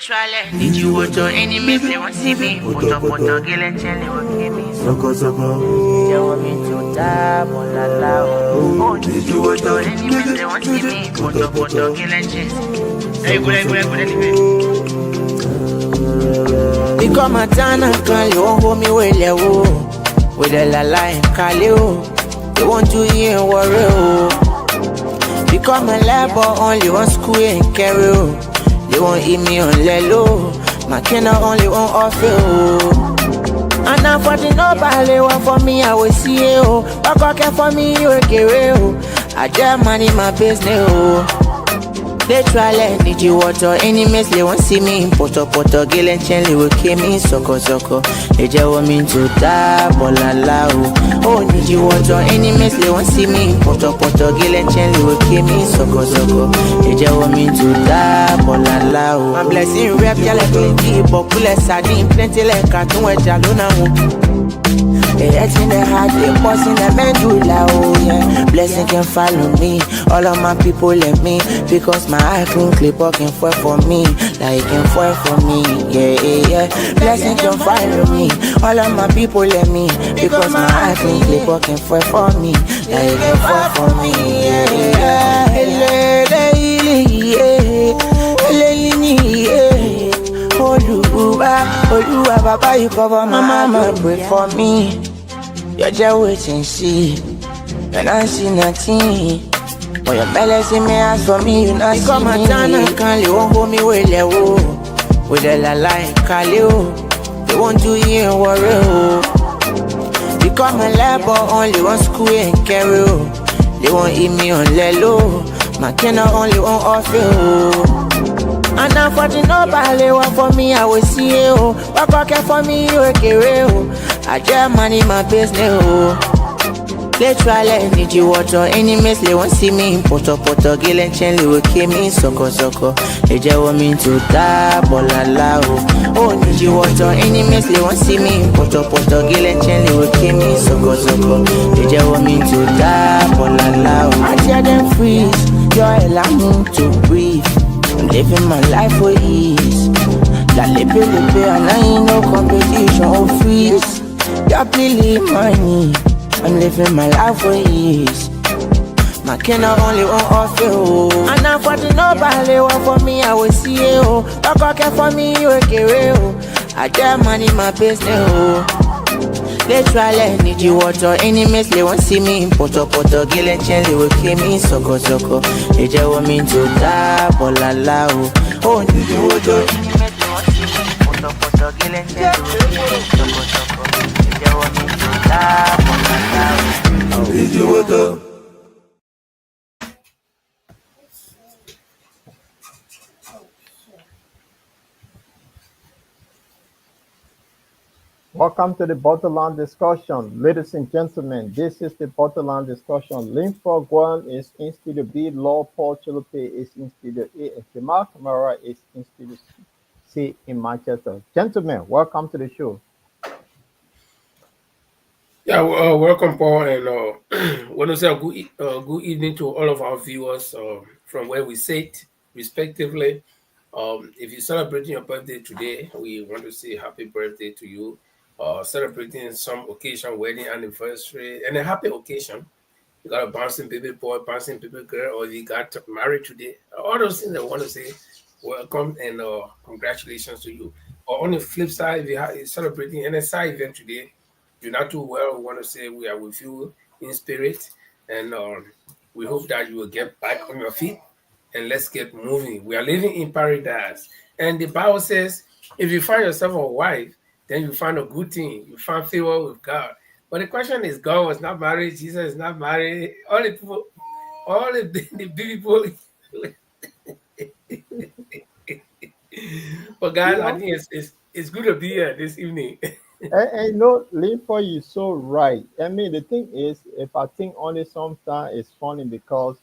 Literally, did you want your enemies? They want see me. Poto, girl and Chelly will give me. Soko. They want me to die, la. Oh, did you want your enemies? They want see me. Poto, girl and Chelly. Hey, go. Become a tana, can you hold me with a la line, Kaleo. They want to hear warrior. Become a labor, only one school and carry. They won't eat me on lelo. My kina only one offer. And now for the nobody want for me, I will see you. Walk out for me, you will get real. I just money my business. They try let need you water enemies, they won't see me. Poto, girl and Chelly will kill me. Soko. They just want me to die, la. Oh, need you water enemies, they won't see me. Poto, girl and Chelly will kill me. Soko. They just want me to die, la. My blessing rap, ya like plenty, but pull a sardine, plenty like cartoon with Jalona. It's in the heart, they boss in the medulla, oh yeah. Blessing can follow me, all of my people let me. Because my eye clean clipper can fight for me, like can fight for me, yeah. Blessing can follow me, all of my people let me. Because my eye clean clipper can fight for me, like can fight for me, yeah. Oluwa, Baba, you cover my mama, pray for me. You're just waiting, see. And I see nothing. When your belly see me, ask for me, you not see me. Come a tana, can't you won't hold me with a la line, Kaleo. They want to hear warrior. Become a labor, only one school and carry. They won't eat me on lelo. My kina only one offer. And now for the nobody want for me, I will see you. Walk out for me, you will get real. I just money my business. Literally need you water enemies, they won't see me. Poto, girl and Chelly will kill me. Soko. They just want me to die, la. Oh, need you water enemies, they won't see me. Poto, girl and Chelly will kill me. Soko. They just want me to die, la. I tell them freeze, you're allowing to breathe. I'm living my life for ease. La lepe, and I ain't no competition or freeze. Ya play money. I'm living my life for ease. My kina only one offer. And now for the nobody want for me, I will see you. Walk out for me, you will get real. I just money my business. They try let need you water enemies, they won't see me. Poto, girl and Chelly will kill me. Soko. They just want me to die, la. Oh, need you water enemies, they won't see me. Poto, girl and Chelly will kill me. Soko. They just want me to die, la. Need you water. Welcome to the Borderland discussion. Ladies and gentlemen, this is the Borderland discussion. Linford Guan is in Studio B, Law Paul Chilupe is in Studio A, and Jamal Kamara is in Studio C in Manchester. Gentlemen, welcome to the show. Yeah, welcome, Paul, and want to say a good evening to all of our viewers from where we sit, respectively. If you're celebrating your birthday today, we want to say happy birthday to you. Celebrating some occasion, wedding anniversary, and a happy occasion. You got a bouncing baby boy, bouncing baby girl, or you got married today. All those things I want to say welcome and congratulations to you. Or on the flip side, if you're celebrating any side event today, you're not too well, we want to say we are with you in spirit, and we hope that you will get back on your feet and let's get moving. We are living in paradise. And the Bible says, if you find yourself a wife, then you find a good thing. You find favor with God. But the question is, God was not married. Jesus is not married. All the people, all the people. But guys, I think it's good to be here this evening. And Linford, you're so right. I mean, the thing is, if I think only sometimes it's funny because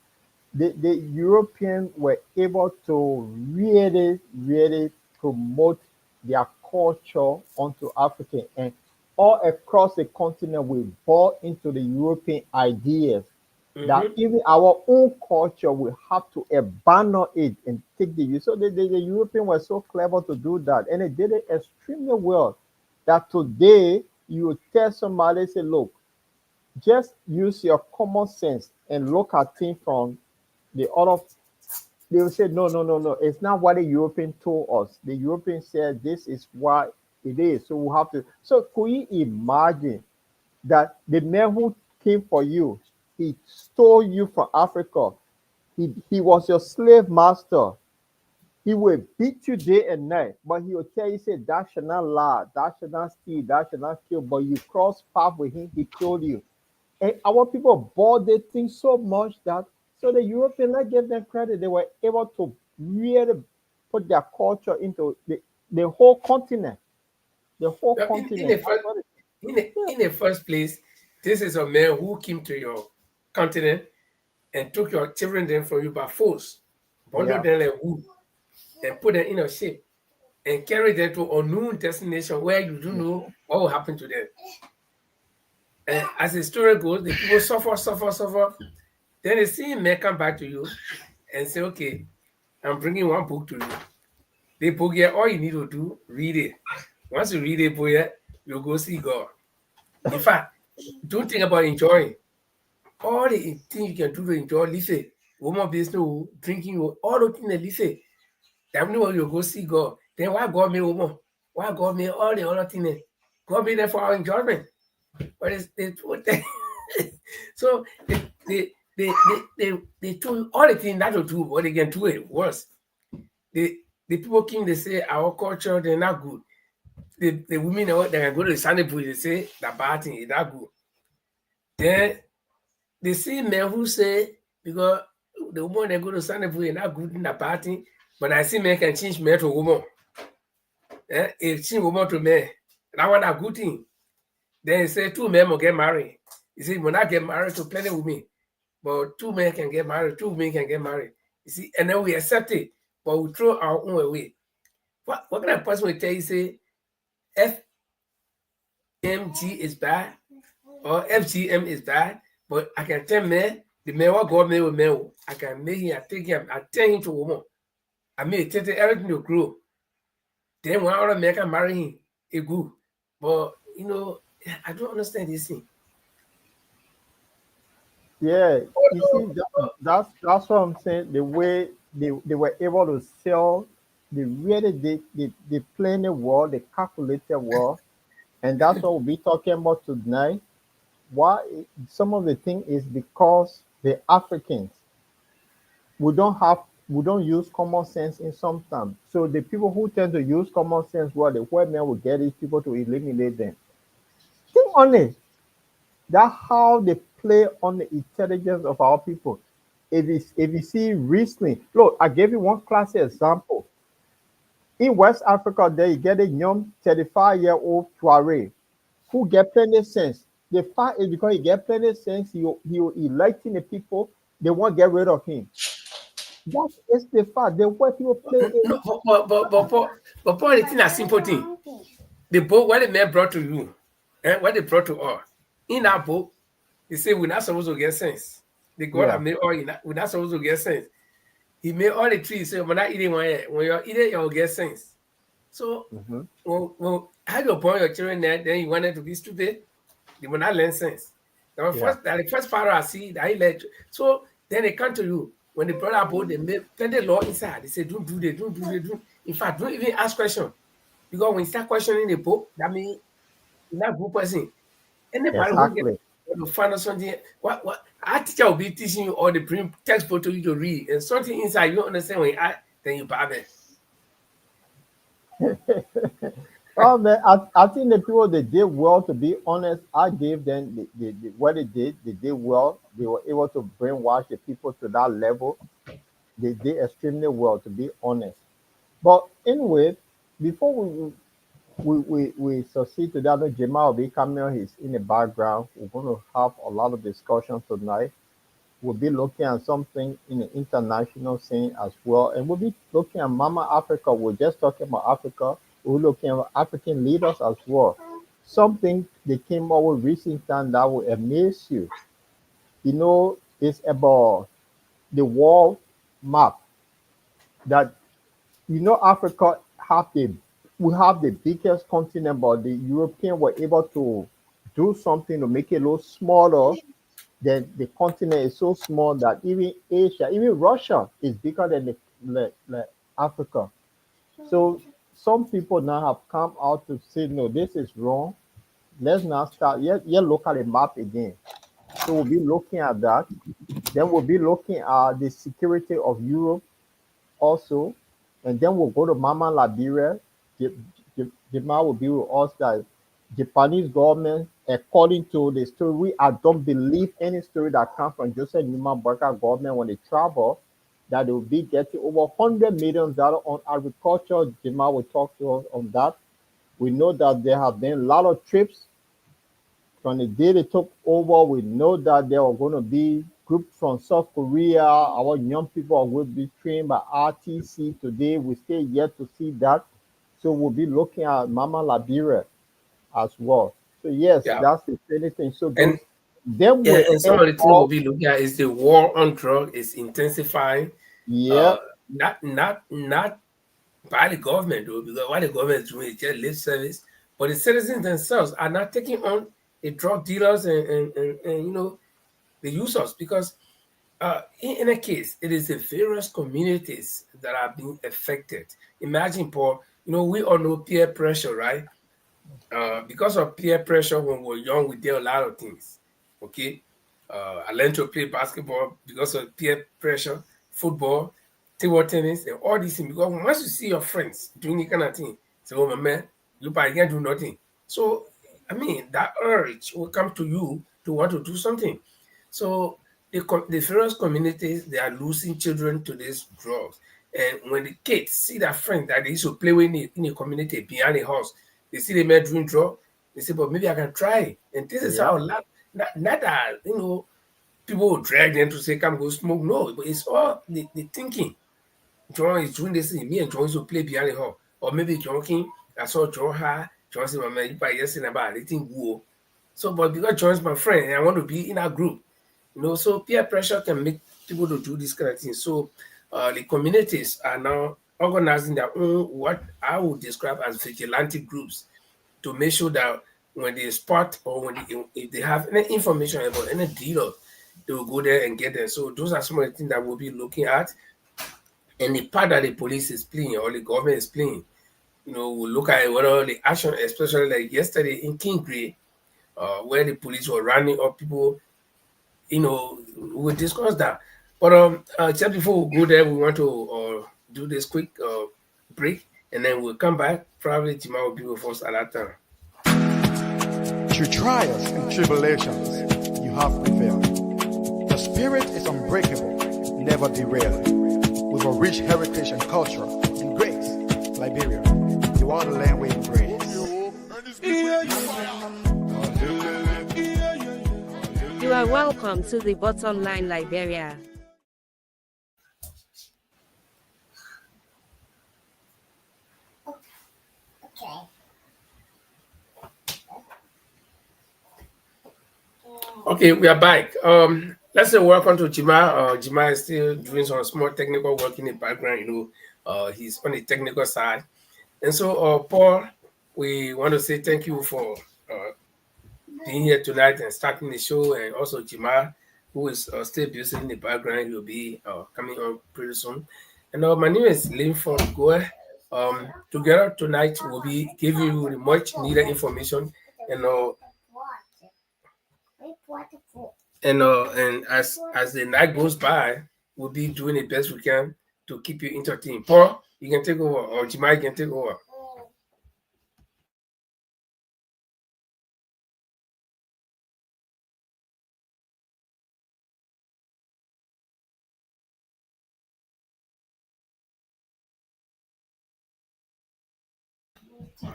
the Europeans were able to really promote their culture onto Africa, and all across the continent we bought into the European ideas. that Mm-hmm. even our own culture will have to abandon it and take the use. So the Europeans were so clever to do that, and they did it extremely well. That today you will tell somebody, say, look, just use your common sense and look at things from the other. They will say, no, no, no, no. It's not what the European told us. The European said this is what it is. So we have to. So could you imagine that the man who came for you, he stole you from Africa. He was your slave master. He will beat you day and night, but he will tell you, say, that should not lie, that should not steal, that should not kill. But you cross path with him, he killed you. And our people bought the thing so much that so the European, let's give them credit, they were able to really put their culture into the whole continent. The whole Now, continent. That's what it, yeah, in the first place, this is a man who came to your continent and took your children then from you by force, bundled yeah, them like wood, and put them in a ship and carried them to a unknown destination where you don't know what will happen to them. And as the story goes, the people suffer, suffer, suffer. Then the same man come back to you and say, okay, I'm bringing one book to you. The book here, all you need to do, read it. Once you read the book here, you'll go see God. In fact, don't think about enjoying. All the things you can do to enjoy, listen, woman business, drinking, all the things that listen. That when you go see God, then why God made woman? Why God made all the other things? God made them for our enjoyment. But it's so they told all the things that to do, but they can do it worse. The people came, they say our culture, they're not good. The women they can go to the Sunday pool, they say that bad thing is not good. Then they see men who say because the woman they go to Sunday pool is not good in the party, but I see men can change men to woman. If change woman to men, that one a good thing. Then he say two men will get married. You see, when I get married to plenty women, but two men can get married, two women can get married. You see, and then we accept it, but we throw our own away. What kind of person will tell you say FMG is bad or FGM is bad? But I can tell men the man what God made with men, I can make him, I take him, I turn him to a woman. I may take everything to grow. Then one other man can marry him, it good. But you know, I don't understand this thing. yeah. You see, that's what I'm saying. The way they were able to sell, they plan the world, they calculated world, and that's what we'll be talking about tonight. Why some of the thing is because the Africans we don't use common sense in some time. So the people who tend to use common sense, well, the white men will get these people to eliminate them. Think on it. That's how they play on the intelligence of our people. If you see recently, look, I gave you one classic example. In West Africa, there you get a young 35-year-old Tuareg who get plenty of sense. The fact is because he get plenty of sense, he will electing the people, they won't get rid of him. That is the fact. The way people play it. No, but Paul, the thing a simple thing. The book what the man brought to you, and what they brought to us. In that book, they say we're not supposed to get sense. The God Yeah. that made all we're not supposed to get sense. He made all the trees, so we're not eating one yet. When you're eating, you'll get sense. So Mhm. how you born your children there, then you want them to be stupid, they will not learn sense. Yeah. The first part I see that he led. So then they come to you. When they brought up boat, they made plenty law inside. They say, don't do that, don't do that, don't. In fact, don't even ask questions. Because when you start questioning the book, that means you're not a good person. Anybody who gets Exactly. to find out something, what our teacher will be teaching you or they bring textbook to you to read, and something inside you don't understand when you ask, then you bad it. Oh man, I think the people they did well. To be honest, I gave them what they did well. They were able to brainwash the people to that level. They did extremely well, to be honest. But anyway, before we succeed to that, I know Jamal will be coming on. He's in the background. We're going to have a lot of discussion tonight. We'll be looking at something in the international scene as well. And we'll be looking at Mama Africa. We're just talking about Africa. We're looking at African leaders as well. Something they came up with recent time that will amaze you. You know, It's about the world map that Africa have the we have the biggest continent, but the European were able to do something to make it a little smaller. Then the continent is so small that even Asia, even Russia is bigger than the Africa. So some people now have come out to say, no, this is wrong. Let's now start. Yeah, look at the map again. So we'll be looking at that. Then we'll be looking at the security of Europe also, and then we'll go to Mama Liberia. The man will be with us that Japanese government, according to the story, I don't believe any story that comes from Joseph Newman Burger government when they travel, that they will be getting over $100 million on agriculture. Jima will talk to us on that. We know that there have been a lot of trips from the day they took over. We know that there are going to be groups from South Korea. Our young people will be trained by RTC today. We still yet to see that. So we'll be looking at Mama Liberia as well. So yes, Yeah. that's the funny thing. So And those them yeah, will and some end of the things we'll up, be looking at is the war on drug is intensifying. yeah, Not by the government though, because what the government is doing is just lip service, but the citizens themselves are not taking on the drug dealers and the users, because in a case, it is the various communities that are being affected. Imagine, Paul, we all know peer pressure, right? Because of peer pressure, when we were young, we did a lot of things. Okay, I learned to play basketball because of peer pressure, football, table tennis, and all these things. Because once you see your friends doing the kind of thing, say, "Oh my man, you probably can't do nothing." So, I mean, that urge will come to you to want to do something. So the various communities, they are losing children to these drugs. And when the kids see their friend that they used to play with in a community behind a house, they see the man doing drug, they say, but maybe I can try. And this is yeah, how not that people will drag them to say, come go smoke. No, but it's all the thinking. John is doing this thing. Me and John used to play behind the hall. Or maybe joking. I saw John her. John said, my man, you probably just saying about it. So, but because John's my friend and I want to be in a group, so peer pressure can make people to do this kind of thing. So the communities are now organizing their own, what I would describe as vigilante groups, to make sure that when they spot or if they have any information about any dealer, they will go there and get them. So those are some of the things that we'll be looking at. And the part that the police is playing or the government is playing, we'll look at whether the action, especially like yesterday in Kingsley, where the police were rounding up people, we'll discuss that. But just before we go there, we want to do this quick break, and then we'll come back. Probably Jima will be with us at that time. Through trials and tribulations, you have prevailed. Your spirit is unbreakable, never derailed. With a rich heritage and culture and grace, Liberia, you are the land we embrace. You are welcome to the Bottom Line Liberia. Okay, we are back. Let's say welcome to Jima. Jima is still doing some small technical work in the background. He's on the technical side. And so, Paul, we want to say thank you for being here tonight and starting the show. And also Jima, who is still busy in the background. He'll be coming on pretty soon. And my name is Linford Goe. Together tonight, we'll be giving you the much needed information. And as the night goes by, we'll be doing the best we can to keep you entertained. Paul, you can take over, or Jima can take over.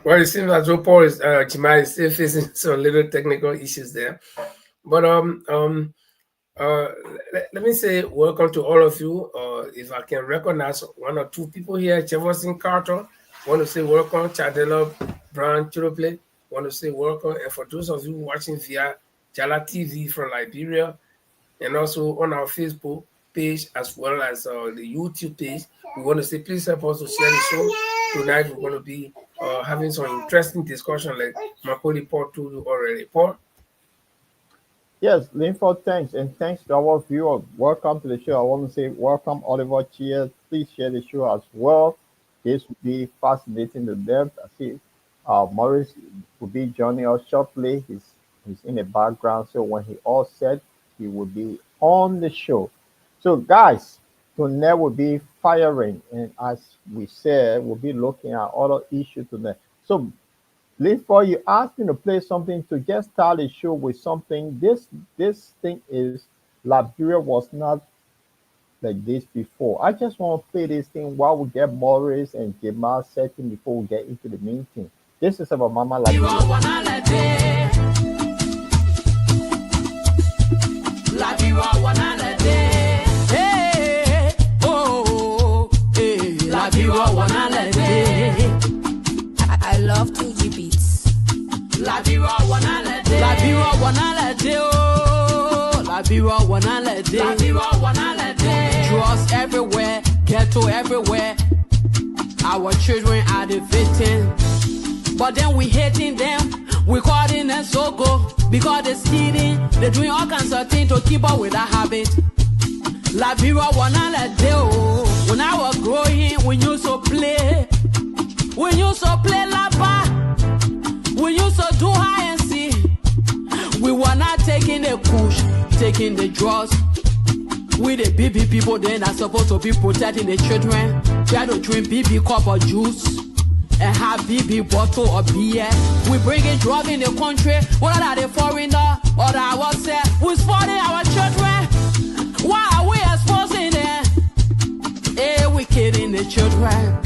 Well, it seems as though Paul is Jima is still facing some little technical issues there. But let me say welcome to all of you. If I can recognize one or two people here, Jefferson Carter, want to say welcome. Chadela Brown Chirople, want to say welcome. And for those of you watching via Jala TV from Liberia, and also on our Facebook page as well as the YouTube page. We want to say please help us to share the show. Tonight we're going to be having some interesting discussion like Macaulay Paul told you already. Paul? Yes, Linford, thanks. And thanks to our viewers. Welcome to the show. I want to say welcome, Oliver. Cheers. Please share the show as well. This will be fascinating to them. I see Maurice will be joining us shortly. He's in the background. So when he all set, he will be on the show. So guys, tonight will be firing. And as we said, we'll be looking at other issues tonight. So before you asked me to play something to just start the show with something. This thing is Liberia was not like this before. I just want to play this thing while we get Morris and Jamal setting before we get into the main thing. This is about Mama Liberia. I love 2G beats. Liberia wanna let day. Liberia wanna let day. Oh, Liberia wanna let day. Liberia wanna let day. Drugs everywhere, ghetto everywhere. Our children are the victim, but then we hating them. We calling them so go because they stealing. They doing all kinds of things to keep up with that habit. Liberia wanna let day. Oh, when I was growing, we used to play. We used to play lapa. We used to do high and see. We were not taking the push, taking the drugs. We the BB people then are supposed to be protecting the children. Try to drink BB cup of juice and have BB bottle of beer. We bringing drugs in the country. Whether are the foreigner or the ourselves, we spoiling our children. Why are we exposing them? Hey, we kidding the children.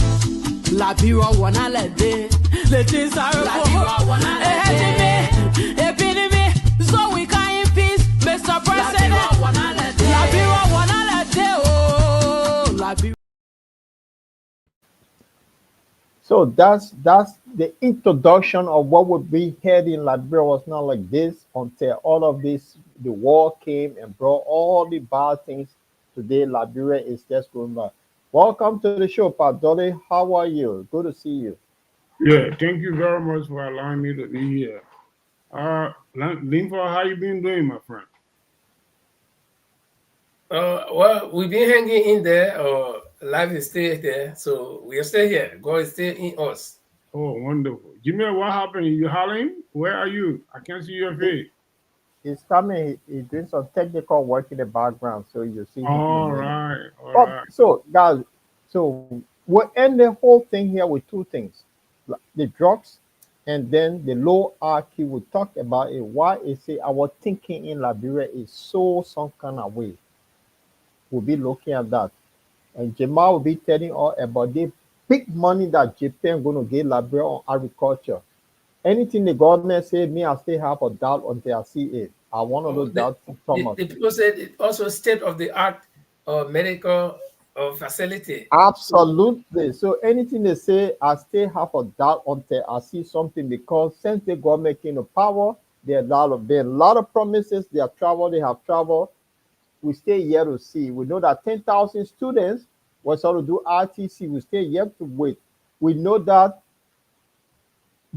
Liberia wanna let day. Let it Liberia wanna let day. Epidemic, so we can in peace, Mr. President. Liberia wanna let day. Liberia wanna let day. Oh, Liberia. So that's the introduction of what would be here in Liberia was not like this until all of this, the war came and brought all the bad things. Today, Liberia is just going back. Welcome to the show, Pat Dolly. How are you? Good to see you. Yeah, thank you very much for allowing me to be here. Linford, how you been doing, my friend? Well, we've been hanging in there. Life is still there, so we are still here. God is still in us. Oh, wonderful. Jimmy, what happened? You hollering? Where are you? I can't see your face. He's coming. He's doing some technical work in the background, so you see. All right, all right. So, guys, so we'll end the whole thing here with two things: the drugs, and then the low IQ. We'll talk about it. Why is it our thinking in Liberia is so some kind of way? We'll be looking at that, and Jamal will be telling all about the big money that Japan going to give Liberia on agriculture. Anything the government say, me, I still have a doubt until I see it. I want to look doubts, Thomas. The people said it also state of the art medical facility. Absolutely. So anything they say, I still have a doubt until I see something because since the government came to power, there are a lot of promises. They have traveled. We stay here to see. We know that 10,000 students were sort of do RTC. We stay here to wait. We know that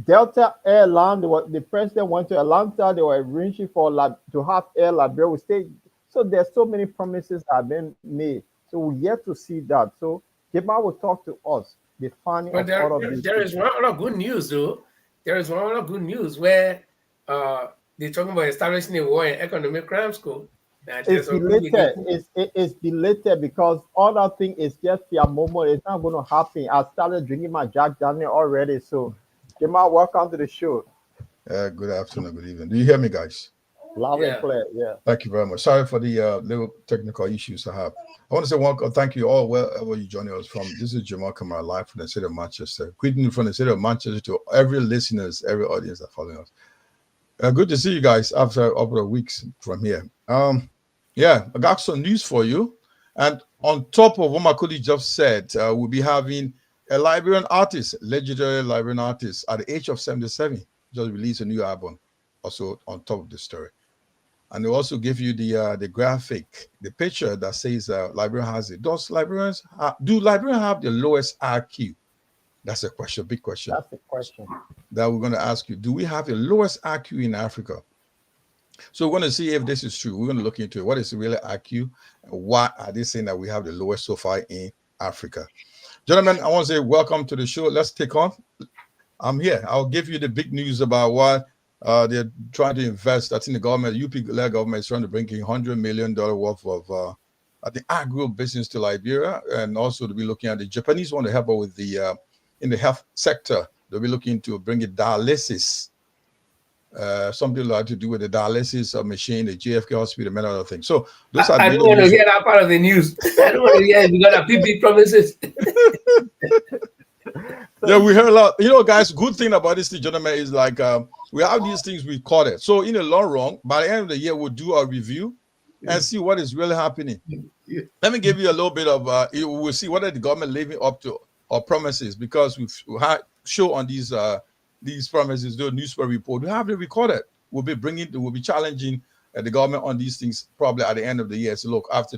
Delta Airline, the president went to Atlanta. They were arranging to have Air Liberia. We stay. So there's so many promises that have been made. So we're yet to see that. So Jamal will talk to us. The funding but there is one other good news, though. There is one other good news where they're talking about establishing a war in economic crime school. It's belated. It's belated because all that thing is just your moment. It's not going to happen. I started drinking my Jack Daniel already. So Jamal, welcome to the show. Good afternoon, good evening. Do you hear me, guys? Loud and clear, yeah. Thank you very much. Sorry for the little technical issues I have. I want to say welcome. Thank you all wherever you joining us from. This is Jamal Kamara live from the city of Manchester. Greeting from the city of Manchester to every listeners, every audience that following us. Good to see you guys after a couple of weeks from here. Yeah, I got some news for you. And on top of what my colleague just said, we'll be having a Liberian artist, legendary Liberian artist, at the age of 77, just released a new album, also on top of the story. And they also give you the graphic, the picture that says Liberia has it. Do Liberia have the lowest IQ? That's a question, big question. That's the question that we're going to ask you. Do we have the lowest IQ in Africa? So we're going to see if this is true. We're going to look into it. What is the real IQ? And why are they saying that we have the lowest so far in Africa? Gentlemen, I want to say welcome to the show. Let's take on. I'm here. I'll give you the big news about what they're trying to invest. I think the government, UP-led government, is trying to bring in $100 million worth of the agro business to Liberia, and also to be looking at the Japanese want to help out with the in the health sector. They'll be looking to bring it dialysis, something like to do with the dialysis machine, the JFK hospital, many other things. So those are. I don't want to hear that part of the news. I don't want to hear it because of big promises. Yeah, we heard a lot. You know, guys, good thing about this, gentlemen, is like we have these things recorded. So in the long run, by the end of the year, we'll do a review and see what is really happening. Let me give you a little bit of, we'll see whether the government living up to our promises, because we've had show on these promises, the newspaper report. We have it recorded. We'll be challenging the government on these things probably at the end of the year. So look, after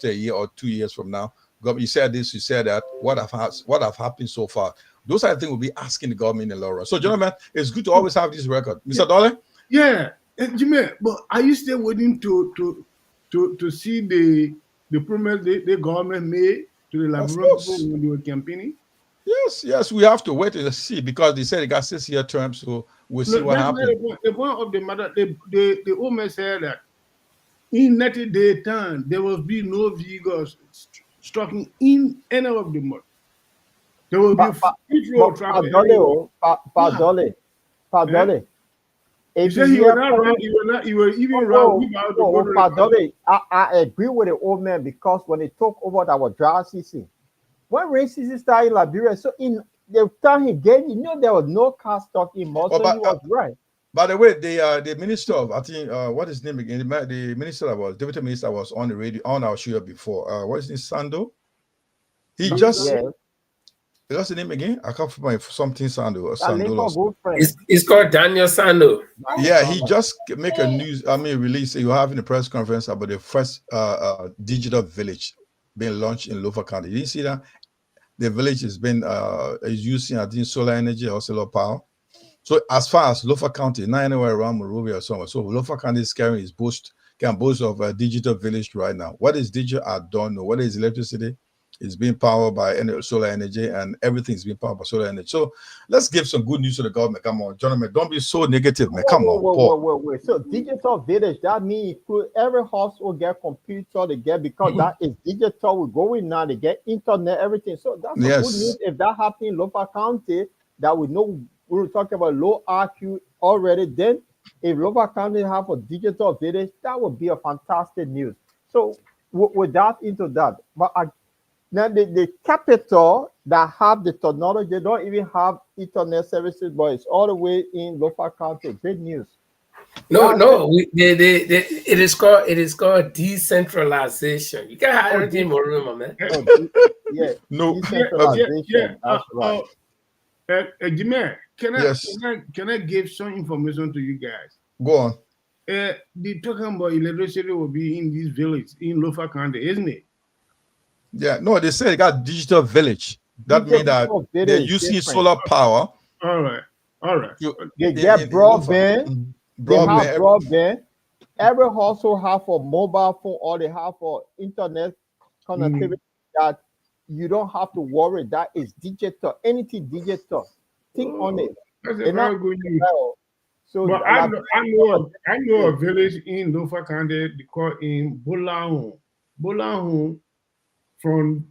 a year or 2 years from now, government, you said this, you said that. What have happened so far? Those are the things we'll be asking the government in the long run. So, gentlemen, it's good to always have this record, Mr. Dolly. Yeah, Jimmy, but are you still waiting to see the promise the government made to the Liberians when they were campaigning? Yes, we have to wait and see, because they said they got 6-year term, so we'll see what happens. The point of the matter, the woman said that in 90-day time there will be no vehicles striking in any of the month. There will be free flow of traffic. Padole. You say you were not wrong. You were even wrong. Padole, I agree with the old man, because when they took over our dry season, when rain season started in Liberia, so in the time he gave, there was no car stock in most, so he was right. By the way, the minister of, I think, what is his name again? The minister that was, deputy minister was on the radio, on our show before. What is his Sando? He just, what's the name again? I can't find something Sando. It's called Daniel Sando. Yeah, he just make a release. You having a press conference about the first digital village being launched in Lofa County. You didn't see that? The village has been is using, I think, solar energy or solar power. So as far as Lofa County, not anywhere around Monrovia or somewhere. So Lofa County is carrying his can boast of a digital village right now. What is digital? I don't know. What is electricity? It's being powered by solar energy, and everything's being powered by solar energy. So let's give some good news to the government. Come on, gentlemen, don't be so negative, man. Come on. Wait. So digital village, that means every house will get computer to get, because that is digital. We're going now to get internet, everything. So that's good news. If that happens in Lofa County, that we know we were talking about low IQ already. Then if Lofa County have a digital village, that would be a fantastic news. So with that into that, but now the capital that have the technology don't even have internet services, but it's all the way in Lofa County. Great news. It is called decentralization. You can't have everything more room, man. Decentralization. That's right. Jimmy, can I give some information to you guys? Go on. The talking about electricity will be in this village in Lofa County, isn't it? Yeah, no, they say they got digital village. That means that they're using solar power. All right. They get broadband. They have broadband. Every household have a mobile phone, or they have for internet connectivity that you don't have to worry. That is digital. Anything digital. Think on it. That's a very good news. So, but I know a village in Lofa County called in Bolahun. Bolahun, from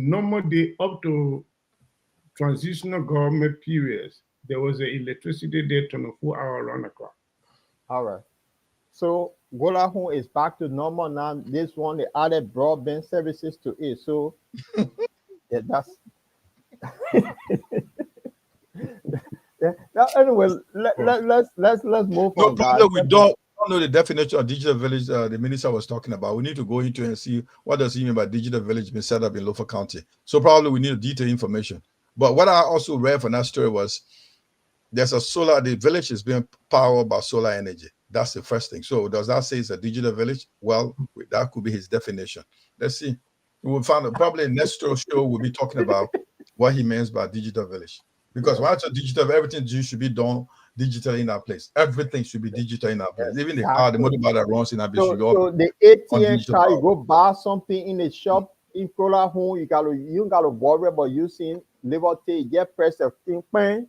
normal day up to transitional government periods, there was an electricity there 24 hours around the clock. All right. So Bolahun is back to normal now. This one, they added broadband services to it. So that's anyway. Let's move on. No, we don't know the definition of digital village the minister was talking about. We need to go into and see what does he mean by digital village being set up in Lofa County. So probably we need detailed information. But what I also read from that story was there's the village is being powered by solar energy. That's the first thing. So does that say it's a digital village? Well, that could be his definition. Let's see. We'll find out. Probably next show we'll be talking about what he means by digital village. Because when it's a digital, everything should be done digitally in that place. Everything should be digital in that place. Even the car, the motorbike that runs in that place should be all So the ATM card, you go buy something in the shop in Prola home, you gotta worry about using Liberty, get press of thing,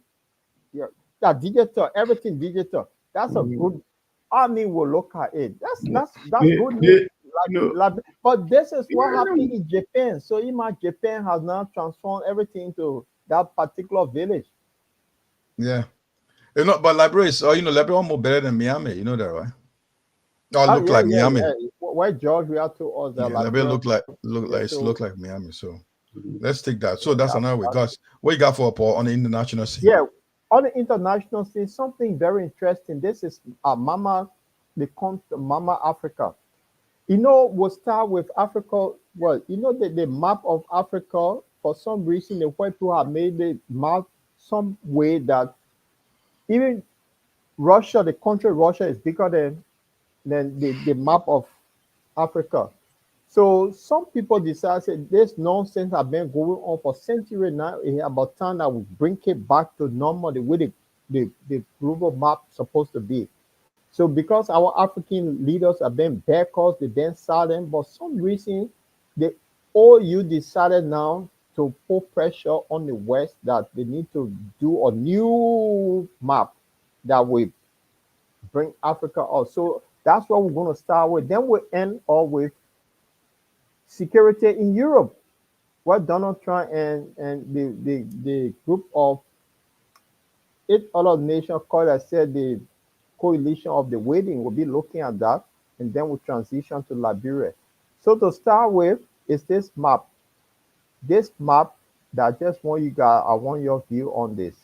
yeah, digital, everything digital. That's a good. Army will look at it. That's good news. But this is what happened in Japan. So Japan has now transformed everything to that particular village. Yeah. But Liberia is, Liberia almost better than Miami. You know that, right? Look like Miami. Yeah. Where Georgia to us, Liberia look like Miami. So let's take that. So that's another way. Guys, what you got for Paul on the international scene? Yeah, on the international scene, something very interesting. This is Mama Africa. We'll start with Africa. Well, the map of Africa, for some reason, the white people have made the map some way that even Russia, the country Russia, is bigger than the map of Africa. So some people decided this nonsense has been going on for centuries now. It's about time that we bring it back to normal, the way the global map is supposed to be. So because our African leaders have been backwards, they've been silent, but some reason the OU decided now to put pressure on the West that they need to do a new map that will bring Africa out. So that's what we're going to start with. Then we'll end up with security in Europe, what Donald Trump and the group of 8 other nations called, I said, the coalition of the waiting will be looking at that, and then we'll transition to Liberia. So to start with is this map. This map that I just want you guys, I want your view on this.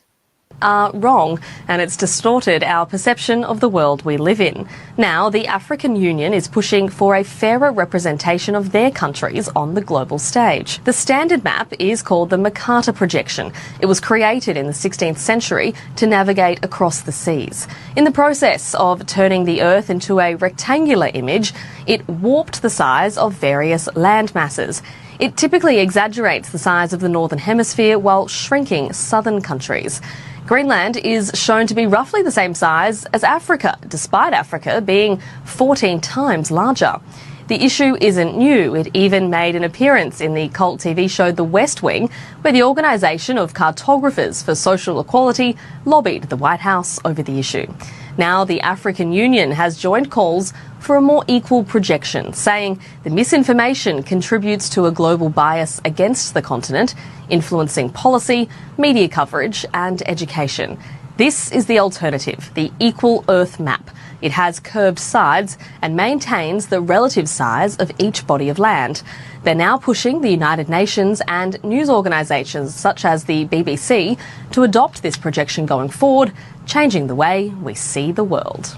Are wrong, and it's distorted our perception of the world we live in. Now, the African Union is pushing for a fairer representation of their countries on the global stage. The standard map is called the Mercator projection. It was created in the 16th century to navigate across the seas. In the process of turning the Earth into a rectangular image, it warped the size of various land masses. It typically exaggerates the size of the Northern Hemisphere while shrinking southern countries. Greenland is shown to be roughly the same size as Africa, despite Africa being 14 times larger. The issue isn't new. It even made an appearance in the cult TV show The West Wing, where the Organisation of Cartographers for Social Equality lobbied the White House over the issue. Now the African Union has joined calls for a more equal projection, saying the misinformation contributes to a global bias against the continent, influencing policy, media coverage and education. This is the alternative, the Equal Earth Map. It has curved sides and maintains the relative size of each body of land. They're now pushing the United Nations and news organisations such as the BBC to adopt this projection going forward, changing the way we see the world.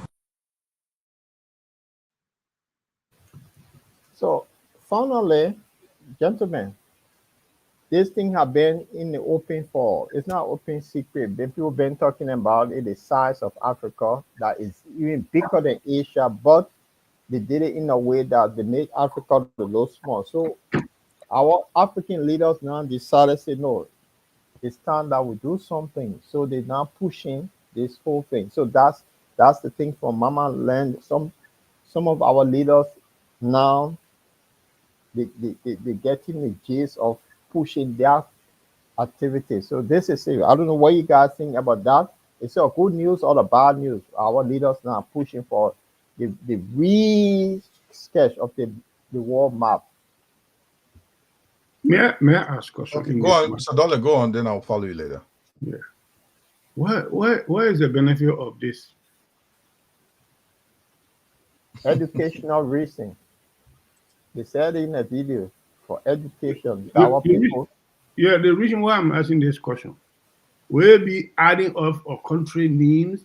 So finally, gentlemen, this thing have been in the open for, it's not open secret. The people been talking about it, the size of Africa that is even bigger than Asia, but they did it in a way that they made Africa a little small. So our African leaders now decided to say, no, it's time that we do something. So they're now pushing this whole thing. So that's the thing from Mama Land. Some of our leaders now, they getting the gist of pushing their activities. So this is it. I don't know what you guys think about that. It's a good news or the bad news. Our leaders now pushing for the re-sketch of the world map. May I ask a question? Okay, go on, Mr. Dollar, go on, then I'll follow you later. Yeah. What is the benefit of this? Educational reason. They said in a video for education. Our people. Yeah, the reason why I'm asking this question, will it be adding up of country names,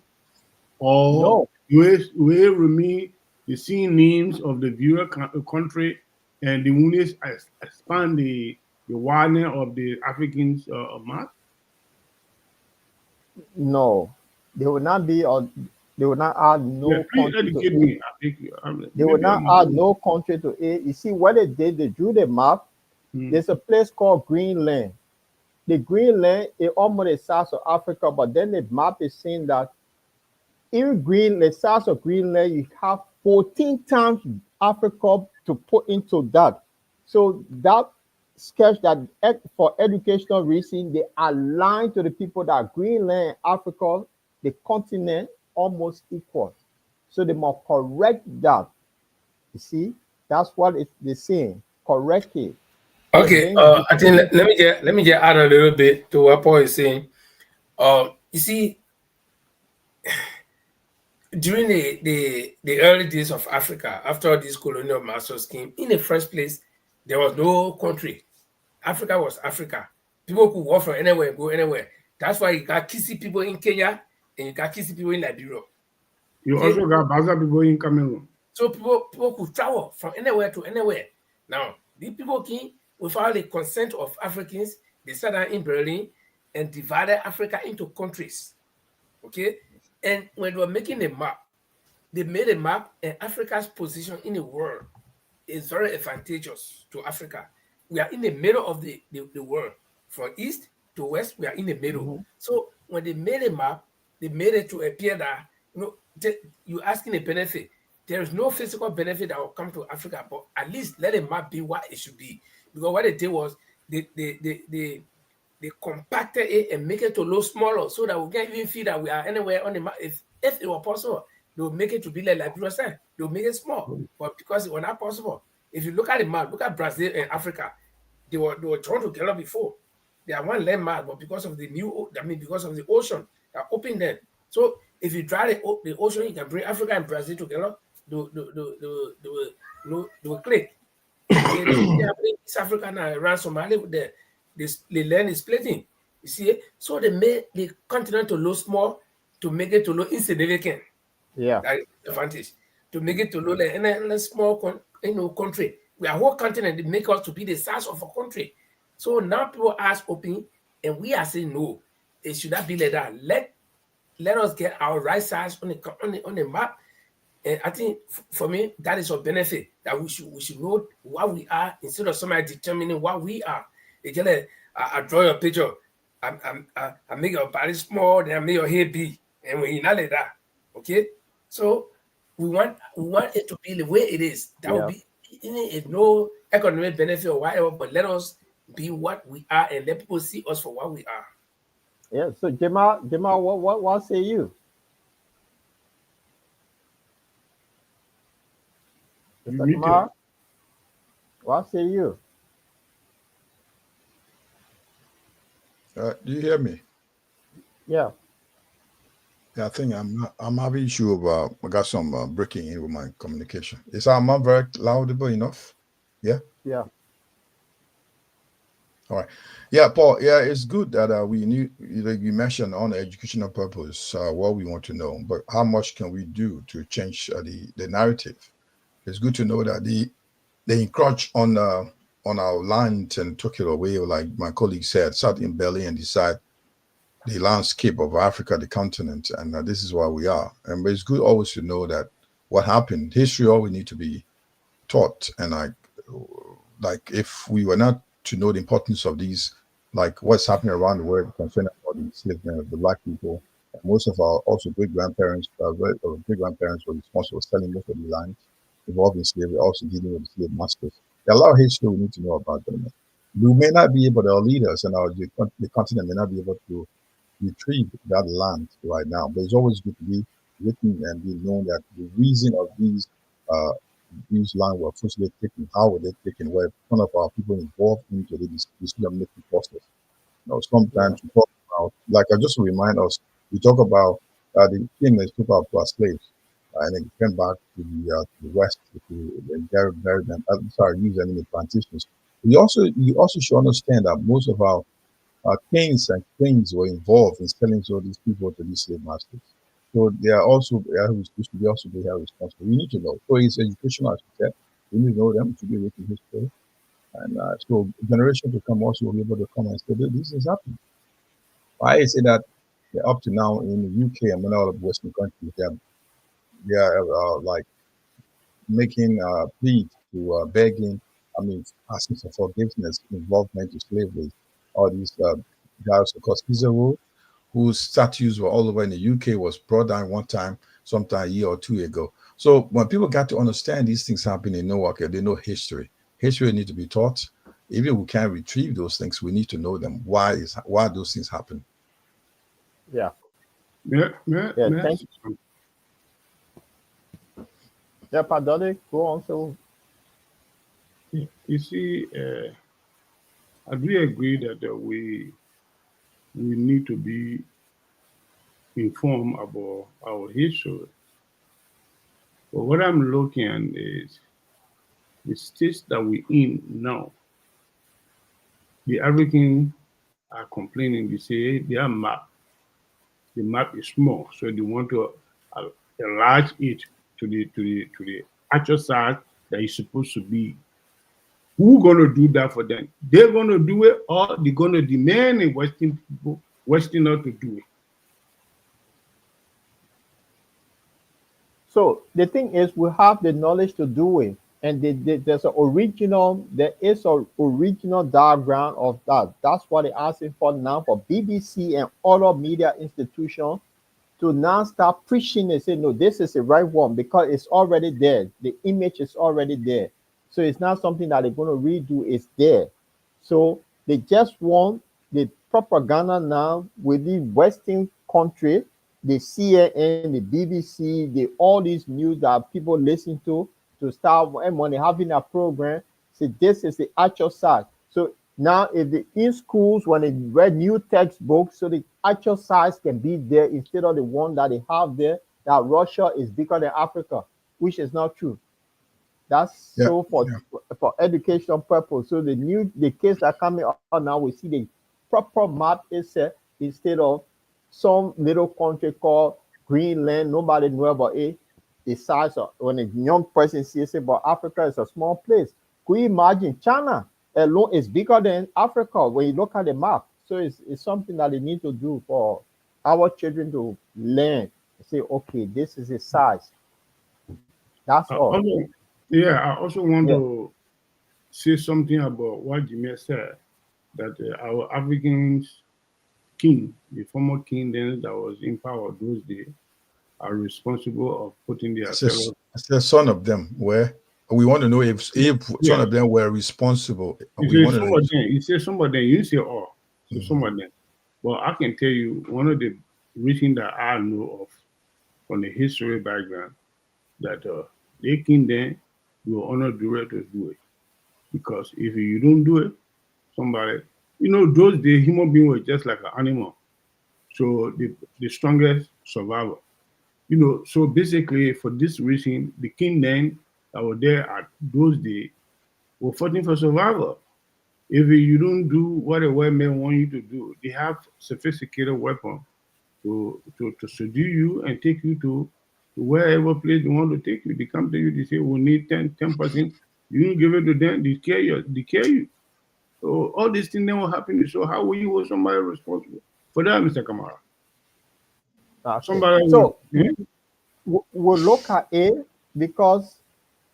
or will remain the same names of the viewer country, and the units expand the widening of the Africans map? No, there will not be They will not add no please country to educate it. me. I think They will maybe not add no country to it. You see, what they did, they drew the map. There's a place called Greenland. The Greenland is almost the size of Africa, but then the map is saying that in the size of Greenland, you have 14 times Africa to put into that. So that sketch that for educational reason, they align to the people that Greenland and Africa, the continent, almost equal. So they must correct that. You see, that's what they're saying. Correct it. Okay, I think let me just add a little bit to what Paul is saying. You see, during the early days of Africa, after these colonial masters came, in the first place, there was no country. Africa was Africa. People could walk from anywhere and go anywhere. That's why you got kissy people in Kenya and you got kissy people in Liberia. You also got Baza people in Cameroon. So people could travel from anywhere to anywhere. Now, the people came without the consent of Africans. They sat down in Berlin and divided Africa into countries. Okay? And when they were making a map, they made a map, and Africa's position in the world is very advantageous to Africa. We are in the middle of the world. From east to west, we are in the middle. So when they made a map, they made it to appear that, you're asking a benefit. There is no physical benefit that will come to Africa, but at least let a map be what it should be. Because what they did was they compacted it and make it to look smaller so that we can't even feel that we are anywhere on the map. If it were possible, they will make it to be like Liberia. They will make it small. But because it was not possible, if you look at the map, look at Brazil and Africa, they were drawn together before. They are one landmass, but because of because of the ocean that opened them. So if you try the ocean, you can bring Africa and Brazil together. They will click. East Africa now around Somalia, the land is splitting. You see, so they made the continent to look small to make it to look insignificant. Yeah, that is the advantage. To make it to look like in a small country. We are a whole continent. They make us to be the size of a country. So now people ask open, and we are saying no. It should not be like that. Let us get our right size on the map. And I think for me, that is a benefit that we should know what we are instead of somebody determining what we are. I draw your picture. I make your body small, then I make your head big, and when you're not like that, okay. So we want it to be the way it is. That would be if no economic benefit or whatever, but let us be what we are and let people see us for what we are. Yeah. So Jamal, what say you? Mr. Kumar, what say you? Do you hear me? Yeah. Yeah, I think I'm having issue of I got some breaking in with my communication. Is our mic very laudable enough? Yeah. Yeah. All right. Yeah, Paul. Yeah, it's good that we knew you mentioned on the educational purpose what we want to know, but how much can we do to change the narrative? It's good to know that they encroach on our land and took it away, like my colleague said, sat in Berlin and decide the landscape of Africa, the continent, and this is where we are. And but it's good always to know that what happened, history always need to be taught. And like if we were not to know the importance of these, like what's happening around the world concerning about the enslavement of the black people, and most of our also great grandparents were responsible for selling most of the land involved in slavery, also dealing with the slave masters. There are a lot of history we need to know about them. We may not be able to, our leaders and the continent may not be able to retrieve that land right now, but it's always good to be written and be known that the reason of these land were forcibly taken, how were they taken, were some of our people involved into the decision-making process. Sometimes we talk about, like I just remind us, we talk about the king that took out to our slaves, and then came back to the west to use them in the plantations. You also should understand that most of our kings and queens were involved in selling all these people to these slave masters. So they are also we should also be held responsible. We need to know. So it's educational, as you said. We need to know them to be written history, and so generation to come also will be able to come and say, "This is happening." Why I say that up to now in the UK and many other Western countries, they are like making pleas to begging, I mean, asking for forgiveness, involvement in slavery. All these guys, of course, Cicero, whose statues were all over in the UK, was brought down one time, sometime a year or two ago. So when people got to understand these things happen in Newark, they know history. History need to be taught. Even if we can't retrieve those things, we need to know them. Why those things happen? Yeah. Yeah, Thank you. Yeah, Padone, go on. So, you see, I do agree that we need to be informed about our history. But what I'm looking at is the states that we're in now. The Africans are complaining. They say their map, the map is small, so they want to enlarge it to the actual size that it's supposed to be. Who's gonna do that for them? They're gonna do it, or they're gonna demand the Western people, Westerners to do it. so the thing is, we have the knowledge to do it, and there's an original. There is a original diagram of that. That's what they're asking for now for BBC and other media institutions to now start preaching and say, no, this is the right one because it's already there. The image is already there. So it's not something that they're going to redo, it's there. So they just want the propaganda now with the Western country, the CNN, the BBC, all these news that people listen to start, and when they're having a program, say this is the actual size. So now, if in schools, when they read new textbooks, so the actual size can be there instead of the one that they have there, that Russia is bigger than Africa, which is not true. That's for educational purpose. So the kids that are coming up now, we see the proper map itself instead of some little country called Greenland. Nobody knows about it. The size of when a young person sees it, but Africa is a small place. Could you imagine China alone is bigger than Africa when you look at the map? So it's something that they need to do for our children to learn. Say, okay, this is the size. That's all. I also want to say something about what Jimmy said, that our Africans king, the former king then that was in power those days, are responsible of putting their fellow. Some of them were. We want to know if some of them were responsible. You say some of them, you say all. So some of them. Well, I can tell you one of the reasons that I know of from the history background that they king then will honor the right to do it. Because if you don't do it, somebody, those days human beings were just like an animal. So the strongest survivor. So basically for this reason, the king then that were there at those days were fighting for survival. If you don't do what the white men want you to do, they have sophisticated weapons to subdue you and take you to wherever place they want to take you. They come to you, they say, we need 10%. You don't give it to them, they care you. So all these things never happen. So how will you hold somebody responsible for that, Mr. Kamara? Okay. We'll look at it because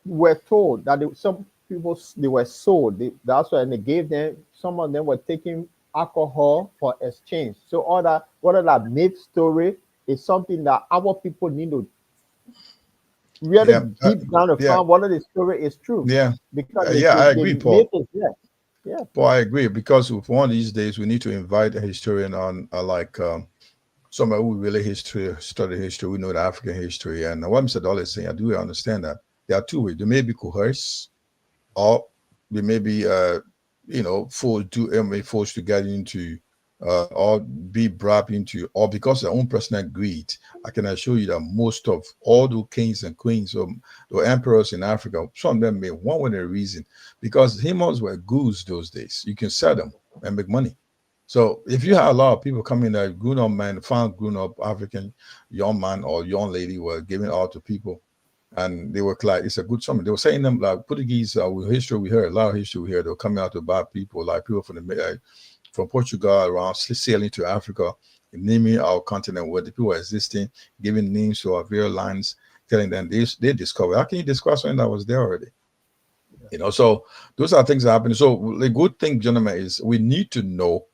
we're told that some people, they were sold. That's why they gave them, some of them were taking alcohol for exchange. So all that myth story is something that our people need to really deep down to find whether the story is true. Because I agree, Paul. Paul, I agree, because one of these days we need to invite a historian on somebody who really study history, we know the African history. And what Mr. Dollar is saying, I do understand that. There are two ways. They may be coerced, or they may be forced to get into or be brought into, or because of their own personal greed. I can assure you that most of all the kings and queens or the emperors in Africa, some of them may one with a reason, because humans were goods those days. You can sell them and make money. So if you have a lot of people coming that grown-up man, found grown-up African young man or young lady were giving out to people, and they were like, it's a good summer. They were saying them like Portuguese history. We heard a lot of history. We heard they were coming out to buy people, like people from Portugal around sailing to Africa, naming our continent where the people are existing, giving names to our various lands, telling them they discover. How can you discover something that was there already? You know, so those are things that happen. So the good thing, gentlemen, is we need to know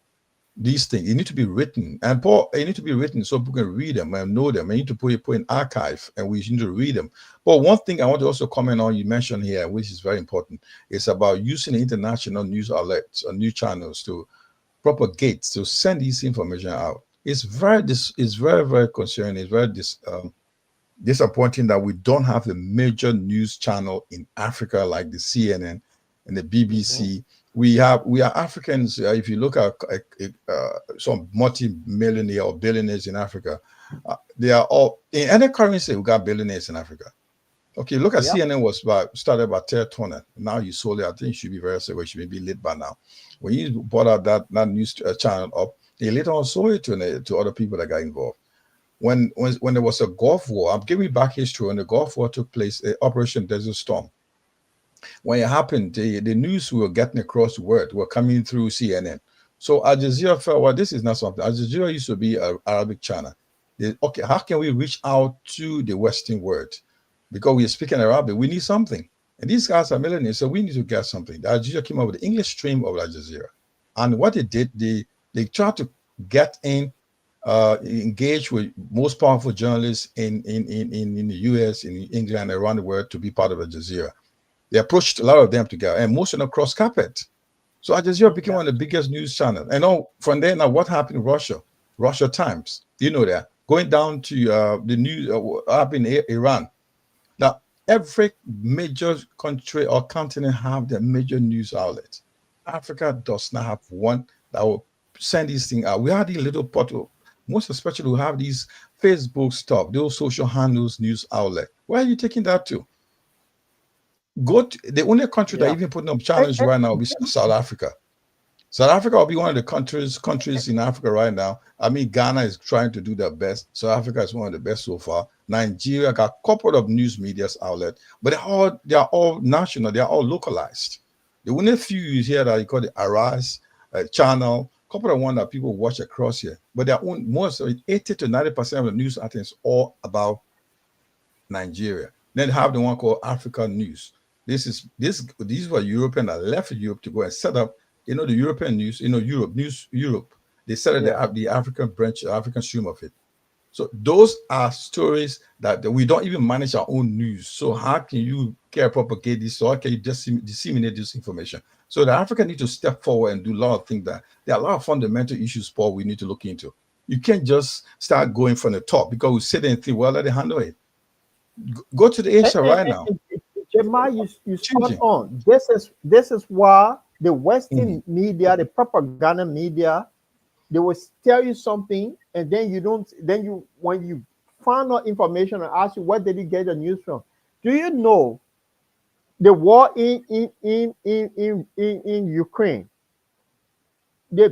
these things. It need to be written, and Paul, it need to be written so people can read them and know them. We need to put in archive, and we need to read them. But one thing I want to also comment on, you mentioned here, which is very important, is about using international news outlets or news channels to propagate, to send this information out. It's very concerning. It's very disappointing that we don't have a major news channel in Africa like the CNN and the BBC. We are Africans. If you look at some multi-millionaire or billionaires in Africa, they are all in any currency. We got billionaires in Africa. Okay, look at CNN started by Ted Turner. Now you sold it. I think it should be very severe. It should be lit by now. When you bought out that news channel up, they later on sold it to other people that got involved. When there was a Gulf War, I'm giving back history. When the Gulf War took place, Operation Desert Storm. When it happened, the news we were getting across the world were coming through CNN. So Al Jazeera felt, well, this is not something. Al Jazeera used to be an Arabic channel. Okay, how can we reach out to the Western world? Because we're speaking Arabic, we need something. And these guys are millionaires, so we need to get something. Al Jazeera came up with the English stream of Al Jazeera. And what they did, they tried to get in, engage with most powerful journalists in the US, in England, around the world to be part of Al Jazeera. They approached a lot of them together, and most of them cross carpet. So Al Jazeera became one of the biggest news channels. And from there, now what happened in Russia? Russia Times, you know that. Going down to the news happened in Iran. Now, every major country or continent have their major news outlets. Africa does not have one that will send these things out. We have these little portal. Most especially, we have these Facebook stuff, those social handles, news outlet. Where are you taking that to? Go to the only country that even putting up challenge right now is South Africa. South Africa will be one of the countries in Africa right now. I mean, Ghana is trying to do their best. South Africa is one of the best so far. Nigeria got a couple of news media outlets, but they are all national. They are all localized. The only few here that you call the Arise channel, a couple of ones that people watch across here, but their own most 80 to 90% of the news items all about Nigeria. Then they have the one called Africa News. These were European that left Europe to go and set up, the European news, Europe. They set up the African branch, African stream of it. So those are stories that we don't even manage our own news. So how can you propagate this? So how can you disseminate this information? So the Africa need to step forward and do a lot of things that there are a lot of fundamental issues, Paul, we need to look into. You can't just start going from the top because we sit there and think, well, let it handle it. Go to the Asia right now. Jamal, you spot on. This is why the Western media, the propaganda media, they will tell you something, and then when you find out information and ask you where did you get the news from? Do you know the war in Ukraine? They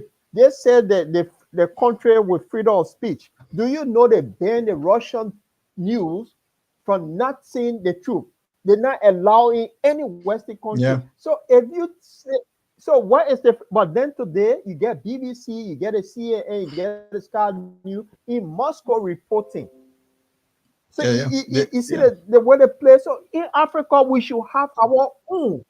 said that the country with freedom of speech. Do you know they banned the Russian news from not saying the truth? They're not allowing any Western country. Yeah. So if you say, so what is the? But then today you get BBC, you get a CNN, you get a Sky News in Moscow reporting. So you see the way they play. So in Africa we should have our own.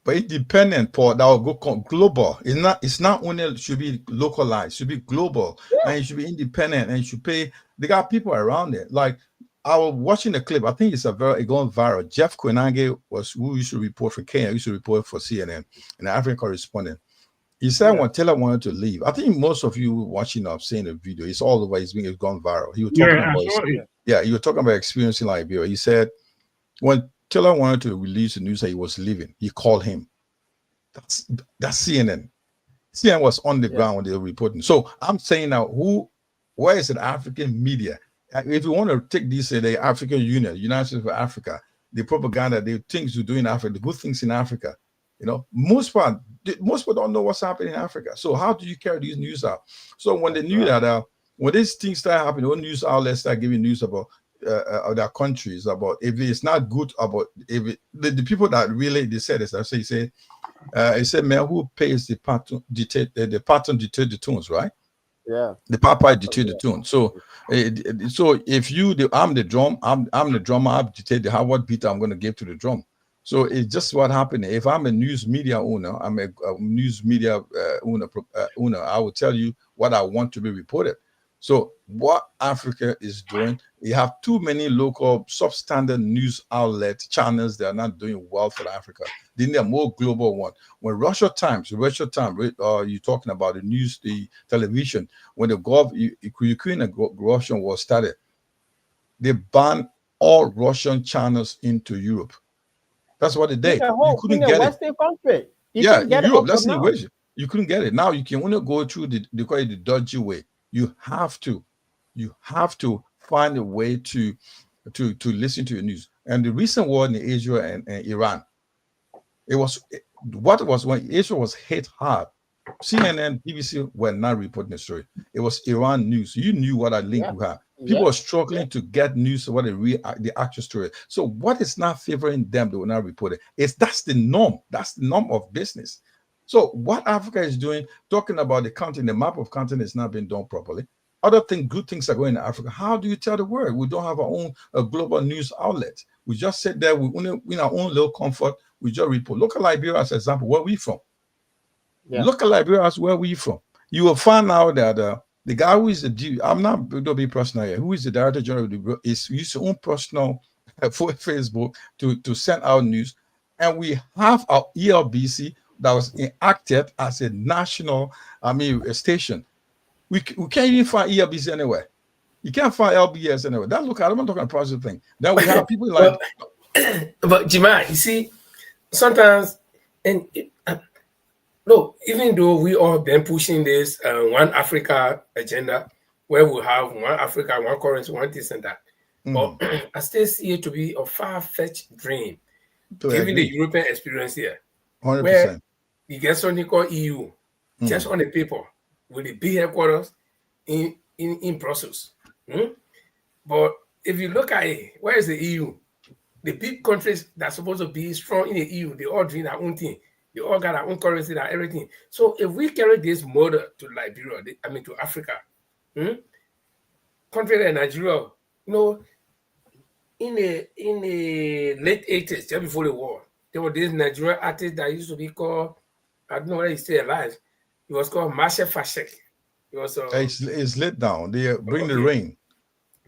But independent, Paul, that will go global. It's not only should be localized, should be global, and it should be independent, and it should pay. They got people around it. Like I was watching the clip. I think it's going viral. Jeff Koinange who used to report for Kenya, used to report for CNN, an African correspondent. He said when Taylor wanted to leave. I think most of you watching have seen the video. It's all over. It's gone viral. He was talking about he was talking about experience in Liberia. He said when Taylor wanted to release the news that he was leaving, he called him. That's CNN. CNN was on the ground when they were reporting. So I'm saying now, where is the African media? If you want to take this, the African Union, United States of Africa, the propaganda, the things you do in Africa, the good things in Africa, most people don't know what's happening in Africa. So how do you carry these news out? So when they knew that, when these things start happening, all news outlets start giving news about their countries, about if it's not good, about if the people that really they said this. He said, man, who pays the pattern dictate the tunes, right? Yeah. The papa dictate the tune. So, so if I'm the drum, I'm the drummer. I dictate what beat I'm going to give to the drum. So it's just what happened. If I'm a news media owner, I'm a news media owner. I will tell you what I want to be reported. So what Africa is doing, you have too many local substandard news outlet channels that are not doing well for Africa. They need a more global one. When Russia Times, you're talking about the news, the television, when the Ukraine aggression was started, they banned all Russian channels into Europe. That's what they did. You couldn't get Western country. In Europe, that's the invasion. You couldn't get it. Now you can only go through they call it the dodgy way. You have to find a way to listen to the news. And the recent war in Israel and Iran, when Israel was hit hard, CNN, BBC were not reporting the story. It was Iran news. You knew what a link you had. People were struggling to get news of what the actual story. So what is not favoring them, they will not report it. That's the norm. That's the norm of business. So what Africa is doing, talking about the continent, the map of continent is not being done properly. Good things are going in Africa. How do you tell the world? We don't have our own global news outlet. We just sit there, we only in our own little comfort, we just report. Look at Liberia as an example, where we from. Yeah. Look at Liberia as where we from. You will find out that the guy who is I'm not going to be personal here, who is the director general of the bureau, is used his own personal for Facebook to send out news. And we have our ELBC that was enacted as a national, a station. We can't even find ELBC anywhere. You can't find LBS anywhere. I'm not talking about positive thing. Then we have people like... But Jima, you see, sometimes, look, even though we all been pushing this one Africa agenda, where we have one Africa, one currency, one this and that, but I still see it to be a far-fetched dream, given the European experience here, 100%. Where you get something called EU, just on the paper, with the big headquarters in Brussels. But if you look at it, where is the EU? The big countries that are supposed to be strong in the EU, they all doing their own thing. They all got their own currency, their everything. So if we carry this model to Liberia, to Africa, country like Nigeria, in the late 80s, just before the war, there were this Nigerian artist that used to be called, I don't know whether he's still alive. He was called Marshall Fashek. He was it's lit down. They bring the rain.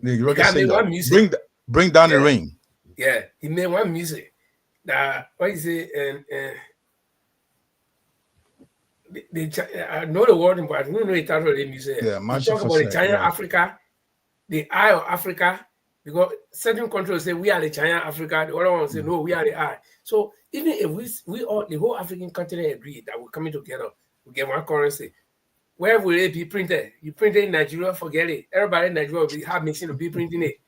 He made one music. Bring down the rain. Yeah, he made one music that what is it? I know the word, but I don't know the title of the music. Yeah, he talk about the China Africa, the eye of Africa, because certain countries say we are the China Africa, the other ones say no, we are the eye. So even if we all, the whole African continent agree that we're coming together, we get one currency. Where will it be printed? You print it in Nigeria, forget it. Everybody in Nigeria will have machine to be printing it.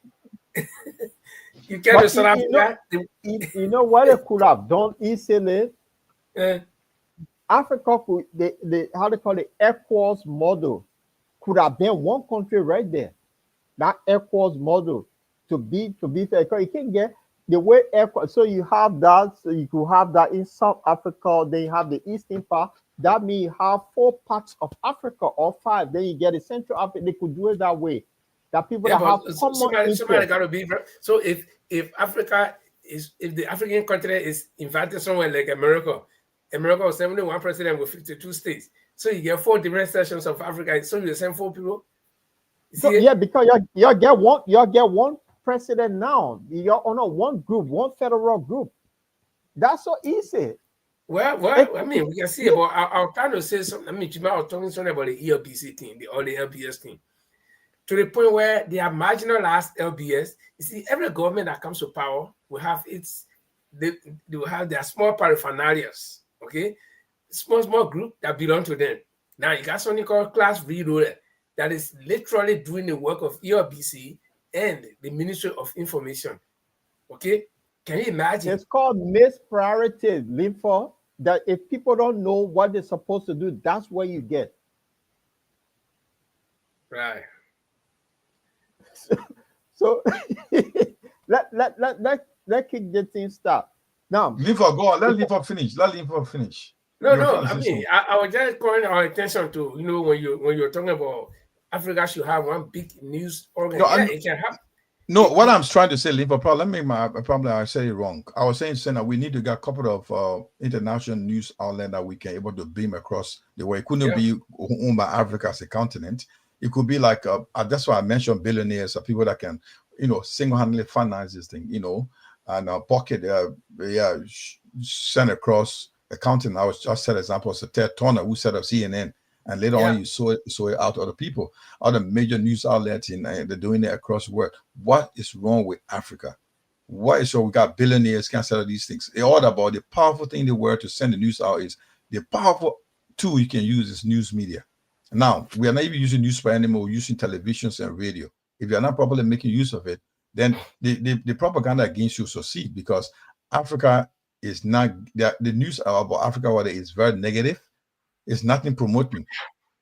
You can't South Africa. You know what they could have done easily? Africa could the how they call it ECOWAS model could have been one country right there. That ECOWAS model to be fair, because you can get the way ECOWAS. So you have that. So you could have that in South Africa. Then you have the eastern part. That means you have 4 parts of Africa or 5. Then you get the Central Africa. They could do it that way. That people that have common somebody got to be. So if Africa is, if the African continent is invited somewhere like America was 71 president with 52 states. So you get 4 different sections of Africa. So you send 4 people. So, yeah, because you get one president now. You're on one group, one federal group. That's so easy. Well, I mean, we can see it, but I was trying to say something. I mean, I was talking something about the ELBC thing, the LBS thing, to the point where they have marginalized LBS. You see, every government that comes to power will have they will have their small paraphernalias, okay? Small group that belong to them. Now, you got something called Class Reloaded that is literally doing the work of ELBC and the Ministry of Information, okay? Can you imagine? It's called mispriority, Linford. That if people don't know what they're supposed to do, that's what you get. Right. So let keep getting started. Now, Linford, go on. Let Linford finish. No. I mean, I was just calling our attention to when you're talking about Africa should have one big news organ. No, Yeah, it can happen. No, what I'm trying to say, Limpo, probably I said it wrong. I was saying that we need to get a couple of international news outlets that we can able to beam across the way. It couldn't be owned by Africa as a continent. It could be like that's why I mentioned billionaires or people that can, single-handedly finance this thing, and pocket, send across the continent. I was just said example was Ted Turner who set up CNN. And later on, you saw it out to other people, other major news outlets, they're doing it across the world. What is wrong with Africa? What is wrong? We got billionaires can't sell these things. It's all about the powerful thing in the world to send the news out is the powerful tool you can use is news media. Now, we are not even using newspaper anymore, we're using televisions and radio. If you're not properly making use of it, then the propaganda against you succeed because Africa is not, the news about Africa, what is very negative. It's nothing promoting.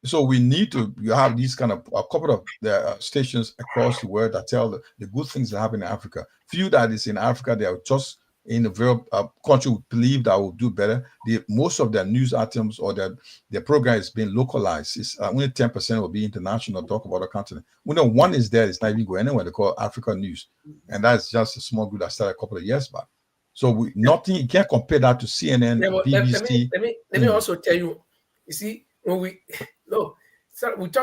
So we need to have these kind of a couple of stations across the world that tell the good things that happen in Africa. Few that is in Africa, they are just in a very country we believe that will do better. Most of their news items or their program is being localized. It's only 10% will be international, talk about the continent. When one is there, it's not even going anywhere. They call Africa News. And that's just a small group that started a couple of years back. So nothing, you can't compare that to CNN, BBC. Let me also tell you, you see, when we talk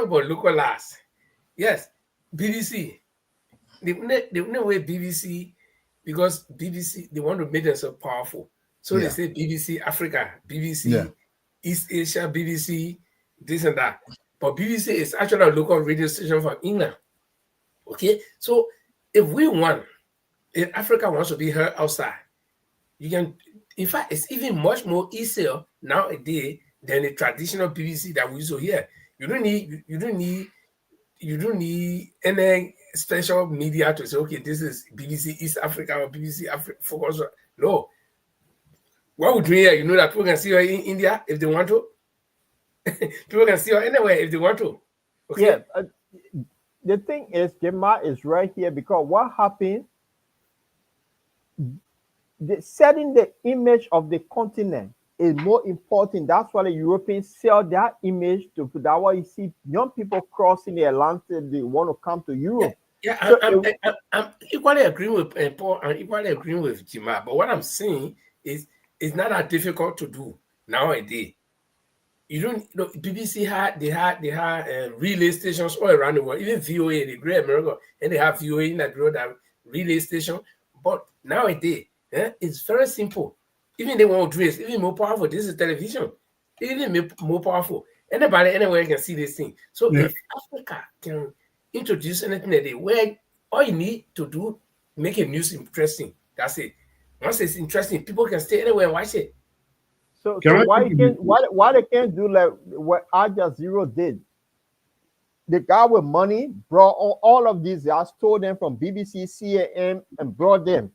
about localized. Yes, BBC. The way BBC, because BBC, they want to make themselves powerful. So they say BBC Africa, BBC East Asia, BBC, this and that. But BBC is actually a local radio station from England. Okay, so if Africa wants to be heard outside, you can, in fact, it's even much more easier nowadays than the traditional BBC that we used to hear. You don't need any special media to say, okay, this is BBC East Africa or BBC Africa Focus. No. What would we hear? That people can see her in India if they want to. People can see her anywhere if they want to. Okay? Yeah. The thing is, Gemma is right here because what happened, setting the image of the continent is more important. That's why the Europeans sell that image to. That's why you see young people crossing the Atlantic. They want to come to Europe. I'm equally agreeing with Paul. I'm equally agreeing with Jima. But what I'm saying is, it's not that difficult to do nowadays. BBC had relay stations all around the world. Even VOA, the Great America, and they have VOA in that relay station. But nowadays, it's very simple. Even they want to do it, even more powerful. This is television. Even more powerful. Anybody, anywhere can see this thing. So if Africa can introduce anything that where all you need to do, make a news interesting. That's it. Once it's interesting, people can stay anywhere and watch it. So why they can't do like what Al Jazeera did? The guy with money brought all of these. I stole them from BBC, CNN, and brought them.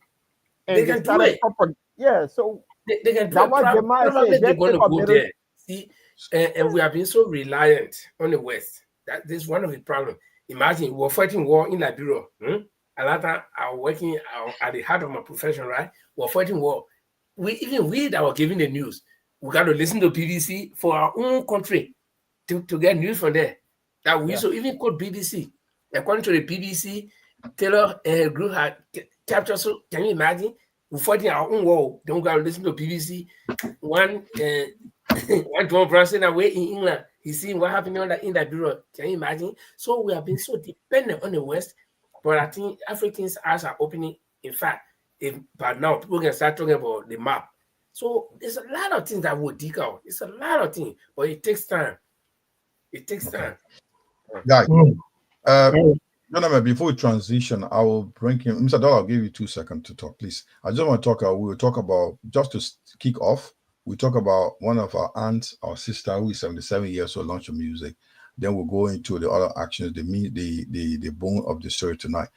And they can do it. So they can do it. Probably they're going to go there. See, and we have been so reliant on the West. That this is one of the problems. Imagine we're fighting war in Liberia. A lot of are working at the heart of my profession, right? We're fighting war. We that were giving the news, we got to listen to BBC for our own country to get news from there. That we so even quote BBC. According to the BBC, Taylor group had captured. So can you imagine? We're fighting our own war. Then we got to listen to BBC. One John Branson away in England, he's seeing what happened in that bureau. Can you imagine? So we have been so dependent on the West, but I think Africans' eyes are opening. In fact, but now people can start talking about the map. So there's a lot of things that will dig out. It's a lot of things, but it takes time. It takes time. Guys, before we transition, I will bring him. Mr. Dollar, I'll give you 2 seconds to talk, please. I just want to talk. We will talk about, just to kick off, we talk about one of our aunts, our sister, who is 77 years old, launch of music. Then we'll go into the other actions, the bone of the story tonight.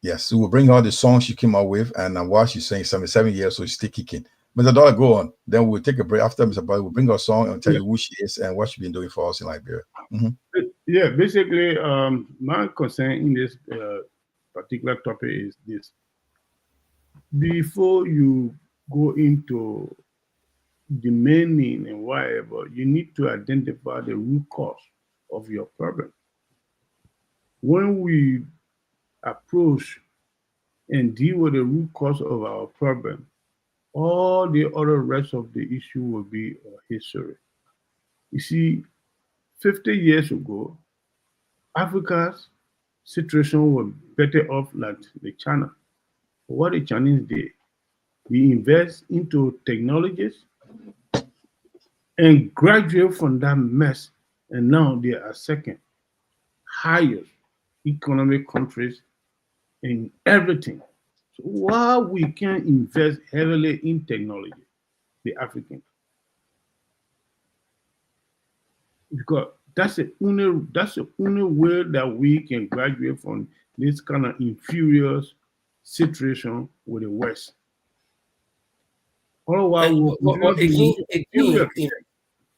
Yes, we will bring out the song she came out with, and while she's saying 77 years, so she's still kicking. Mr. Dollar, go on. Then we'll take a break after Mr. Dollar. We'll bring our song and tell you who she is and what she's been doing for us in Liberia. Yeah, basically, my concern in this particular topic is this. Before you go into the meaning and whatever, you need to identify the root cause of your problem. when we approach and deal with the root cause of our problem, all the other rest of the issue will be history. You see, 50 years ago, Africa's situation was better off like the China. What the Chinese did, we invest into technologies and graduate from that mess, and now they are second highest economic countries in everything. So while we can invest heavily in technology, the African, because that's the only way that we can graduate from this kind of inferior situation with the West. Otherwise,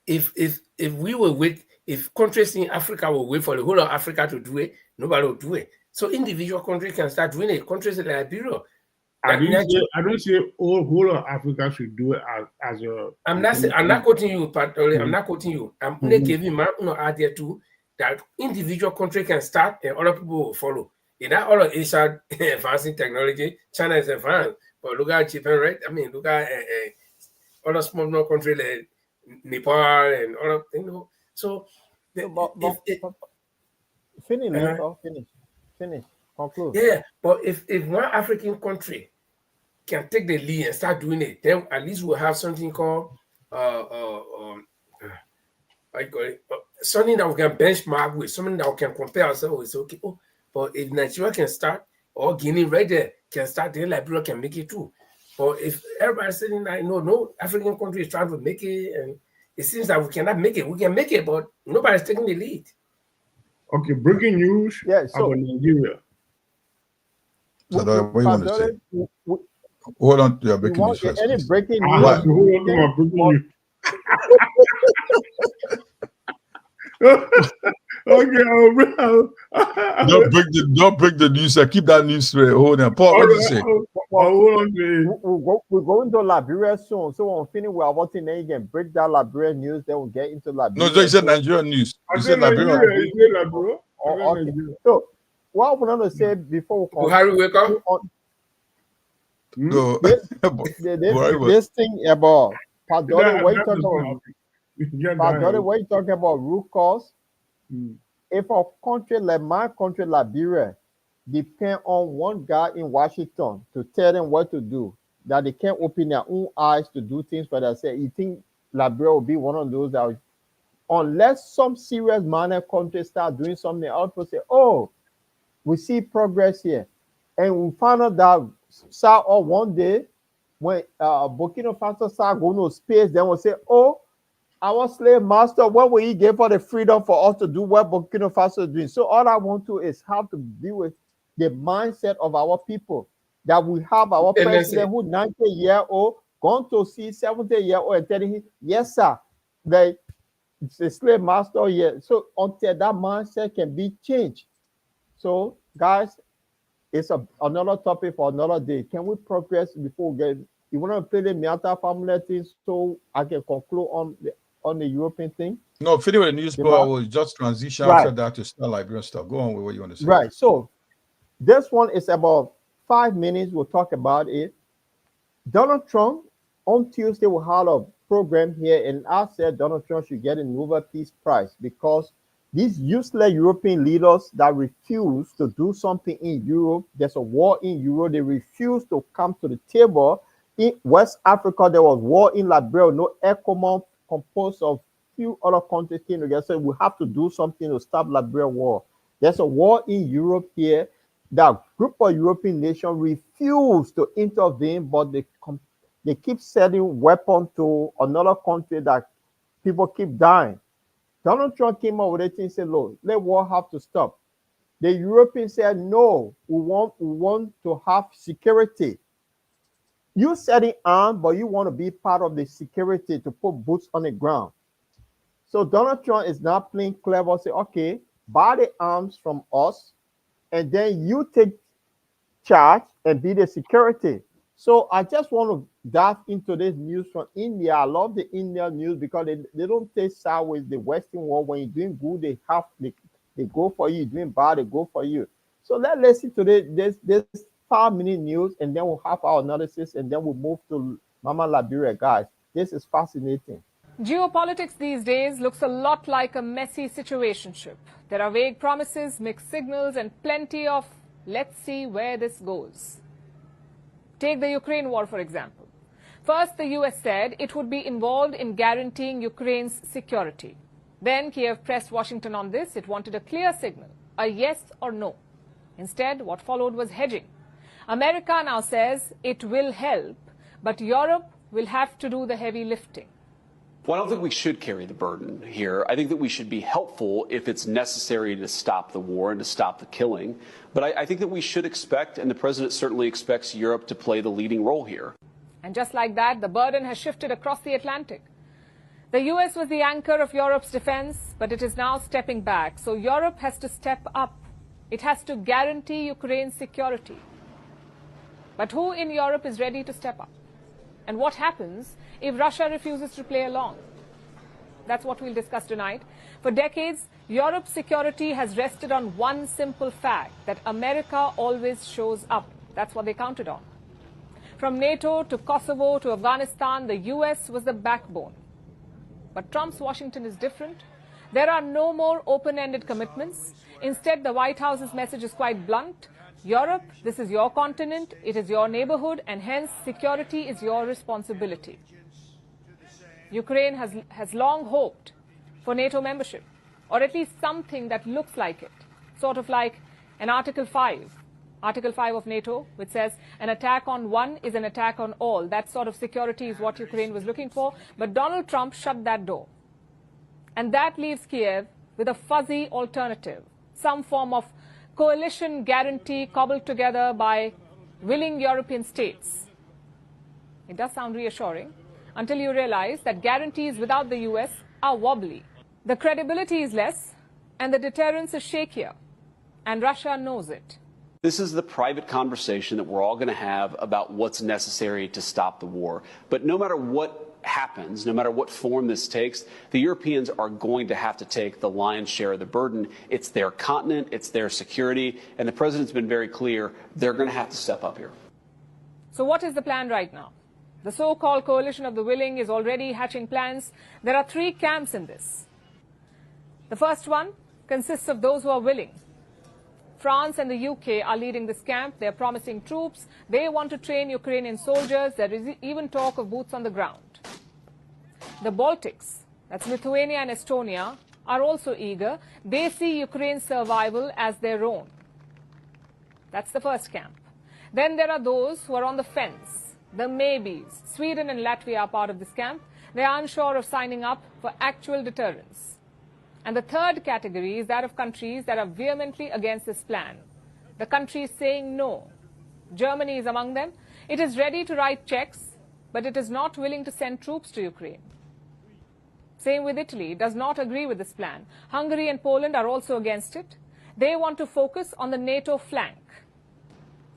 if we will wait, if countries in Africa will wait for the whole of Africa to do it, nobody will do it. So individual countries can start doing it. Countries like Liberia. I don't say whole of Africa should do it as a. I'm not quoting you, Pat. I'm not quoting you. I'm only giving my idea too that individual country can start and other people will follow. In that all of Asia advancing technology, China is advanced, but look at Japan, right? I mean, look at other small countries like Nepal and other, So, finish. Conclude. Yeah, but if one African country can take the lead and start doing it, then at least we'll have something called something that we can benchmark with, something that we can compare ourselves with. Okay, but if Nigeria can start, or Guinea right there can start, then Liberia can make it too. But if everybody's saying that no African country is trying to make it, and it seems that we cannot make it. We can make it, but nobody's taking the lead. Okay, breaking news about Nigeria. So what do you want to say? Hold on to your breaking news first. Any breaking news? Hold on to my breaking news. Okay, don't break the news. Keep that news straight. Hold on, Paul. What did you say? We're going to Liberia soon, so when we finish with our thing, then you can break down Liberia news. Then we'll get into Liberia. No, you said Nigerian news. You said Liberia. Okay. So what I want to say before we Buhari wake up. No. This thing about Padori, what you talking about? Padori, what you talking about root cause? If a country like my country, Liberia, depend on one guy in Washington to tell them what to do, that they can't open their own eyes to do things for themselves, you think Liberia will be one of those that, unless some serious minor countries start doing something else, will say, oh, we see progress here. And we found out that one day, when Burkina Faso start going to space, then we'll say, oh, our slave master, what will he give for the freedom for us to do what Burkina Faso is doing? So all I want to is how to deal with the mindset of our people, that we have our president who 90-year-old gone to see 70-year-old and telling him, yes, sir, the slave master here. So until that mindset can be changed. So guys, it's another topic for another day. Can we progress before we get? You want to play the Miata family thing so I can conclude on the European thing? No, finish with the news, but I will just transition after that to start Liberian stuff. Go on with what you want to say. Right. So this one is about 5 minutes. We'll talk about it. Donald Trump on Tuesday will have a program here, and I said Donald Trump should get a Nobel Peace Prize because these useless European leaders that refuse to do something in Europe, there's a war in Europe, they refuse to come to the table. In West Africa, there was war in Liberia, no ECOMOG composed of few other countries came together. So we have to do something to stop Liberia war. There's a war in Europe here. That group of European nations refuse to intervene, but they keep selling weapons to another country that people keep dying. Donald Trump came up with it and said, look, let war have to stop. The Europeans said, no, we want to have security. You setting arms, but you want to be part of the security to put boots on the ground. So Donald Trump is now playing clever, say, okay, buy the arms from us, and then you take charge and be the security. So I just want to dive into this news from India. I love the Indian news because they don't take side with the Western world. When you're doing good, they They go for you. Doing bad, they go for you. So let's listen to this 5-minute news, and then we'll have our analysis, and then we'll move to Mama Liberia, guys. This is fascinating. Geopolitics these days looks a lot like a messy situationship. There are vague promises, mixed signals, and plenty of let's see where this goes. Take the Ukraine war, for example. First, the US said it would be involved in guaranteeing Ukraine's security. Then Kiev pressed Washington on this. It wanted a clear signal, a yes or no. Instead, what followed was hedging. America now says it will help, but Europe will have to do the heavy lifting. Well, I don't think we should carry the burden here. I think that we should be helpful if it's necessary to stop the war and to stop the killing. But I think that we should expect, and the president certainly expects, Europe to play the leading role here. And just like that, the burden has shifted across the Atlantic. The US was the anchor of Europe's defense, but it is now stepping back. So Europe has to step up. It has to guarantee Ukraine's security. But who in Europe is ready to step up? And what happens if Russia refuses to play along? That's what we'll discuss tonight. For decades, Europe's security has rested on one simple fact, that America always shows up. That's what they counted on. From NATO to Kosovo to Afghanistan, the US was the backbone. But Trump's Washington is different. There are no more open-ended commitments. Instead, the White House's message is quite blunt. Europe, this is your continent, it is your neighborhood, and hence security is your responsibility. Ukraine has long hoped for NATO membership, or at least something that looks like it, sort of like an Article 5 of NATO, which says an attack on one is an attack on all. That sort of security is what Ukraine was looking for, but Donald Trump shut that door. And that leaves Kiev with a fuzzy alternative, some form of coalition guarantee cobbled together by willing European states. It does sound reassuring until you realize that guarantees without the US are wobbly. The credibility is less and the deterrence is shakier, and Russia knows it. This is the private conversation that we're all going to have about what's necessary to stop the war. But no matter what happens, no matter what form this takes, the Europeans are going to have to take the lion's share of the burden. It's their continent, it's their security, and the president's been very clear, they're going to have to step up here. So what is the plan right now? The so-called coalition of the willing is already hatching plans. There are three camps in this. The first one consists of those who are willing. France and the UK are leading this camp. They're promising troops. They want to train Ukrainian soldiers. There is even talk of boots on the ground. The Baltics, that's Lithuania and Estonia, are also eager. They see Ukraine's survival as their own. That's the first camp. Then there are those who are on the fence, the maybes. Sweden and Latvia are part of this camp. They are unsure of signing up for actual deterrence. And the third category is that of countries that are vehemently against this plan. The countries saying no. Germany is among them. It is ready to write checks, but it is not willing to send troops to Ukraine. Same with Italy, it does not agree with this plan. Hungary and Poland are also against it. They want to focus on the NATO flank.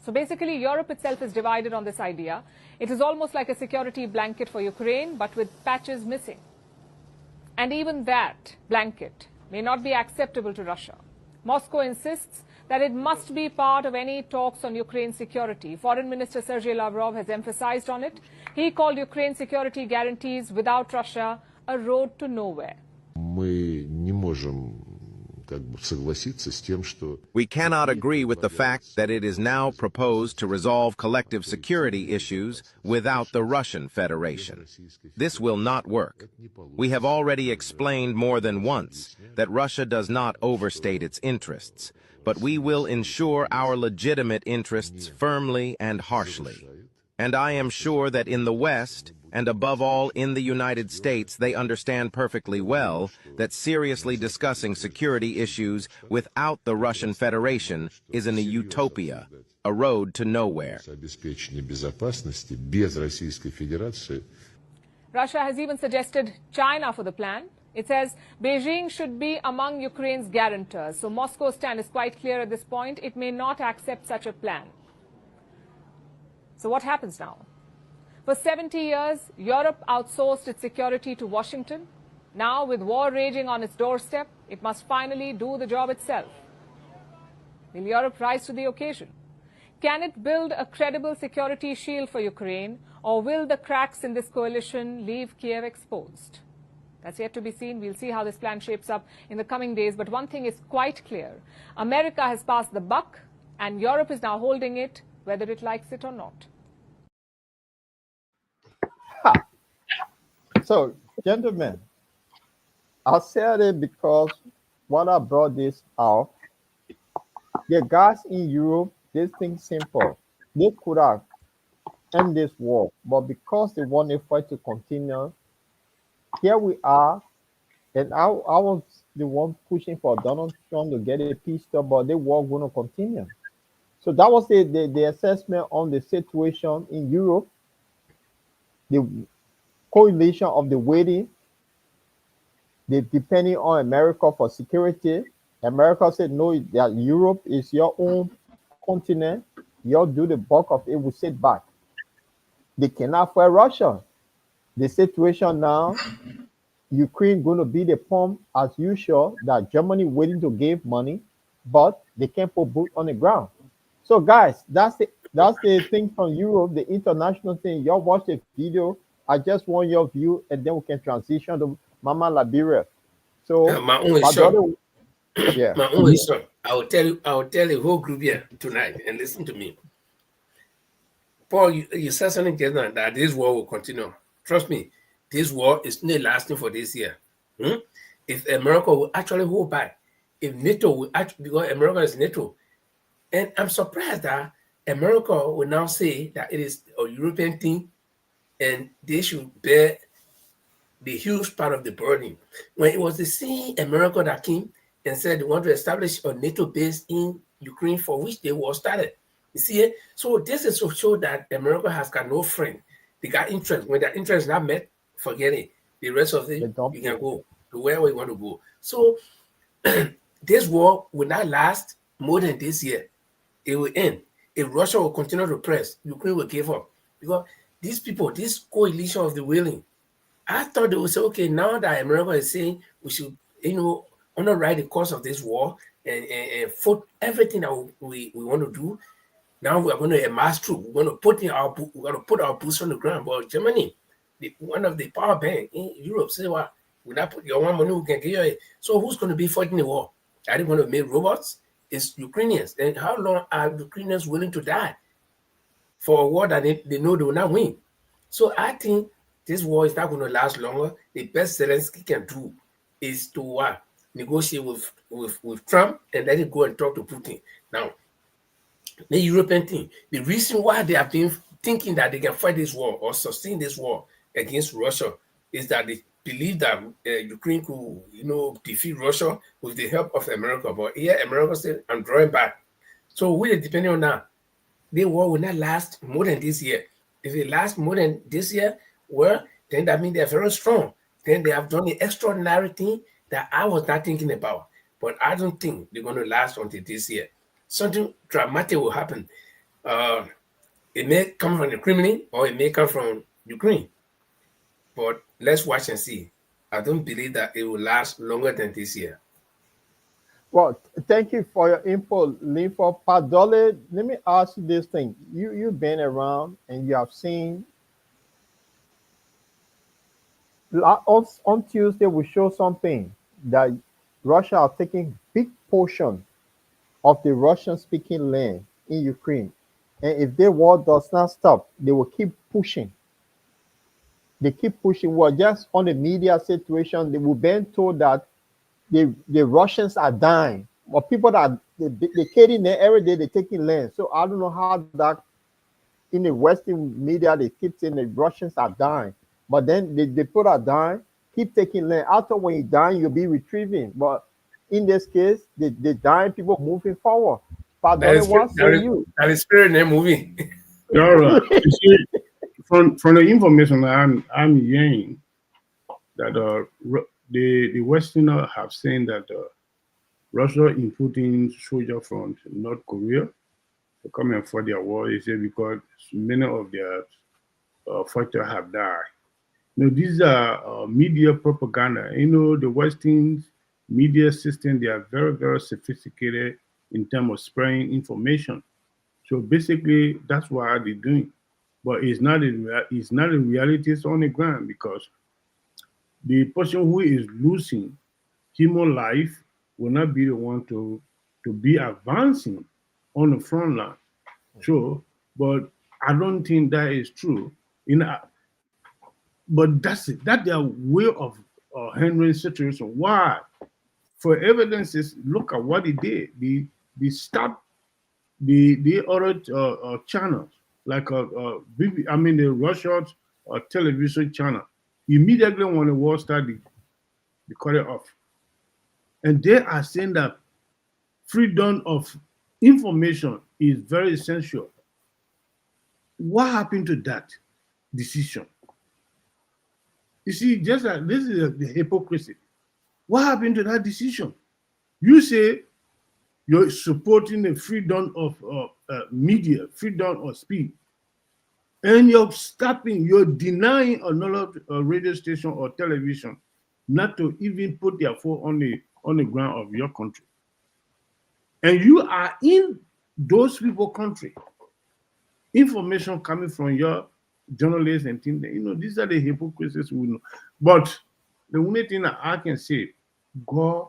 So basically, Europe itself is divided on this idea. It is almost like a security blanket for Ukraine, but with patches missing. And even that blanket may not be acceptable to Russia. Moscow insists that it must be part of any talks on Ukraine's security. Foreign Minister Sergei Lavrov has emphasized on it. He called Ukraine's security guarantees without Russia a road to nowhere. We cannot agree with the fact that it is now proposed to resolve collective security issues without the Russian Federation. This will not work. We have already explained more than once that Russia does not overstate its interests, but we will ensure our legitimate interests firmly and harshly. And I am sure that in the West, and above all in the United States, they understand perfectly well that seriously discussing security issues without the Russian Federation is a utopia, a road to nowhere. Russia has even suggested China for the plan. It says Beijing should be among Ukraine's guarantors. So Moscow's stand is quite clear at this point. It may not accept such a plan. So what happens now? For 70 years, Europe outsourced its security to Washington. Now, with war raging on its doorstep, it must finally do the job itself. Will Europe rise to the occasion? Can it build a credible security shield for Ukraine, or will the cracks in this coalition leave Kiev exposed? That's yet to be seen. We'll see how this plan shapes up in the coming days. But one thing is quite clear. America has passed the buck, and Europe is now holding it, whether it likes it or not. So, gentlemen, I said it because when I brought this out, the guys in Europe, they think simple. They could have ended this war, but because they want the fight to continue, here we are. And I was the one pushing for Donald Trump to get a peace deal, but the war going to continue. So that was the assessment on the situation in Europe, the coalition of the waiting, they depending on America for security. America said no, that Europe is your own continent. You'll do the bulk of it. Will sit back. They cannot fight Russia. The situation now, Ukraine going to be the pump as usual. That Germany waiting to give money, but they can't put boots on the ground. So guys, that's the thing from Europe, the international thing. Y'all watch the video. I just want your view, and then we can transition to Mama Liberia. So my own is short. Yeah, my own is short. I will tell the whole group here tonight, and listen to me. Paul, you said something just now that this war will continue. Trust me, this war is not lasting for this year. If America will actually hold back, if NATO will actually, because America is NATO, and I'm surprised that America will now say that it is a European thing, and they should bear the huge part of the burden. When it was the same America that came and said they want to establish a NATO base in Ukraine for which the war started. You see it? So this is to show that America has got no friend. They got interest. When their interest is not met, forget it. The rest of it, you can go to wherever you want to go. So this war will not last more than this year. It will end. If Russia will continue to press, Ukraine will give up. Because these people, this coalition of the willing, I thought they would say, okay, now that America is saying we should, underwrite the course of this war and foot everything that we want to do. Now we are going to amass troops. We're going to put our boots on the ground. But Germany, one of the power bank in Europe, say, well, we not put your one money, we can give you. So who's going to be fighting the war? Are they going to make robots? It's Ukrainians. And how long are Ukrainians willing to die for a war that they know they will not win? So I think this war is not going to last longer. The best Zelensky can do is to negotiate with Trump and let it go and talk to Putin. Now, the European thing, the reason why they have been thinking that they can fight this war or sustain this war against Russia is that they believe that Ukraine could, defeat Russia with the help of America. But here, America said, I'm drawing back. So we're depending on that. The war will not last more than this year. If it lasts more than this year, well, then that means they're very strong. Then they have done the extraordinary thing that I was not thinking about. But I don't think they're going to last until this year. Something dramatic will happen. It may come from the Kremlin or it may come from Ukraine. But let's watch and see. I don't believe that it will last longer than this year. Well, thank you for your info, Linfo. Padole, let me ask you this thing. You've been around and you have seen. On Tuesday, we show something that Russia are taking big portion of the Russian-speaking land in Ukraine. And if the war does not stop, they will keep pushing. They keep pushing. Well, just on the media situation, they were being told that the Russians are dying. But people that they killing there every day, they're taking land. So I don't know how that in the Western media they keep saying the Russians are dying. But then they people are dying, keep taking land. After when you're dying, you'll be retrieving. But in this case, the dying people moving forward. That is spirit they're moving. All right. You see, from the information I'm hearing, that the Westerners have said that Russia is putting soldiers from North Korea to come and fight their war. They say because many of their fighters have died. These are media propaganda. The Western media system, they are very, very sophisticated in terms of spreading information. So basically, that's what they're doing. But it's not a reality on the ground, because the person who is losing human life will not be the one to be advancing on the front line. So, but I don't think that is true. But that's it. That's their way of handling situation. Why? For evidences, look at what he did. They stopped the other channels, like the Russian television channel. Immediately when the war started, they cut it off. And they are saying that freedom of information is very essential. What happened to that decision? You see, just like this is the hypocrisy. What happened to that decision? You say you're supporting the freedom of media, freedom of speech, and you're denying another radio station or television not to even put their foot on the ground of your country. And you are in those people's country. Information coming from your journalists and things, these are the hypocrisies we know. But the only thing that I can say, God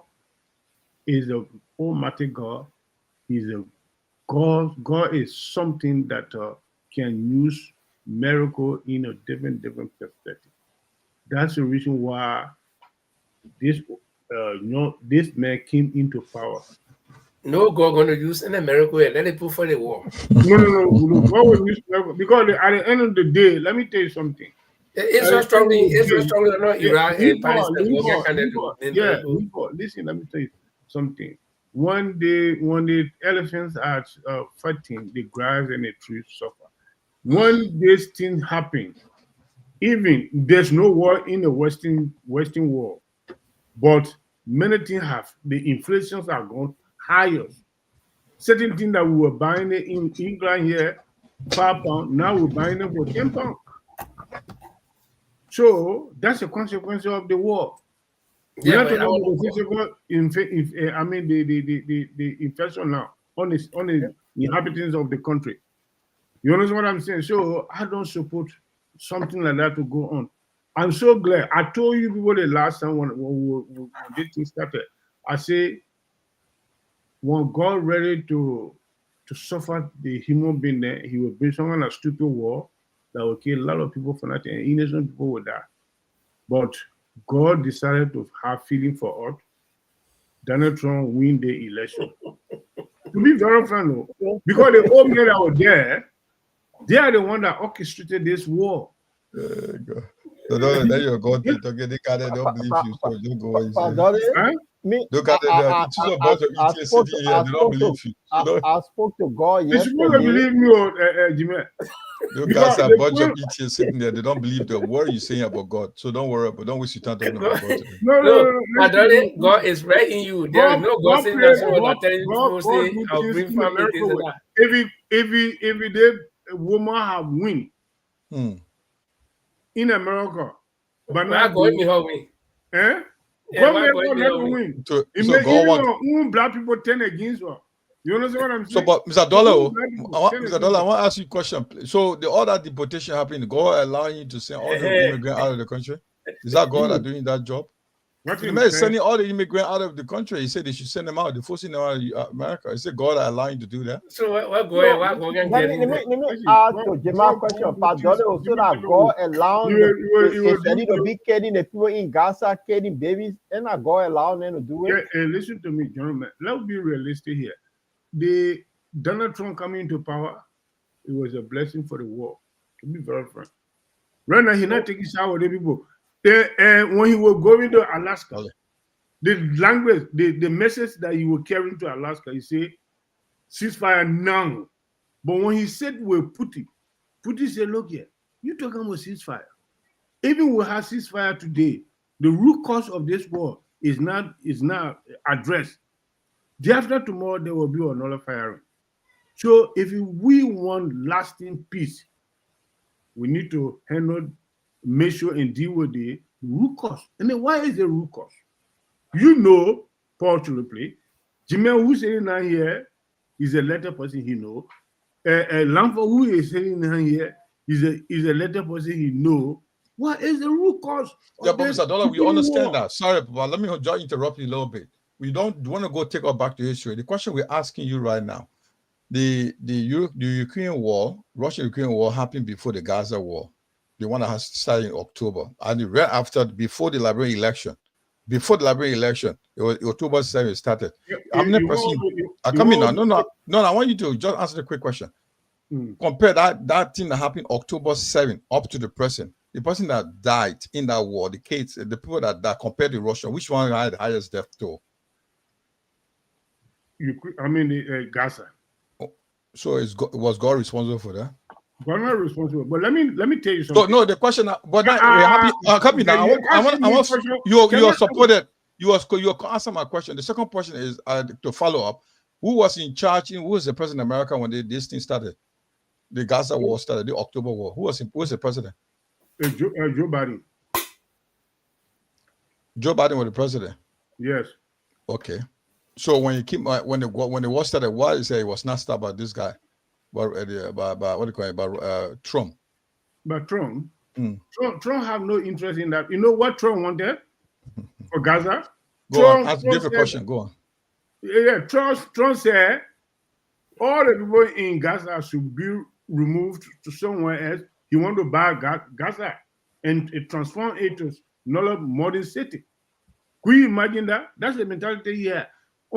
is a almighty God. He's a God. God is something that can use miracle in a different perspective. That's the reason why this man came into power. No God going to use any miracle and let it put for the war. No. God will use miracle, because at the end of the day, let me tell you something. Israel strongly or not Iraq and Palestine. Listen, let me tell you something. When the elephants are fighting, the grass and the trees suffer. When this thing happens, even there's no war in the Western world, but many things have, the inflations are gone higher. Certain things that we were buying in England here, £5, now we're buying them for £10. So that's a consequence of the war. We're not talking about the physical the infection now on the inhabitants of the country. You understand what I'm saying? So I don't support something like that to go on. I'm so glad. I told you people the last time when this thing started. I say, when God ready to suffer the human being there, he will bring some kind of stupid war that will kill a lot of people for nothing, and innocent people will die. But God decided to have feeling for us. Donald Trump win the election. To be very frank, because the old men that were there, they are the one that orchestrated this war. So then you're going to talk. They don't believe you, so don't go and say. Look at I spoke to God yesterday. You're supposed to believe me, Jimmy. Look, guys, a bunch of idiots sitting there. They don't believe the word you're saying about God. So don't worry, but don't waste your time talking about God today. No. God is right in you. There is no God saying that someone telling you to say, I'll bring family things and that. If a woman have win in America, but not going to help me. God never win. So God want black people turn against her. You understand what I'm saying? So, but Mr. Dollar, I want to ask you a question. So, all that deportation happening, God allowing you to send all the immigrants out of the country? Is that God that doing that job? The man is sending all the immigrants out of the country. He said they should send them out. They're forcing them out of America. He said God allowing you to do that. So what going let me ask you Jamal question, Pat Dollar, so that God allowing to be killing the people in Gaza, killing babies, and not God allowing them to do it. Listen to me, gentlemen. Let's be realistic here. The Donald Trump coming into power, it was a blessing for the world. To be very frank. Right now, he's not taking shower with the people. When he was going to Alaska, the language, the message that he was carrying to Alaska, he said, ceasefire now. But when he said with Putin said, look here, you talking about ceasefire. Even we have ceasefire today, the root cause of this war is not addressed. Day after tomorrow, there will be another firing. So if we want lasting peace, we need to handle make sure and deal with the root cause. And then why is the root cause? You know, Paul Chulupli, Jimmy who's sitting down here is a letter person he know. Lamford who is sitting down here is a letter person he know. What is the root cause? Yeah, but Mr. Dollar, we understand that. Sorry, but let me just interrupt you a little bit. We don't want to go take us back to history. The question we're asking you right now, the Ukraine war, Russia-Ukraine war happened before the Gaza war. The one that has started in October. And right after, before the Liberian election. Before the Liberian election, it was October 7th started. How many percent? I come in now. No, I want you to just answer the quick question. Compare that thing that happened October 7th up to the present. The person that died in that war, the kids, the people that died compared to Russia, which one had the highest death toll? Gaza. So was God responsible for that? God not responsible. But let me tell you something. So, no, the question. But coming now. You supported. You answer my question. The second question is to follow up. Who was in charge? Who was the president of America when this thing started? The Gaza war started. The October war. Who was the president? Joe Biden. Joe Biden was the president. Yes. Okay. So when the war started, why you say it was not started by this guy, by what do you call it, by Trump? But Trump have no interest in that. You know what Trump wanted for Gaza? Go on. Ask different question. Go on. Yeah, Trump said all the people in Gaza should be removed to somewhere else. He wanted to buy Gaza and transform it to another modern city. Could you imagine that? That's the mentality here.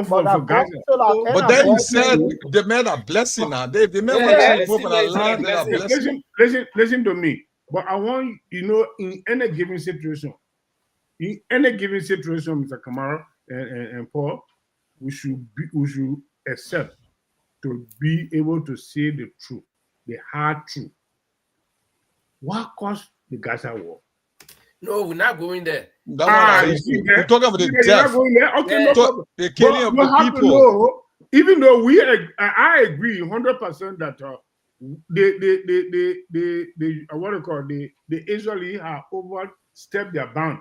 For Gaza. But then you said they made a blessing now. They made a blessing. Listen to me. But I want in any given situation, Mr. Kamara and Paul, we should accept to be able to say the truth, the hard truth. What caused the Gaza war? No, we're not going there. We're talking about the death. Okay, no problem. The killing of the people. Know, even though I agree 100% that the Israelis have overstepped their bound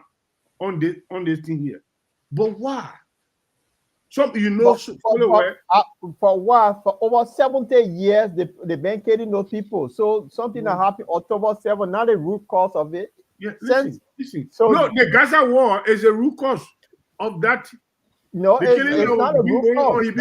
on this thing here. But why? For what? For over 70 years, they've been killing those people. So something that happened October 7th, not the root cause of it. Yeah, listen. So the Gaza war is a root cause of that. No, it's not a root cause. We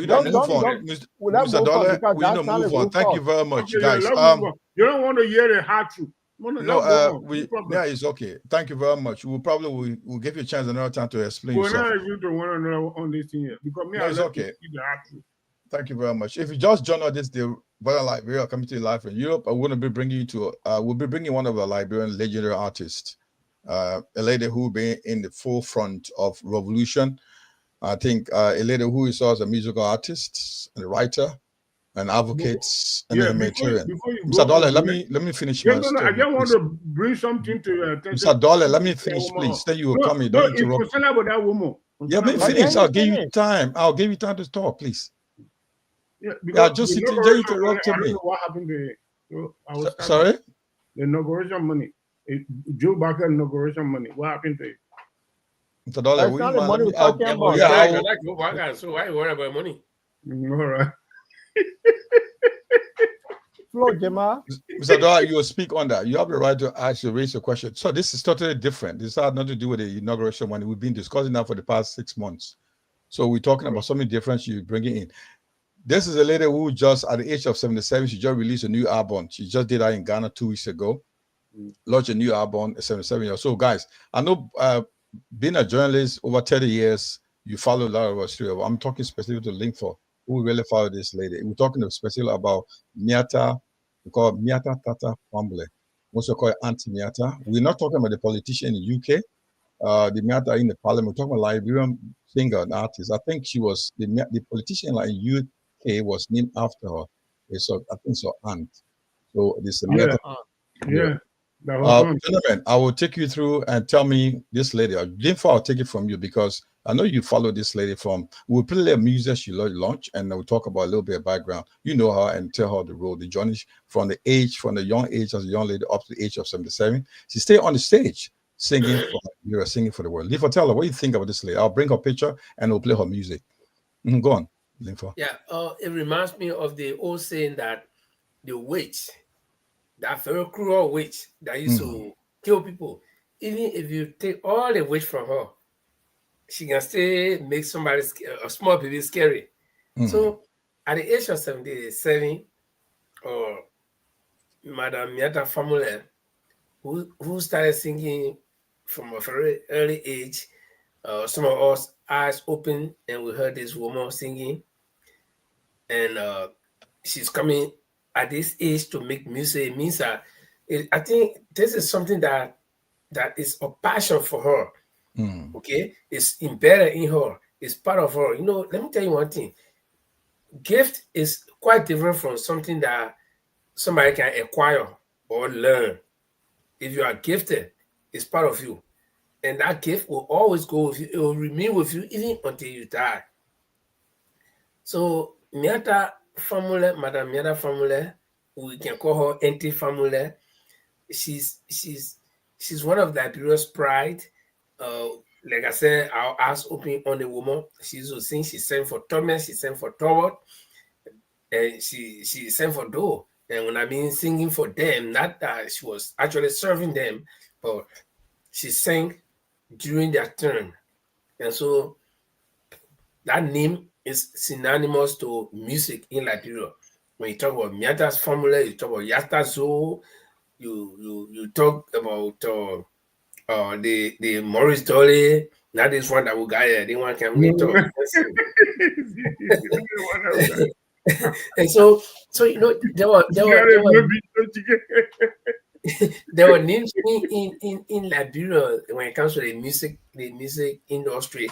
don't move on. Mr. Dollar, we don't move on. Thank you very much, guys. You don't want to hear the hard truth. Yeah, it's okay. Thank you very much. We'll give you a chance another time to explain yourself. We're not agree to one another on this thing here because it's okay. Thank you very much. If you just join us this day, Brother Liberia Community Life in Europe, I want to be bringing you to. We'll be bringing one of the Liberian legendary artists, a lady who been in the forefront of revolution. I think a lady who is also a musical artist and a writer. And advocates and humanitarian. Mr. Dollar, let me finish my story. I just want to bring something to your attention. Mr. Dollar, let me finish, please. Then you will come in. Don't interrupt. About that woman. Yeah, let me finish. I'll give you time. I'll give you time to talk, please. Yeah, just interrupt me. What happened to it? Sorry? The inauguration money. Joe Barker inauguration money. What happened to it? Mr. Dollar, we the money we're talking about. I like Joe Barker, so why worry about money? All right. Flo, Gemma. Mr. Dollar, you will speak on that. You have the right to raise your question. So this is totally different. This has nothing to do with the inauguration money. We've been discussing that for the past 6 months. So we're talking about something different you're bringing in. This is a lady who just, at the age of 77, she just released a new album. She just did that in Ghana 2 weeks ago. Launched a new album at 77 years. So guys, I know being a journalist over 30 years, you follow a lot of us. I'm talking specifically to Link for who really follow this lady. We're talking specifically about Miata. We call it Miata Tata Famble. We also call it Auntie Miata. We're not talking about the politician in the UK, the Miata in the parliament. We're talking about Liberian singer and artist. I think she was the politician like in UK was named after her. So I think so aunt. So this is Miata. Gentlemen, I will take you through and tell me this lady. I'll take it from you because I know you follow this lady from. We'll play a little music she launched, and we'll talk about a little bit of background. You know her and tell her the role, the journey from the young age as a young lady up to the age of 77. She stayed on the stage singing for Liberia, singing for the world. Lifa, tell her what you think about this lady. I'll bring her picture and we'll play her music. Go on, Lifa. Yeah, it reminds me of the old saying that the witch, that very cruel witch that used to kill people, even if you take all the witch from her, she can still make somebody, a small baby, scary. So at the age of 77, Madam Miata Famule, who started singing from a very early age, some of us eyes open and we heard this woman singing, and she's coming at this age to make music. It means that I think this is something that is a passion for her. Okay, it's embedded in her. It's part of her. You know, let me tell you one thing. Gift is quite different from something that somebody can acquire or learn. If you are gifted, it's part of you. And that gift will always go with you. It will remain with you even until you die. So Miata Famule, Madam Miata Famule, we can call her Auntie Famule. She's one of Liberia's pride. Like I said, our eyes open on the woman. She used to sing. She sang for Thomas. She sang for Toward, and she sang for Do. And when I mean singing for them, not that she was actually serving them, but she sang during their turn. And so that name is synonymous to music in Liberia. When you talk about Miata's Family, you talk about Yasta Zoo, you talk about the Maurice Dolly. That is one that we got here. They want to come talk. And so you know there were names in Liberia when it comes to the music industry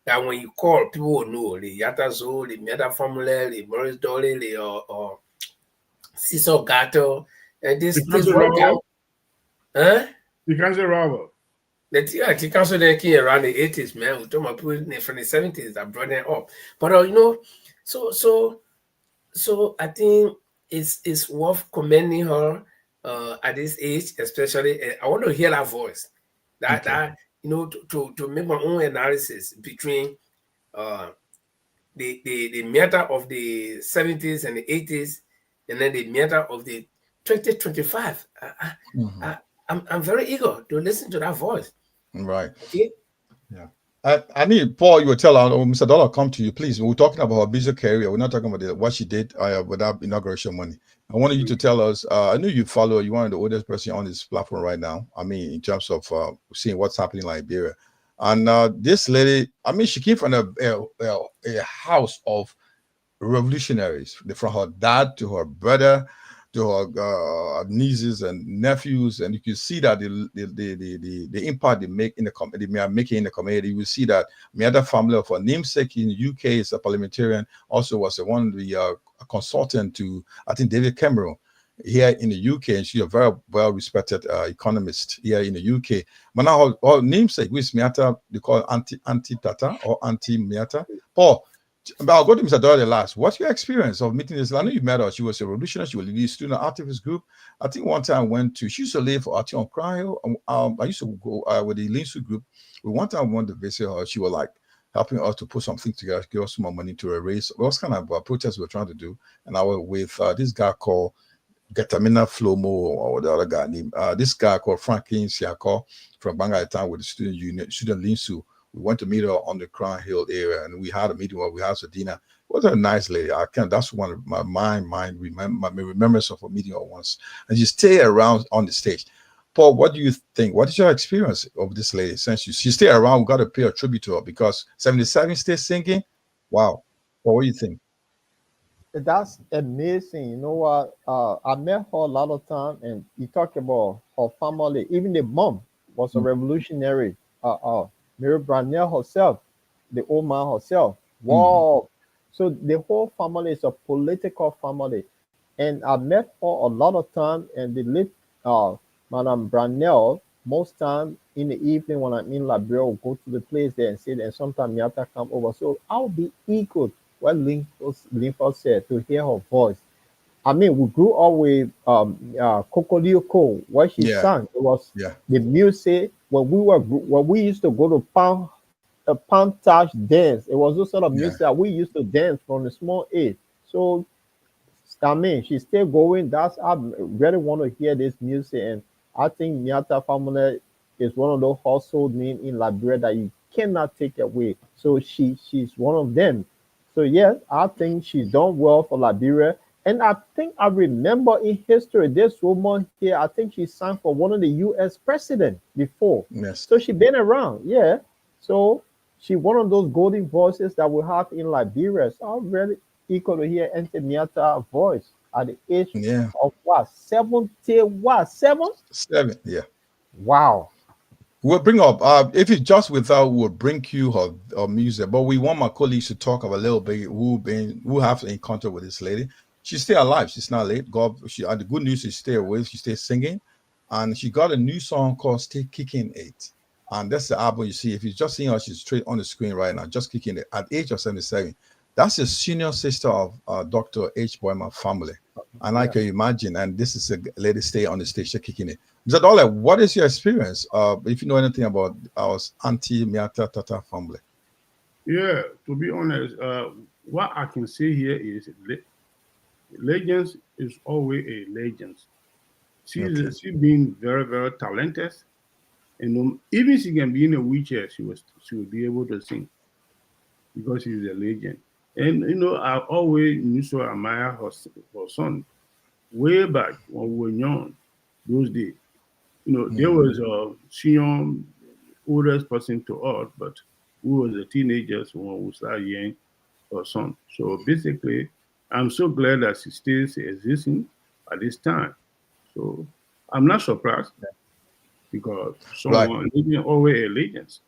that when you call, people will know the Yata Zoo, the Miata Family, the Maurice Dolly, the Cecil Gato, and this one guy. Huh? The Cancer Robber. The council then came around the 80s, man. We're talking about people from the 70s that brought them up. But you know, so I think it's worth commending her at this age, especially. I want to hear that voice. That you know, to make my own analysis between the Miata of the 70s and the 80s, and then the Miata of the 2025. I'm very eager to listen to that voice. Right. Okay. Yeah. I need Paul. You will tell her, Mr. Dollar, come to you, please. We're talking about her music career. We're not talking about what she did with that inauguration money. I wanted you to tell us. I know you follow. You're one of the oldest person on this platform right now. I mean, in terms of seeing what's happening in Liberia, and this lady. I mean, she came from a house of revolutionaries, from her dad to her brother to her nieces and nephews, and you can see that the impact they make in the community, they are making in the community. You will see that Miata Family of a namesake in the UK is a parliamentarian, also was one of the consultant to, I think, David Cameron here in the UK, and she's a very well respected economist here in the UK. But now her namesake, which Miata, they call Auntie Tata or Auntie Miata. Paul, I'll go to Mr. Doyle last. What's your experience of meeting this? I know you met her. She was a revolutionary. She was a student activist group. I think one time I she used to live for Ati on Cryo. I used to go with the Linsu group. But one time I went to visit her. She was like helping us to put something together, give us some more money to erase. It was kind of a protest we were trying to do. And I was with this guy called Getamina Flomo, or the other guy named this guy called Franklin Siako from Bangai Town with the student union, student Linsu. We went to meet her on the Crown Hill area, and we had a meeting where we had Sadina. It was a nice lady. That's one of my remembrance of a meeting her once. And she stayed around on the stage. Paul, what do you think? What is your experience of this lady? Since she stayed around, we got to pay a tribute to her because 77 still singing. Wow. Paul, what do you think? That's amazing. You know what? I met her a lot of time, and you talk about her family. Even the mom was a revolutionary. Mary Brownell herself, the old man herself. Wow. So the whole family is a political family. And I met her a lot of time, and the late Madame Brownell most time in the evening when I'm in Liberia, I'll go to the place there and sit, and sometimes Miata come over. So I'll be equal what Linford said to hear her voice. I mean, we grew up with Kokolio, what she Yeah. sang. It was Yeah. the music when we used to go to pound touch dance. It was those sort of music that we used to dance from a small age. So I mean, she's still going. I really want to hear this music, and I think Miata family is one of those household names in Liberia that you cannot take away. So she's one of them. So yes, I think she's done well for Liberia. And I think I remember in history this woman here. I think she sang for one of the U.S. president before. Yes. So she been around, yeah. So she one of those golden voices that we have in Liberia. So I'm really equal to hear Auntie Miata voice at the age of what? 70 what? 7? 7, yeah. Wow. We'll bring up if it's just without, we'll bring you her music. But we want my colleagues to talk about a little bit who have encounter with this lady. She's still alive. She's not late. The good news is still awake. She's still singing, and she got a new song called "Still Kicking It," and that's the album you see. If you just seeing her, she's straight on the screen right now, just kicking it at the age of 77. That's the senior sister of Dr. H. Boyman family, and I can imagine. And this is a lady stay on the stage, she's kicking it. Zadole, what is your experience? If you know anything about our Auntie Miata Tata family? Yeah, to be honest, what I can say here is legends is always a legend. She's been very, very talented, and even she can be in a wheelchair, she will be able to sing because she's a legend. And I always used to admire her son. Way back when we were young, those days, there was a senior oldest person to us, but we were the teenagers when we started hearing her son. So basically, I'm so glad that she still existing at this time. So I'm not surprised because someone always a legend.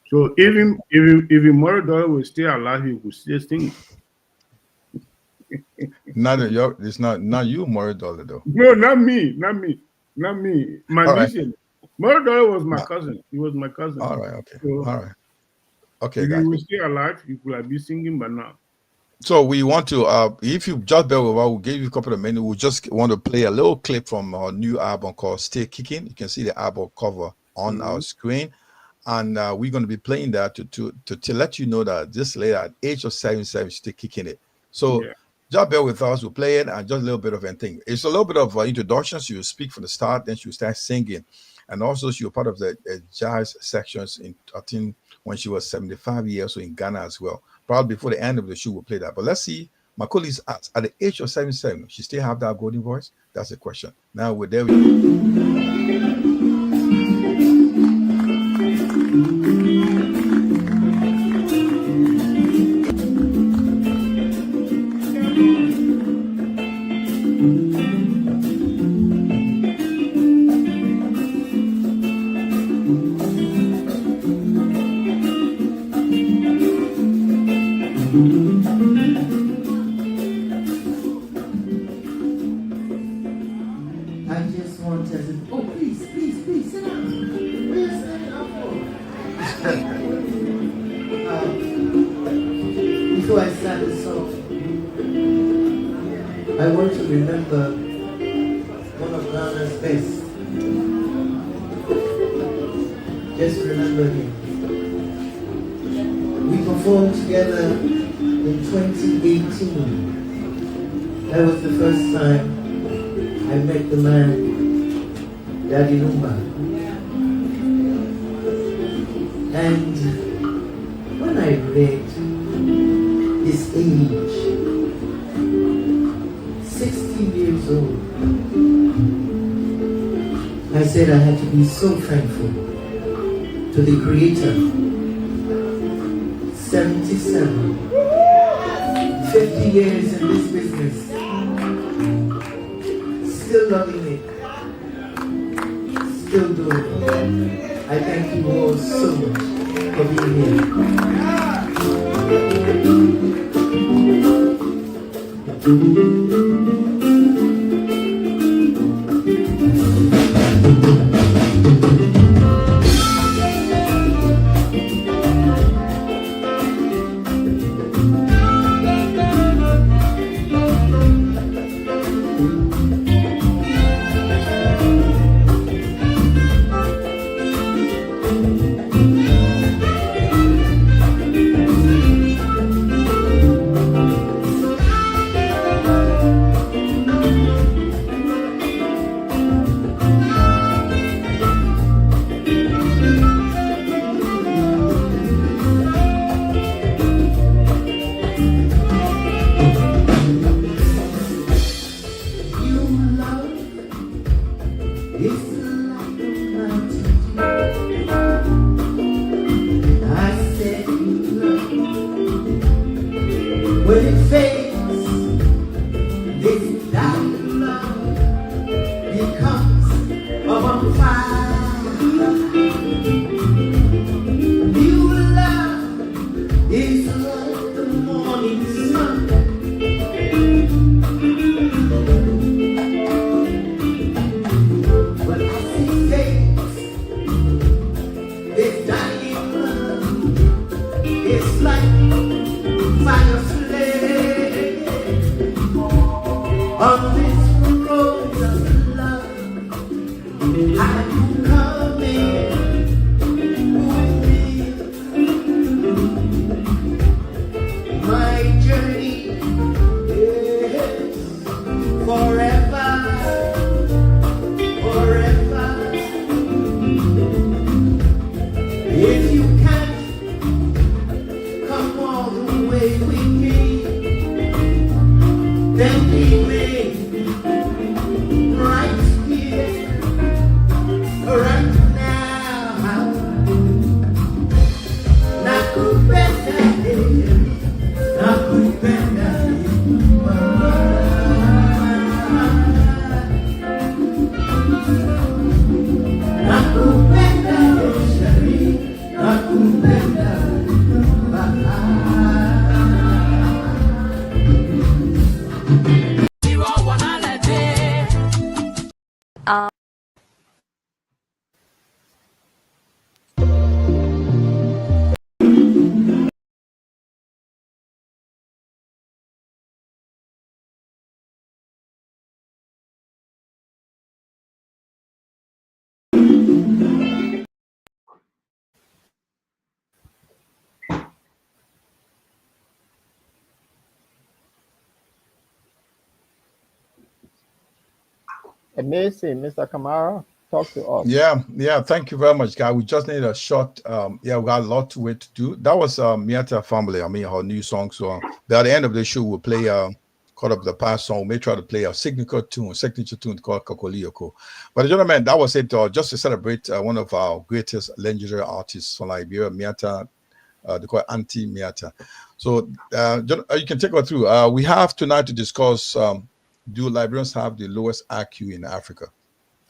So even if Mother Dollar was still alive, he could still sing. It's not you, Mother Dollar, though. No, not me. My mission. Mother Dollar was my cousin. He was my cousin. All right, okay. So, all right. Okay, if guys. he was still alive, he could have been singing by now. So we want to, if you just bear with us, we'll give you a couple of minutes. We just want to play a little clip from our new album called Still Kicking. You can see the album cover on our screen. And we're going to be playing that to let you know that this lady at age of 77 is still kicking it. So just bear with us. We'll play it and just a little bit of anything. It's a little bit of introduction. She will speak from the start, then she will start singing. And also she was part of the jazz sections I think when she was 75 years old in Ghana as well. Probably before the end of the show, we'll play that. But let's see. My colleagues asked, at the age of 77, she still have that golden voice? That's the question. Now we're there. Before I start this song, I want to remember one of Ghana's best. Just remember him. We performed together in 2018. That was the first time I met the man, Daddy Lumba. And when I read his age, 60 years old, I said I had to be so thankful to the Creator. 77, 50 years in this business, still loving it, still doing it. I thank you all so much for being here. This dying love becomes of a fire. New love is like the morning sun. But as it takes, this dying love is like fire flame on this road of love. Are you coming with me? My journey is forever, forever. If you can't come all the way with me, then remain right here, right now. Nakupenda, nakupenda, nakupenda, shari, nakupenda. Amazing, Mr. Kamara. Talk to us. Yeah. Thank you very much, guy. We just need a short. We got a lot to wait to do. That was Miata Family. I mean, her new song. So at the end of the show, we'll play caught up the past song. We may try to play a signature tune called Kakolioko. But gentlemen, that was it. Just to celebrate one of our greatest legendary artists from Liberia, Miata. They call it Auntie Miata. So you can take us through. We have tonight to discuss. Do Liberians have the lowest IQ in Africa?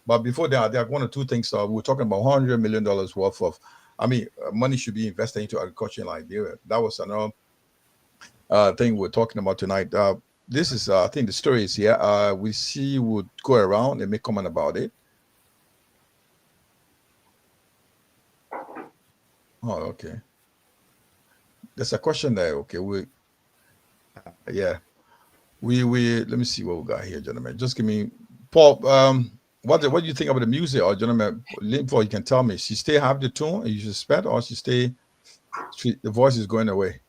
But before that, there are one or two things. We're talking about $100 million worth of, money should be invested into agriculture in Liberia. That was another thing we're talking about tonight. This is, I think the story is here. We see would go around and make comment about it. Oh, okay. There's a question there. Okay, we let me see what we got here, gentlemen. Just give me Paul. What do you think about the music, or gentlemen? Linfo, you can tell me. She still have the tune you suspect, or the voice is going away.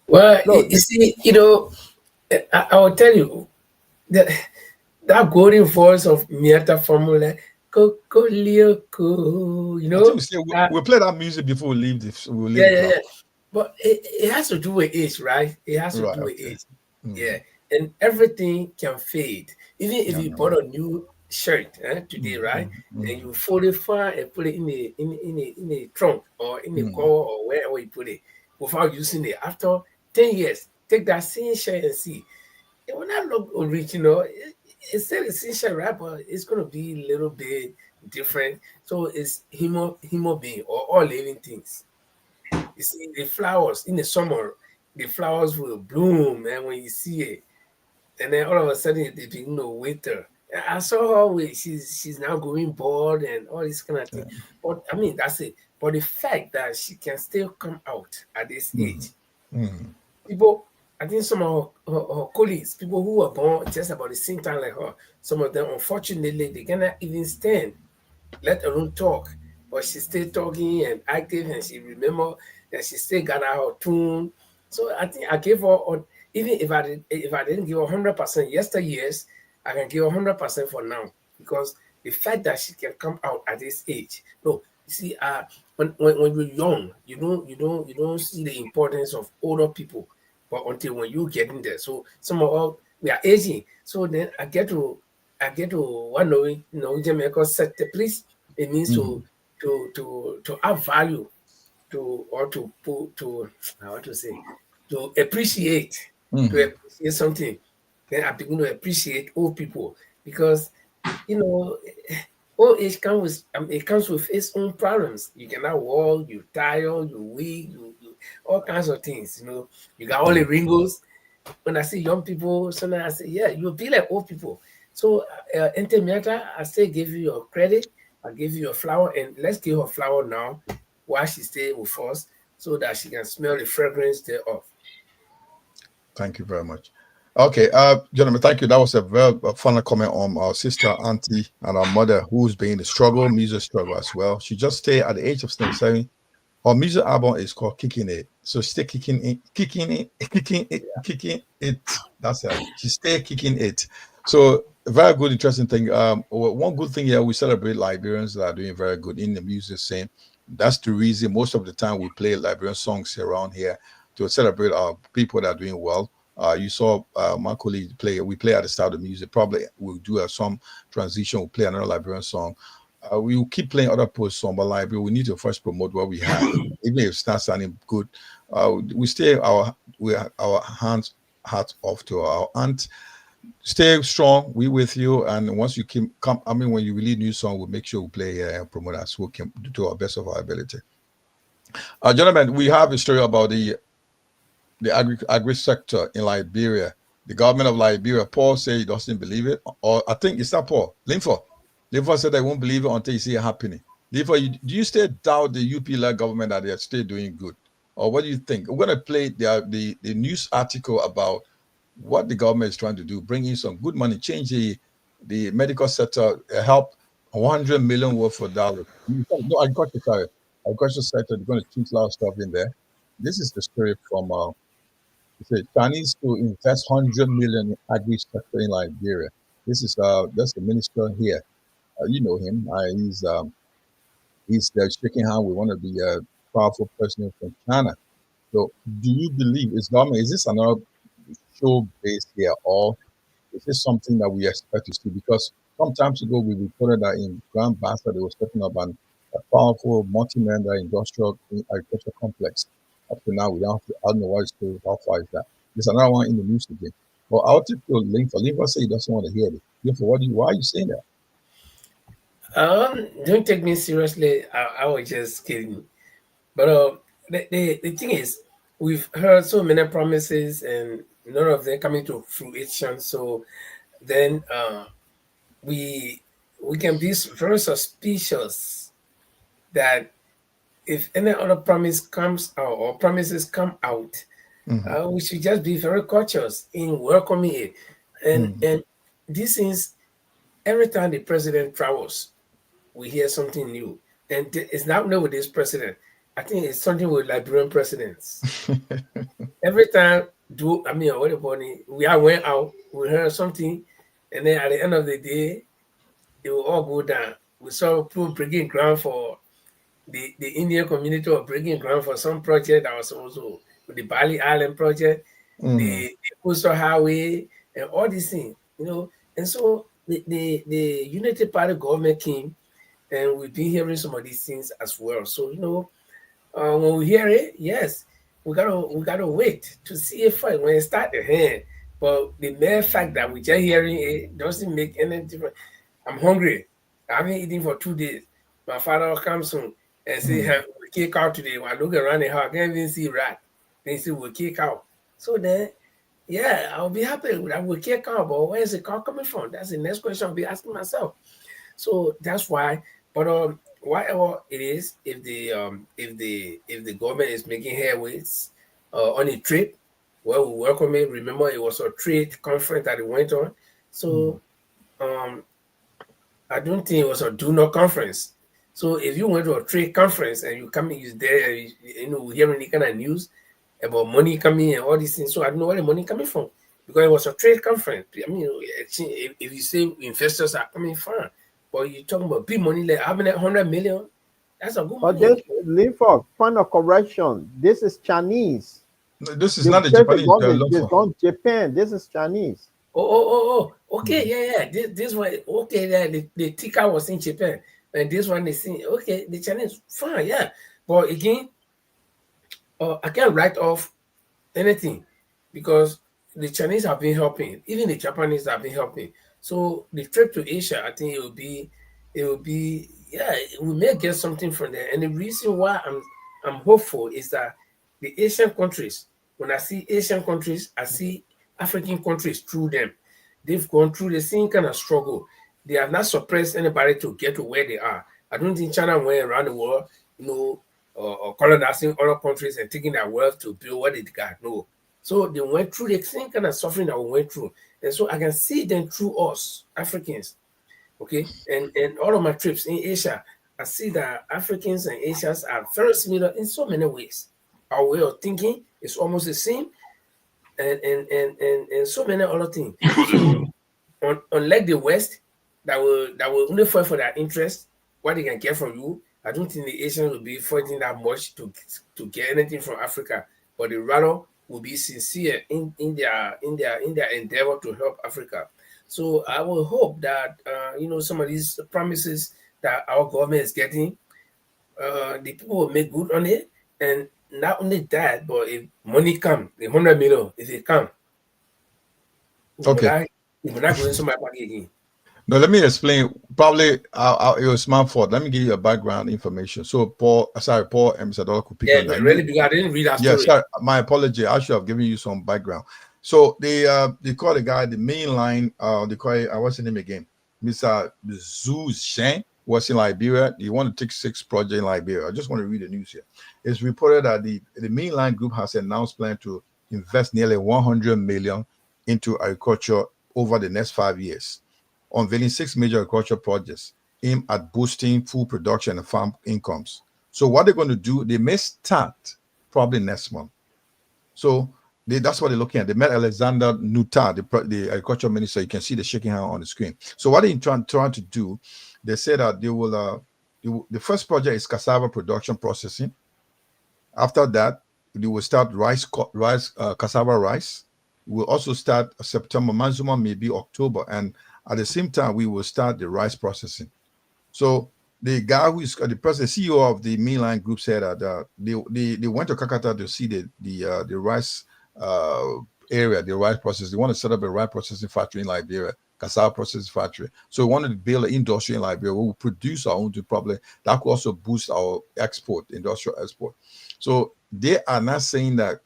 Well, you see, I will tell you that golden voice of Miata Formula, Kokolioko, we'll play that music before we leave. Yeah. But it has to do with age, right? It has to do with age. Mm-hmm. Yeah. And everything can fade. Even if you bought a new shirt today, right? Mm-hmm. And you fold it far and put it in a trunk or in a car or wherever you put it without using it. After 10 years, take that same shirt and see. It will not look original. It's still the same shirt, right? But it's going to be a little bit different. So it's human being or all living things. You see, the flowers in the summer, the flowers will bloom, and when you see it, and then all of a sudden they begin to wither. I saw her she's now going bald and all this kind of thing. But that's it. But the fact that she can still come out at this age, people, I think some of her colleagues, people who were born just about the same time like her, some of them, unfortunately, they cannot even stand, let alone talk. But she's still talking and active, and she remember that she still got her tune. So I think I gave her, even if I didn't give her 100% yesteryears, I can give her 100% for now, because the fact that she can come out at this age. No, you see, when you're young, you don't see the importance of older people, but until when you get in there. So some of us, we are aging. So then I get to one knowing, Jamaica set the place. It means to add value to appreciate to appreciate something, then I begin to appreciate old people because, you know, old age comes with it comes with its own problems. You cannot walk, you tire, you weak, you all kinds of things. You know, you got all the wrinkles. When I see young people, sometimes I say, yeah, you'll be like old people. So, Intermiata, I still give you your credit. I give you your flower, and let's give her flower now while she stay with us so that she can smell the fragrance thereof. Thank you very much. Okay, gentlemen, thank you. That was a very fun comment on our sister, auntie, and our mother, who's been in the struggle, music struggle as well. She just stayed at the age of 77. Her music album is called Kicking It. So she stay kicking it, kicking it, kicking it, kicking it. That's it. She stay kicking it. So a very good, interesting thing. One good thing here, we celebrate Liberians that are doing very good in the music scene. That's the reason most of the time we play Liberian songs around here to celebrate our people that are doing well. You saw my colleague play. We play at the start of the music. Probably we'll do some transition. We'll play another Liberian song. We will keep playing other post songs, but library we need to first promote what we have. Even if it's not sounding good, we stay our hands hats off to our aunt. Stay strong. We with you, and once you come, I mean, when you release new song, we'll make sure we play and promote as we can do our best of our ability. Gentlemen, we have a story about the agri sector in Liberia. The government of Liberia, Paul said he doesn't believe it, or I think it's not Paul. Linford said they won't believe it until you see it happening. Linford, do you still doubt the UP-led government that they're still doing good, or what do you think? We're going to play the news article about what the government is trying to do, bring in some good money, change the medical sector, help 100 million worth of dollars. No, agriculture sector, they're going to change a lot of stuff in there. This is the story from Chinese to invest 100 million in agri sector in Liberia. This is that's the minister here. You know him. He's shaking hand with one of the powerful person from China. So, do you believe is this another show based here, or is this something that we expect to see? Because some time ago we reported that in Grand Bassa they were setting up a powerful multi-member industrial agriculture complex. Up to now, I don't know why it's still, how far is that? There's another one in the news today. Well, I'll take your link for Linford say he doesn't want to hear it. Therefore, why are you saying that? Don't take me seriously. I was just kidding. But the thing is, we've heard so many promises and none of them coming to fruition. So then we can be very suspicious that if any other promise comes out or promises come out, we should just be very cautious in welcoming it. And this is every time the president travels, we hear something new. And it's not only with this president. I think it's something with Liberian presidents. Every time, we went out, we heard something, and then at the end of the day, it will all go down. We saw people breaking ground for the Indian community, or breaking ground for some project that was also the Bali Island project, the coastal highway, and all these things, And so the Unity Party government came, and we've been hearing some of these things as well. So, when we hear it, yes, we gotta wait to see it first when it start the hand. But the mere fact that we just hearing it doesn't make any difference. I'm hungry. I haven't eaten for 2 days. My father comes home and say, "Hey, we kick out today." When I look around the house, I can't even see rat. They say we kick out. So then, yeah, I'll be happy that we kick out. But where is the car coming from? That's the next question I'll be asking myself. So that's why. But whatever it is, if the government is making headways on a trip, well, we welcome it. Remember, it was a trade conference that it went on. So I don't think it was a do not conference. So if you went to a trade conference and you come in, you're there, hearing any kind of news about money coming and all these things. So I don't know where the money coming from, because it was a trade conference. I mean, if you say investors are coming from, but you're talking about big money, like having 100 million, that's a good money. But Linford, point of correction, this is Chinese. No, this is not the Japanese. This is Japan. This is Chinese. Okay, yeah. This one, okay, the ticker was in Japan, and this one is in, okay, the Chinese, fine, yeah. But again, I can't write off anything, because the Chinese have been helping, even the Japanese have been helping. So the trip to Asia, I think it will be, yeah, we may get something from there. And the reason why I'm hopeful is that the Asian countries, when I see Asian countries, I see African countries through them. They've gone through the same kind of struggle. They have not suppressed anybody to get to where they are. I don't think China went around the world, or colonizing other countries and taking their wealth to build what they got. No. So they went through the same kind of suffering that we went through. And so I can see them through us, Africans. Okay. And all of my trips in Asia, I see that Africans and Asians are very similar in so many ways. Our way of thinking is almost the same, and so many other things. So unlike the West, that will only fight for their interest, what they can get from you. I don't think the Asians will be fighting that much to get anything from Africa, but they rather will be sincere in their endeavor to help Africa. So I will hope that some of these promises that our government is getting, the people will make good on it. And not only that, but if money come, the 100 million, if it come, okay, it will not go into my pocket again. No, let me explain. Probably it was my fault. Let me give you a background information. So Paul and Mr. Dollar could pick on that. Really, because I didn't read that story. Yeah, sorry, my apology. I should have given you some background. So they call the guy the mainline. They call it, what's his name again? Mr. Zhu Shen was in Liberia. He want to take 6 projects in Liberia. I just want to read the news here. It's reported that the mainline group has announced plan to invest nearly 100 million into agriculture over the next 5 years, unveiling 6 major agricultural projects aimed at boosting food production and farm incomes. So what they're going to do, they may start probably next month. So that's what they're looking at. They met Alexander Nuta, the agriculture minister. You can see the shaking hand on the screen. So what they're trying to do, they said that they will, the first project is cassava production processing. After that, they will start cassava rice. We'll also start September, maximum maybe October. And at the same time, we will start the rice processing. So the guy who is the CEO of the mainline group said that they went to Kakata to see the rice area, the rice process. They want to set up a rice processing factory in Liberia, cassava processing factory. So we wanted to build an industry in Liberia. We will produce our own probably. That could also boost our export, industrial export. So they are not saying that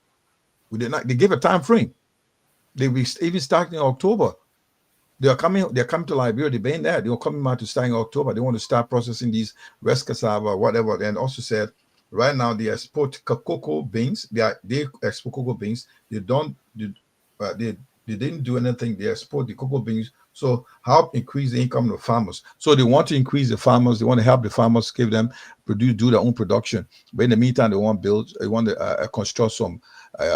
they give a time frame. They will even start in October. They're coming to Liberia. They've been there. They're coming out to start in October. They want to start processing these rice cassava, whatever. And also said, right now they export cocoa beans. They export cocoa beans. They didn't do anything. They export the cocoa beans. So help increase the income of farmers. So they want to increase the farmers. They want to help the farmers, give them do their own production. But in the meantime, they want to construct some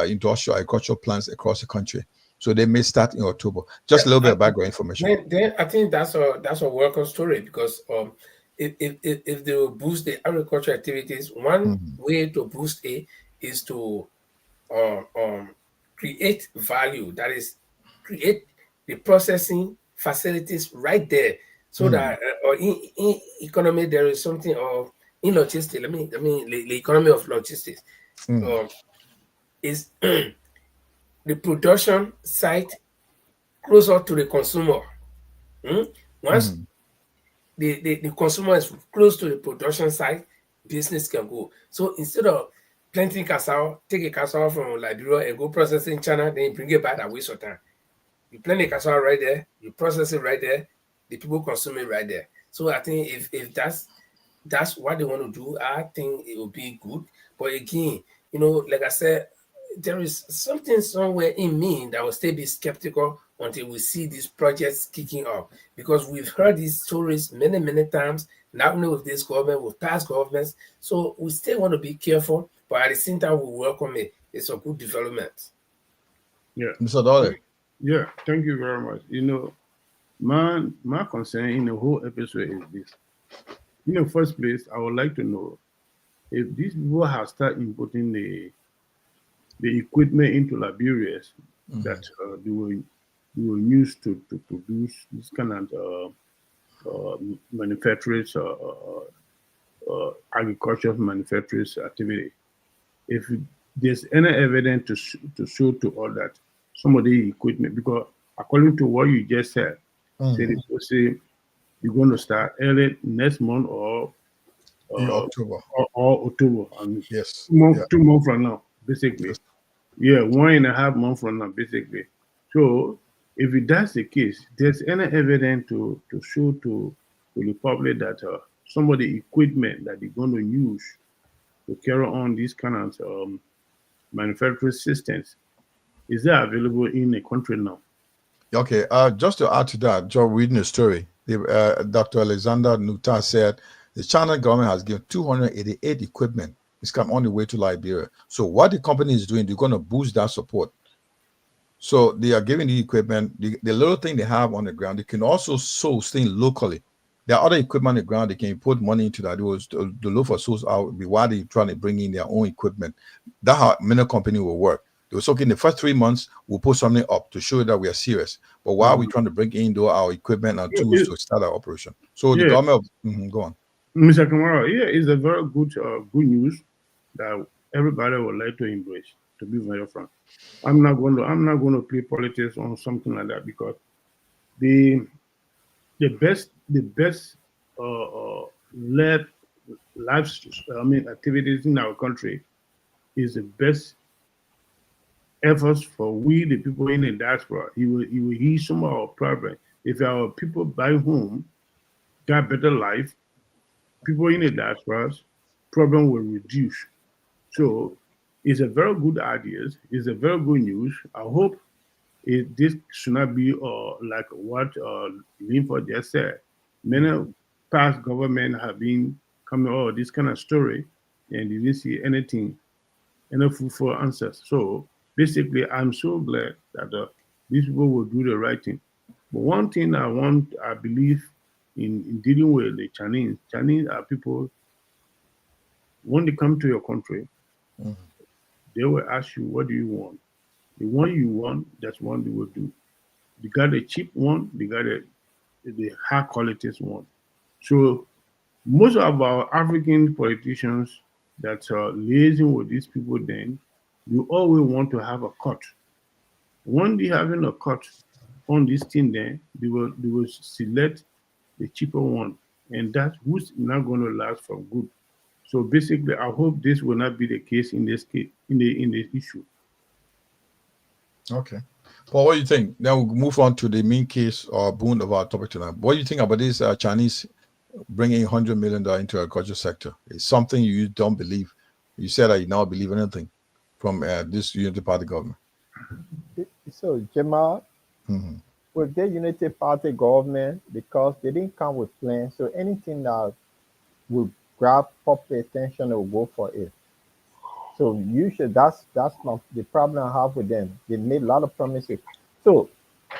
industrial agricultural plants across the country. So they may start in October. Just a little bit of background information. Then I think that's a welcome story, because if they will boost the agricultural activities, one way to boost it is to create value. That is, create the processing facilities right there, so that in economy there is something of in logistics. Let me the economy of logistics is the production site closer to the consumer. Once the consumer is close to the production site, business can go. So instead of planting cassava, take a cassava from Liberia and go process it in China, then you bring it back, that waste of time. You plant the cassava right there, you process it right there, the people consume it right there. So I think if that's what they want to do, I think it will be good. But again, like I said, there is something somewhere in me that will still be skeptical until we see these projects kicking off, because we've heard these stories many, many times, not only with this government, with past governments. So we still want to be careful, but at the same time, we welcome it. It's a good development. Yeah. Mr. Dollar. Yeah, thank you very much. My concern in the whole episode is this. In the first place, I would like to know if these people have started importing the equipment into Liberia that they will use to produce this kind of manufacturing, agricultural manufacturing activity. If there's any evidence to show to all that some of the equipment, because according to what you just said, say you're going to start early next month or in October. Or October. And yes. 2 months from now, basically. Yes. Yeah, 1.5 months from now, basically. So if that's the case, there's any evidence to show to the public that some of the equipment that they're going to use to carry on these kind of manufacturing systems is that available in the country now? Okay, just to add to that, just reading a story, Dr. Alexander Nuta said the China government has given 288 equipment. It's come on the way to Liberia. So what the company is doing, they're going to boost that support. So they are giving the equipment, the little thing they have on the ground. They can also source things locally. There are other equipment on the ground. They can put money into that. It was to look for source out. Be why they trying to bring in their own equipment. That's how many company will work. They were talking the first 3 months, we'll put something up to show that we are serious. But while we're trying to bring in our equipment and tools to start our operation. So the government, go on. Mr. Kamara, it's a very good news that everybody would like to embrace, to be very frank. I'm not going to play politics on something like that, because the best activities in our country is the best efforts for we, the people in the diaspora. He will heal some of our problems. If our people back home got better life, people in the diaspora's problem will reduce. So it's a very good idea. It's a very good news. I hope this should not be like what Linford just said. Many past government have been coming out this kind of story, and you didn't see anything, any fruitful answers. So basically, I'm so glad that these people will do the right thing. But one thing I believe in dealing with the Chinese are people, when they come to your country, they will ask you, what do you want? The one you want, that's one they will do. They got the cheap one, they got the high quality one. So most of our African politicians that are liaising with these people, then you always want to have a cut. When they having a cut on this thing, then they will select the cheaper one, and that's who's not going to last for good. So basically, I hope this will not be the case in this case, in the issue. Okay. Paul, what do you think? Then we'll move on to the main case or boon of our topic tonight. What do you think about this Chinese bringing $100 million into the agriculture sector? It's something you don't believe. You said that you now believe anything from this Unity Party government. So, Jamal, with the Unity Party government, because they didn't come with plans, so anything that will grab popular attention, they will go for it. So that's not the problem I have with them. They made a lot of promises. So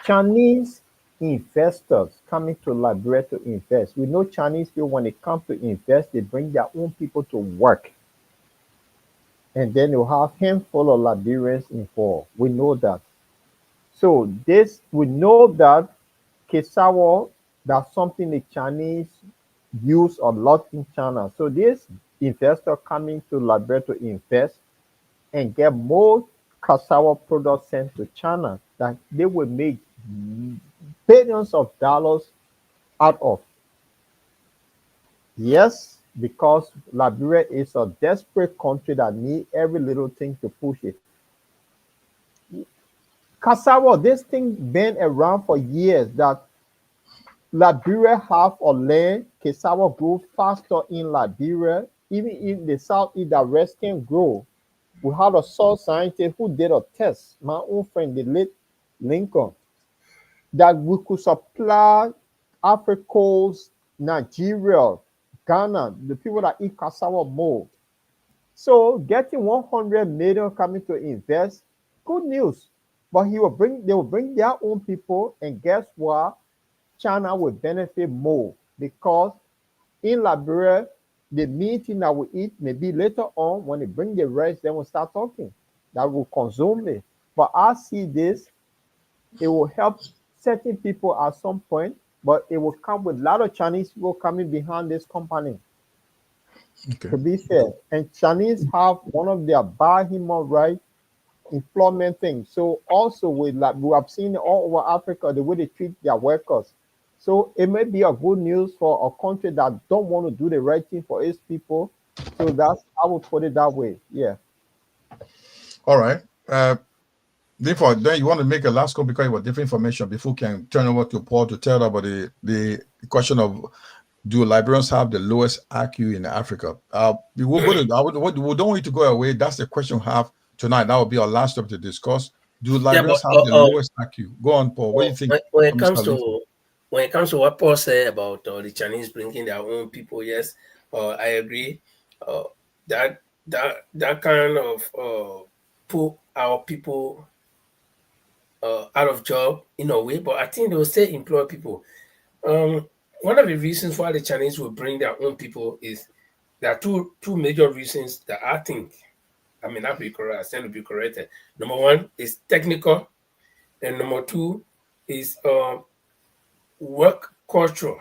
Chinese investors coming to Liberia to invest. We know Chinese people, when they come to invest, they bring their own people to work. And then you'll have a handful of Liberians involved. We know that. So we know that cassava, that's something the Chinese use a lot in China. So this investor coming to Liberia to invest and get more cassava products sent to China that they will make billions of dollars out of. Yes, because Liberia is a desperate country that needs every little thing to push it. Cassava, this thing been around for years, that Liberia have a land, cassava grow faster in Liberia. Even in the southeast, the rest can grow. We had a soil scientist who did a test, my own friend, the late Lincoln, that we could supply Africa, Nigeria, Ghana, the people that eat cassava more. So getting 100 million coming to invest, good news. But they will bring their own people, and guess what? China will benefit more, because in Liberia, the meeting that we eat, maybe later on when they bring the rice, then we'll start talking. That will consume it. But I see this, it will help certain people at some point, but it will come with a lot of Chinese people coming behind this company. Okay. To be fair. And Chinese have one of their behemoth right employment thing. So also with like we have seen all over Africa the way they treat their workers. So it may be a good news for a country that don't want to do the right thing for its people. So that's I would put it that way. Yeah. All right. Therefore, then you want to make a last call because you have different information before we can turn over to Paul to tell about the question of do Liberians have the lowest IQ in Africa? We will go to, we don't want you to go away. That's the question we have tonight. That will be our last topic to discuss. Do Liberians have the lowest IQ? Go on, Paul. What do you think? When it comes to what Paul said about the Chinese bringing their own people, yes, I agree. That kind of put our people out of job in a way, but I think they will still employ people. One of the reasons why the Chinese will bring their own people is there are two major reasons that I think, I may not be correct, I stand to be corrected. Number one is technical, and number two is work culture.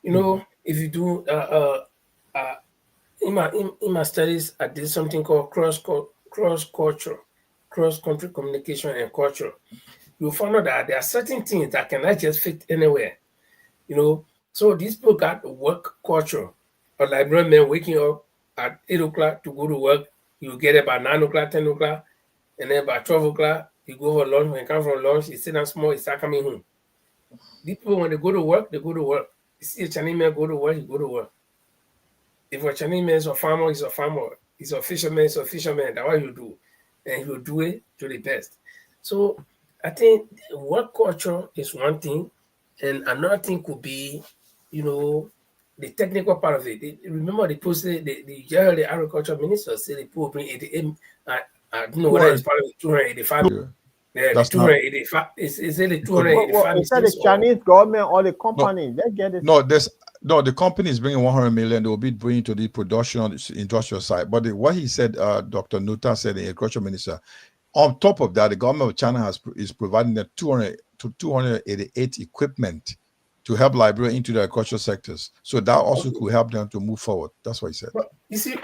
You know, if you do in my studies, I did something called cross-country communication and culture. You'll find out that there are certain things that cannot just fit anywhere. You know, so these people got work culture. A Liberian man waking up at 8 o'clock to go to work, you get up by 9 o'clock, 10 o'clock, and then by 12 o'clock, you go for lunch. When you come from lunch, you sit down small, you start coming home. These people, when they go to work, they go to work. You see a Chinese man go to work, he go to work. If a Chinese man is a farmer, he's a farmer. He's a fisherman, he's a fisherman. That's what you do. And he'll do it to the best. So I think work culture is one thing. And another thing could be, you know, the technical part of it. Remember the posted the agriculture minister said the people bring 88. I don't know whether it's part of the 285. Yeah, the 285 is it the 285? Is that the Chinese government or the company? They get it. No, the company is bringing 100 million. They will be bringing to the production on the industrial side. But what he said, Dr. Nuta said, the agriculture minister, on top of that, the government of China is providing the 288 equipment to help Liberia into the agricultural sectors. So that also could help them to move forward. That's what he said. But you see,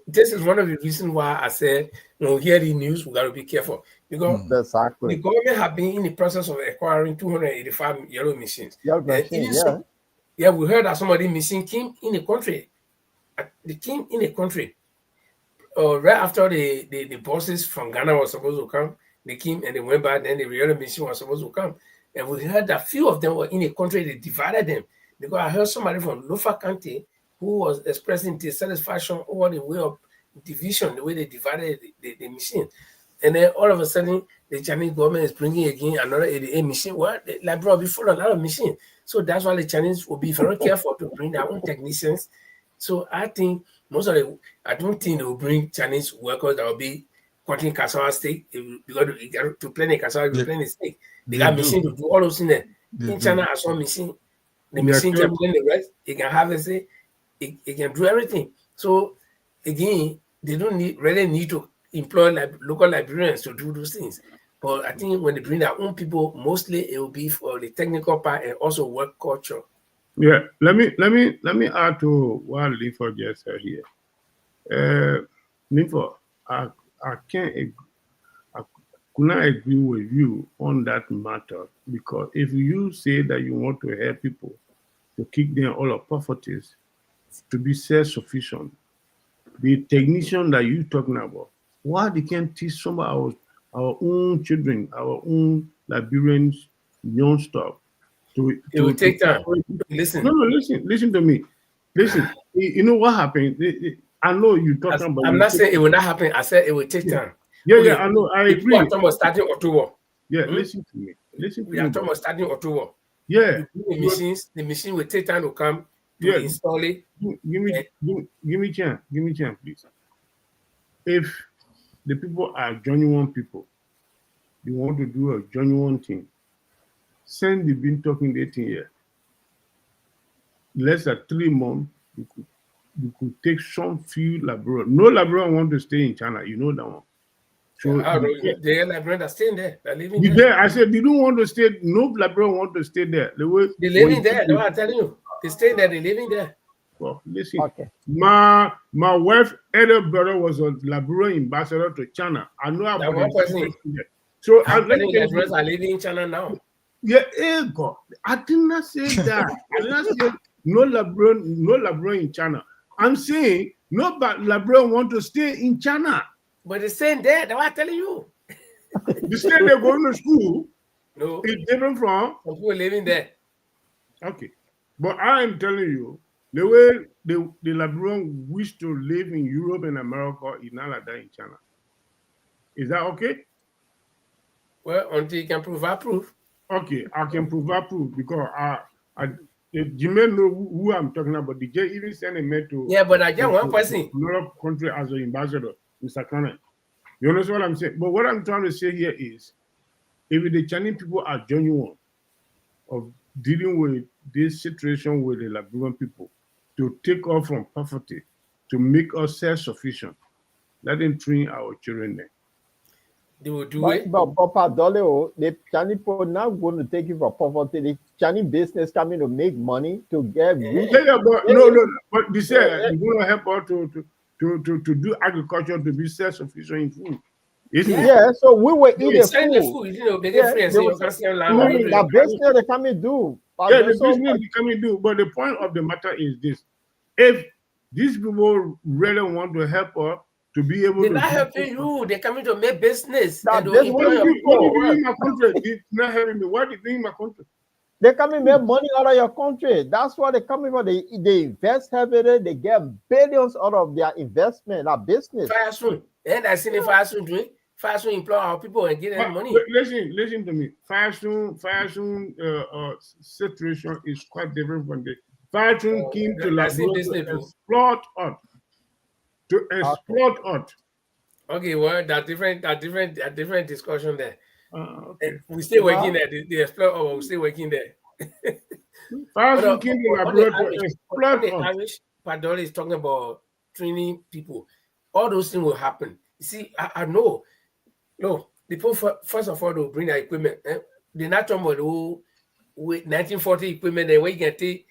this is one of the reasons why I said, you know, hear the news, we got to be careful. Because exactly. The government have been in the process of acquiring 285 yellow machines. Yeah, we heard that some of the machines came in the country. They came in the country. Right after the buses from Ghana was supposed to come, they came and they went back, then the real machine was supposed to come. And we heard that few of them were in the country, they divided them. Because I heard somebody from Lofa County who was expressing dissatisfaction over the way of division, the way they divided the machine. And then all of a sudden, the Chinese government is bringing again another 88 machine. Well, Liberia will be full of a lot of machines. So that's why the Chinese will be very careful to bring their own technicians. So I think I don't think they will bring Chinese workers that will be cutting cassava steak because to plant a cassava, you plant a steak. They got machines to do all those things there. In China, I saw machine. The machine can blend the rice. It can harvest it. It can do everything. So again, they don't really need to employ local Liberians to do those things. But I think when they bring their own people, mostly it will be for the technical part and also work culture. Yeah, let me add to what Linford just said here. Linford, I could not agree with you on that matter, because if you say that you want to help people to kick down all of poverties, to be self-sufficient, the technician that you're talking about, why they can't teach some of our own children, our own Liberians, young stuff? It will take time. Listen. No, listen to me. Listen, you know what happened? I know you're talking about. I'm not saying it will not happen. I said it will take time. Yeah, I know. I agree. We are talking about starting October. Yeah, listen to me. We are talking about starting October. Yeah. The machine will take time to come to install it. Give me chance, please. If the people are genuine people, you want to do a genuine thing, since they've been talking 18 years, less than 3 months, you could take some few Liberians. No Liberian want to stay in China, you know that one. So they are Liberians that staying there. They're living there. I said they don't want to stay. No Liberian want to stay there. They're living there. No, I'm telling you, they stay there. They're living there. Well, listen. Okay. My wife's elder brother was a Liberian ambassador to China. I know about one person. So How let many me tell Liberians you. are living in China now? Yeah, God. I did not say that. I did not say no Liberian in China. I'm saying no Liberian want to stay in China. But they're saying that. That's what I'm telling you. The state they're going to school no, is different from some people living there. Okay. But I am telling you, the way the Liberian wish to live in Europe and America is not like that in China. Is that okay? Well, until you can provide proof. Okay, I can provide proof because you may know who I'm talking about. The J even sent a mail to but I get one person. Another country as an ambassador, Mr. Cannon. You understand what I'm saying? But what I'm trying to say here is, if the Chinese people are genuine of dealing with this situation with the Liberian people, to take off from poverty, to make us self-sufficient, let them train our children there. They will do it. But the Chinese people not going to take it for poverty. The Chinese business coming to make money to get rich. Yeah, but but they say they're going to help us to do agriculture to be self-sufficient in food. Yeah, so we will eat the food. You know, they get free and say you can sell land. The business they come and do. Yeah, the business they come and do. But the point of the matter is this: if these people really want to help us to be able they're to, not helping you. They're coming to make business. What do you do in my country? It's not helping me. What do you do in my country? They come and make money out of your country. That's what they coming for. They invest heavily. They get billions out of their investment, that business. Fast food. And I seen the fast food doing. Fast food employ our people and get them money. Listen to me. Fast food situation is quite different from the fast food came to Liberia to exploit us. To exploit us. Okay, well, that different discussion there. Okay. We still working there. They exploit us, we still working there. Fast food came to Liberia to exploit us. Irish Padoli is talking about training people. All those things will happen. You see, I know. No, the people first of all they'll bring their equipment. They're not talking about with 1940 equipment where you can take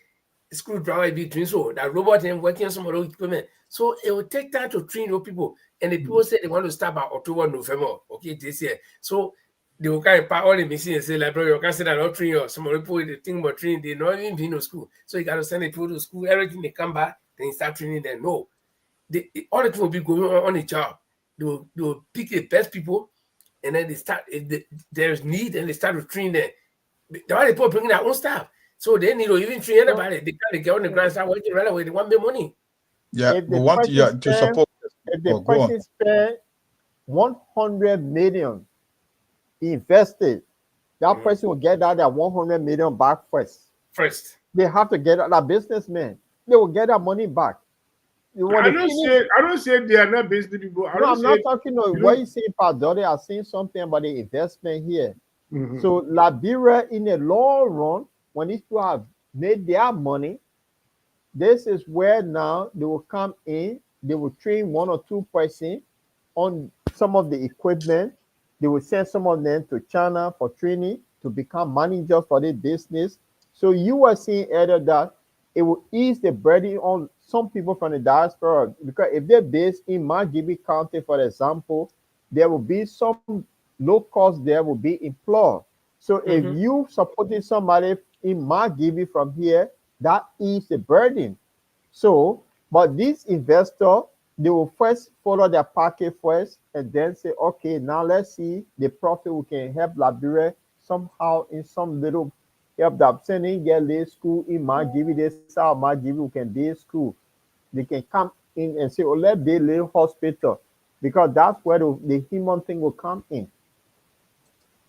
screwdriver between so that robot and working on some of those equipment. So it will take time to train those people. And the people say they want to start by October, November, okay, this year. So they will kind of pack all the machines and say, like, bro, you can't say that not train you. Some of the people they think about training, they not even been to school. So you got to send the people to school, everything they come back, then you start training them. No. All the people will be going on the job. They will pick the best people. And then they start, there's need, and they start to train them. The other people bringing their own staff. So they need to even train anybody. They can't get on the ground and start working right away. They want more money. Yeah, but want to support. If the person spend 100 million invested, that person will get that 100 million back first. They have to get that businessman. They will get that money back. I don't say they are not business people. I'm not talking about what you say, Padori. I'm saying something about the investment here. So Liberia, in the long run, when these people have made their money, this is where now they will come in. They will train 1 or 2 persons on some of the equipment. They will send some of them to China for training to become managers for the business. So you were saying earlier that it will ease the burden on some people from the diaspora, because if they're based in Margibi County, for example, there will be some locals there will be employed. So if you supporting somebody in Margibi from here, that ease the burden. So, but these investors, they will first follow their package first and then say, okay, now let's see the profit we can help Liberia somehow in some little help them sending get lay school in Margibi. They say Margibi we can build school. They can come in and say, oh, let's build a little hospital, because that's where the human thing will come in.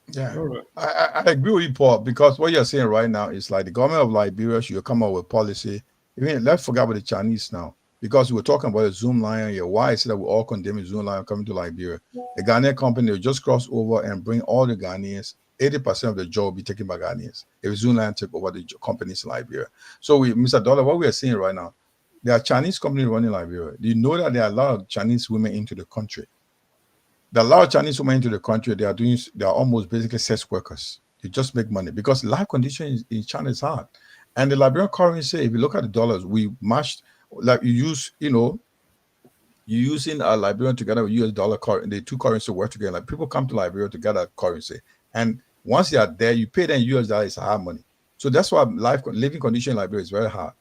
Yeah, I agree with you, Paul, because what you're saying right now is like the government of Liberia should come up with policy. Even let's forget about the Chinese now, because we were talking about a Zoom Lion here. Why is it that we all condemn Zoom Lion coming to Liberia? The Ghanaian company will just cross over and bring all the Ghanaians. 80% of the job will be taken by Ghanaians if Zoom Lion take over the companies in Liberia. So Mr. Dollar, what we are saying right now, there are Chinese companies running Liberia. Do you know that there are a lot of Chinese women into the country? There are a lot of Chinese women into the country. They are almost basically sex workers. They just make money because life conditions in China is hard. And the Liberian currency, if you look at the dollars, we matched, like you use, you're using a Liberian together with US dollar, the two currencies work together. Like people come to Liberia to get that currency. And once they are there, you pay them US dollars, it's hard money. So that's why living condition in Liberia is very hard.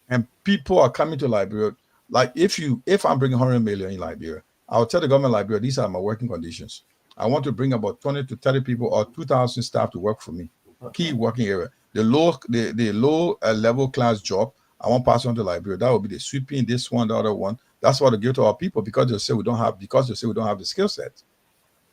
And people are coming to Liberia. Like if I'm bringing 100 million in Liberia, I'll tell the government of Liberia, these are my working conditions. I want to bring about 20 to 30 people or 2,000 staff to work for me. Key working area. The low level class job, I want to pass on to Liberia. That will be the sweeping, this one, the other one. That's what they give to our people because they say we don't have the skill set.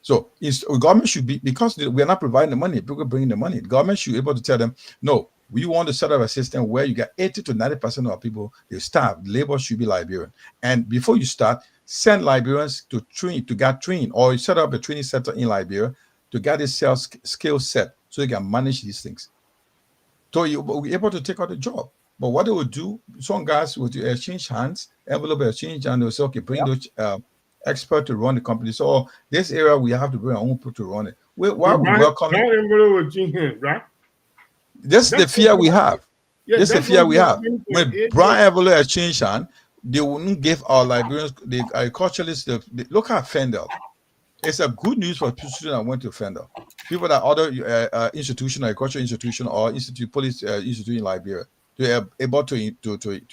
So government should be, because we are not providing the money, people bringing the money. The government should be able to tell them, no, we want to set up a system where you get 80 to 90% of our people, the staff, labor should be Liberian. And before you start, send Liberians to get trained, or you set up a training center in Liberia to get this sales skill set so you can manage these things. So you'll be able to take out the job. But what they would do, some guys would exchange hands, envelope exchange, and they'll say, okay, bring those expert to run the company. So this area, we have to bring our own people to run it. Why we welcome it? Right? This is the fear we have. This is the fear we have. When Brown envelope exchange hand, they wouldn't give our Liberians, the agriculturalists, the local Fendel. It's a good news for students that went to Fendel. People that other institution, agricultural institution, or police institute in Liberia, they're able to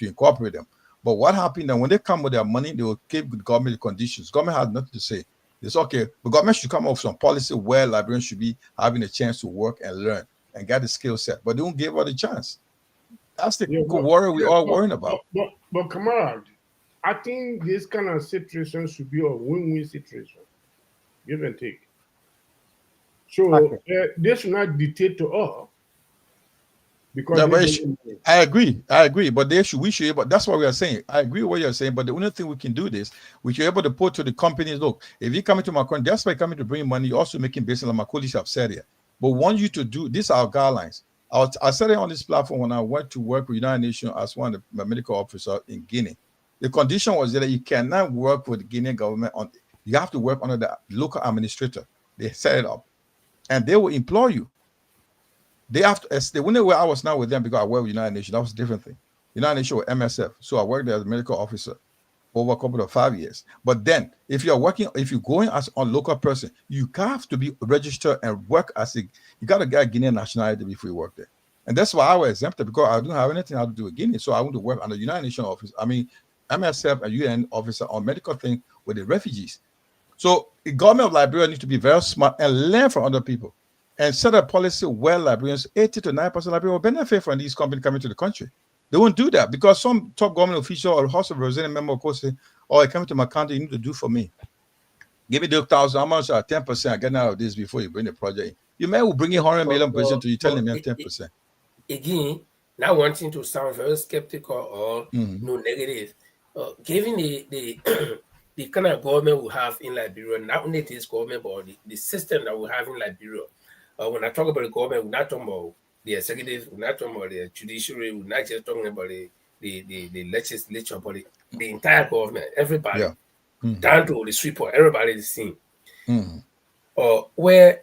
incorporate them. But what happened that when they come with their money, they will give the government the conditions. Government has nothing to say. It's okay. The government should come up with some policy where Liberians should be having a chance to work and learn and get the skill set. But they don't give her the chance. That's the worry we all worrying about. But comrade, I think this kind of situation should be a win-win situation. Give and take. So they should not dictate to us. Because I agree, but we should. But that's what we are saying. I agree with what you're saying. But the only thing we can do this, we should be able to put to the companies, look, if you come into my country, that's why you're coming to bring money. You're also making business, like my colleagues have said here. But want you to do these are our guidelines. I said it on this platform when I went to work with United Nations as one of the medical officers in Guinea. The condition was that you cannot work with the Guinean government you have to work under the local administrator. They set it up, and they will employ you. They have to. The only way I was now with them because I work with United Nations. That was a different thing. United Nations with MSF, so I worked there as a medical officer over a couple of 5 years. But then, if you're going as a local person, you have to be registered and work as you got to get Guinean nationality before you work there. And that's why I was exempted, because I don't have anything to do with Guinea. So I want to work under United Nations office. I mean, MSF and UN officer on medical thing with the refugees. So the government of Liberia needs to be very smart and learn from other people and set a policy where Liberians, 80 to 9% of Liberians will benefit from these companies coming to the country. They won't do that because some top government official or House of Representatives member of course say, oh, I come to my country, you need to do for me. Give me the 1,000, how much 10% I get out of this before you bring the project in. You may will bring in 100 million president to you, telling me 10%. Again, not wanting to sound very skeptical or no negative, given the the kind of government we have in Liberia, not only this government, but the system that we have in Liberia. When I talk about the government, we're not talking about the executive, we're not talking about the judiciary, we're not just talking about the legislature, but the entire government, everybody, down to the sweeper, everybody is seen. Where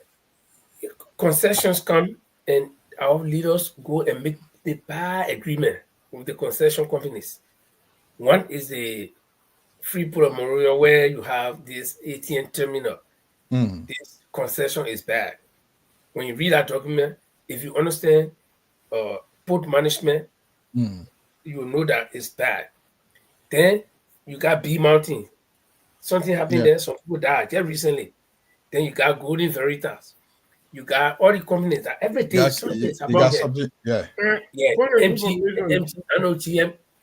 concessions come and our leaders go and make the bad agreement with the concession companies. One is the Freeport Memorial, where you have this ATM terminal. This concession is bad. When you read that document, if you understand port management, you know that it's bad. Then you got B Mountain. Something happened there, some people died just recently. Then you got Golden Veritas. You got all the companies that every day something's happening there.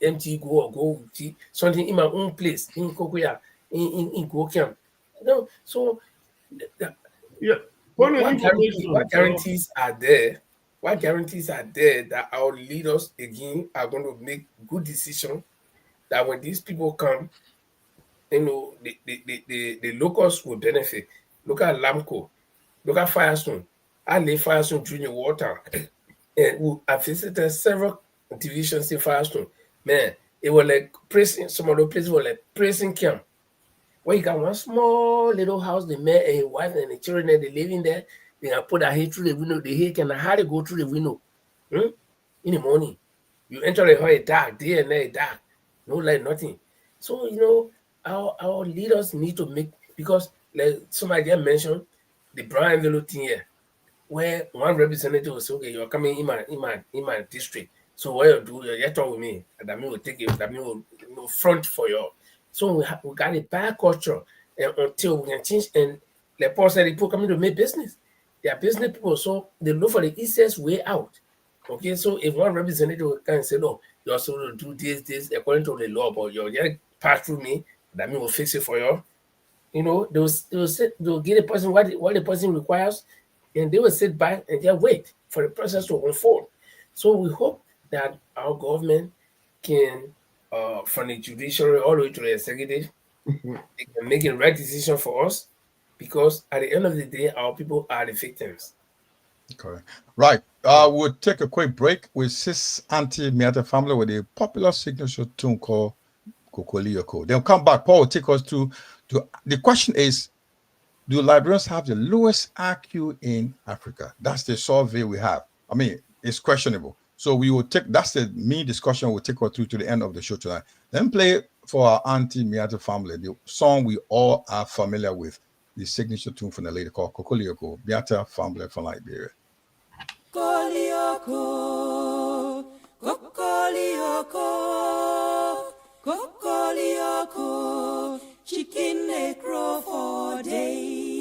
MT go something in my own place in Kokoya, in Gokiam. So what guarantees are there? What guarantees are there that our leaders again are going to make good decisions? That when these people come, you know, the locals will benefit. Look at Lamco, look at Firestone. I lay Firestone Junior Water, and I visited several divisions in Firestone. Man, it was like prison. Some of the places were like prison camp, where you got one small little house. The man and his wife and the children that they live in there. They can put their head through the window. The head can hardly go through the window in the morning. You enter the hall dark, day and night dark, no light, nothing. So our leaders need to make, because like somebody just mentioned the brown envelope thing here, where one representative will say, okay, you're coming in my district. So what you do, you talk with me, and that mean will take it, that mean will front for you. So we got a bad culture until we can change. And like Paul said, people coming to make business. They are business people, so they look for the easiest way out. Okay, so if one representative can say, no, you also do this according to the law, but you just pass through me, that mean we'll fix it for you. They'll get a person what the person requires, and they will sit back and just wait for the process to unfold. So we hope that our government can, from the judiciary all the way to the executive, they can make a right decision for us, because at the end of the day, our people are the victims. Correct. Right. We'll take a quick break with Sis Auntie Miata family with a popular signature tune called Kokolioko. Then come back. Paul will take us to the question is, do Liberians have the lowest IQ in Africa? That's the survey we have. I mean, it's questionable. So we will take, that's the main discussion we'll take us through to the end of the show tonight. Then play for our Auntie Miata family, the song we all are familiar with, the signature tune from the lady called Kokolioko, Miata family from Liberia. Kokolioko, Kokolioko, Kokolioko, chicken they crow for day.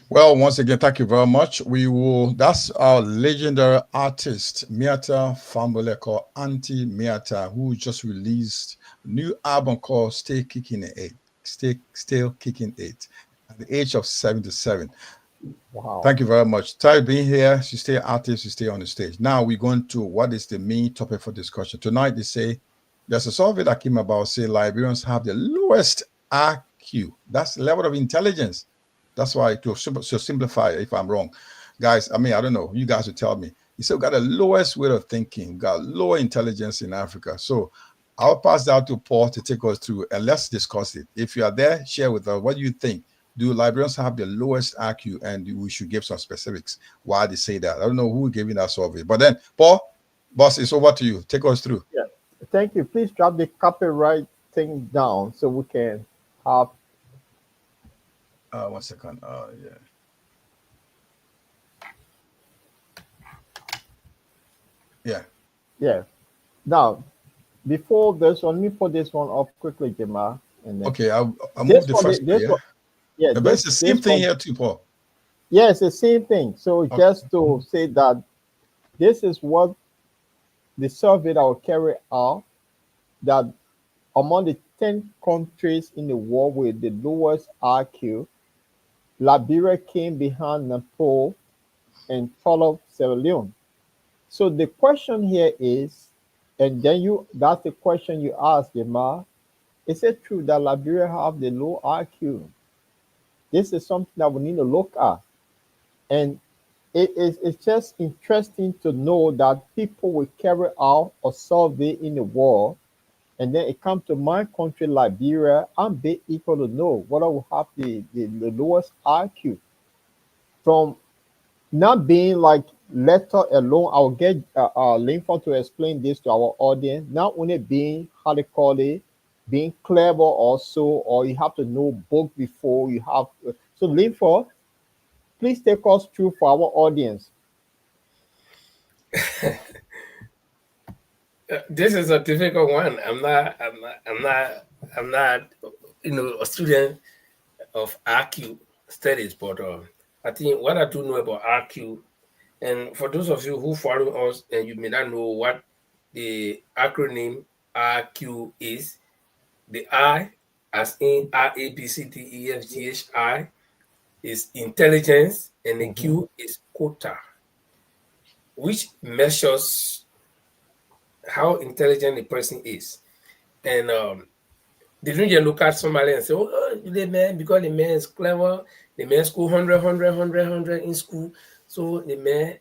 Well, once again, thank you very much. That's our legendary artist, Miata Fambole, called Auntie Miata, who just released a new album called Still Kicking It at the age of 77. Wow. Thank you very much. Ty being here, she stay active, she stay on the stage. Now we're going to what is the main topic for discussion. Tonight they say there's a survey that came about, say Liberians have the lowest IQ. That's the level of intelligence. That's why, to simplify, if I'm wrong, guys, I mean, I don't know. You guys will tell me. You still got the lowest way of thinking, got lower intelligence in Africa. So I'll pass that to Paul to take us through and let's discuss it. If you are there, share with us what do you think. Do Liberians have the lowest IQ? And we should give some specifics why they say that. I don't know who giving that survey. But then, Paul, boss, it's over to you. Take us through. Yeah, thank you. Please drop the copyright thing down so we can have. 1 second. Yeah. Now, before this one, let me put this one up quickly, Gemma. And then okay, I'll move the first. But it's the same thing here too, Paul. Yes, the same thing. So just to say that this is what the survey that will carry out, that among the 10 countries in the world with the lowest IQ, Liberia came behind Nepal and followed Sierra Leone. So the question here is, and then that's the question you asked, Gemma. Is it true that Liberia have the low IQ? This is something that we need to look at. And it's just interesting to know that people will carry out a survey in the world, and then it comes to my country, Liberia, I'm be equal to know whether we have the lowest IQ. From not being like letter alone, I'll get Linford to explain this to our audience. Not only being, how they call it, being clever also, or you have to know book before you have. So Linford, please take us through for our audience. This is a difficult one. I'm not, a student of RQ studies, but I think what I do know about RQ, and for those of you who follow us and you may not know what the acronym RQ is, the I, as in RABCDEFGHI, is intelligence, and the Q is quota, which measures how intelligent a person is. And they don't just look at somebody and say, oh, the man, because the man is clever, the man score 100 in school, so the man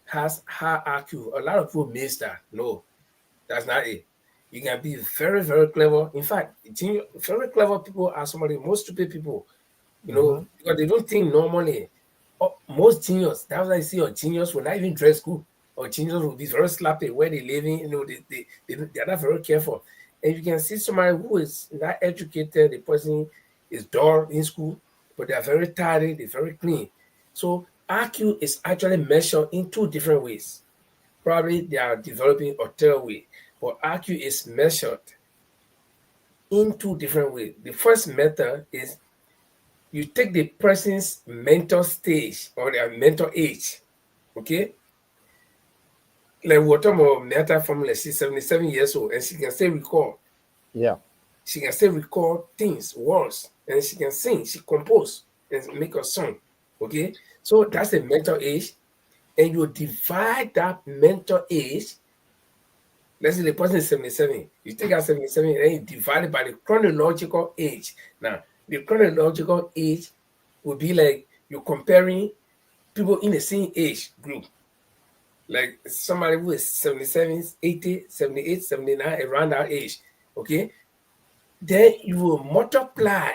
has high IQ. A lot of people miss that. No, that's not it. You can be very, very clever. In fact, very clever people are some of the most stupid people, because they don't think normally. Most genius, that's why I see a genius will not even dress good, or genius will be very sloppy where they living, they're not very careful. And you can see somebody who is not educated, the person is dull in school, but they're very tidy, they're very clean. So IQ is actually measured in two different ways. Probably they are developing a third way, but IQ is measured in two different ways. The first method is you take the person's mental stage or their mental age, okay? Like we're talking about Netta Formula, she's 77 years old and she can still recall. Yeah. She can still recall things, words, and she can sing, she compose and make a song, okay? So that's the mental age. And you divide that mental age. Let's say the person is 77. You take out 77 and you divide it by the chronological age. Now, the chronological age would be like you're comparing people in the same age group. Like somebody who is 77, 80, 78, 79, around that age. Okay? Then you will multiply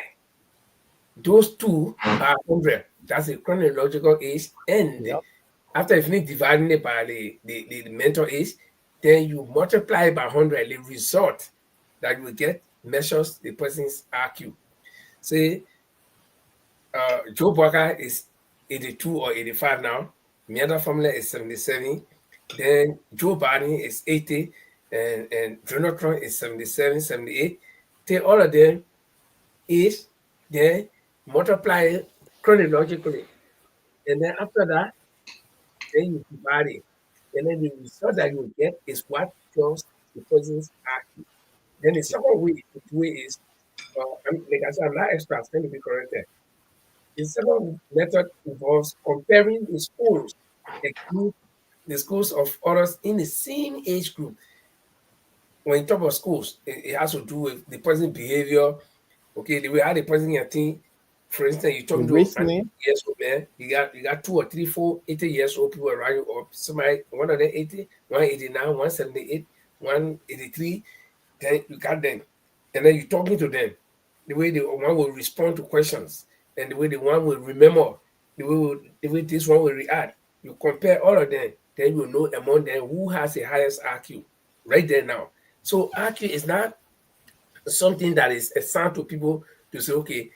those two by 100. That's the chronological age. And after you finish dividing it by the mental age, then you multiply by 100. The result that you will get measures the person's IQ. Say, Joe Barker is 82 or 85 now. Miata Formula is 77. Then Joe Biden is 80. And Donald Trump is 77, 78. Take all of them is then multiply it chronologically. And then after that, then you divide it. And then the result that you get is what shows the person's IQ. Then the second way to do it is, like I said, I'm not expert, let me be corrected. The second method involves comparing the schools, the schools of others in the same age group. When you talk about schools, it has to do with the person's behavior, okay, the way how the person can think. For instance, you're talking to an 80 years old man, you got 2 or 3, 4, 80 years old people around you, or somebody, one of them 80, 189, 178, 183, then you got them. And then you're talking to them. The way the one will respond to questions, and the way the one will remember, the way this one will react. You compare all of them, then you know among them who has the highest IQ right there now. So IQ is not something that is assigned to people to say, okay,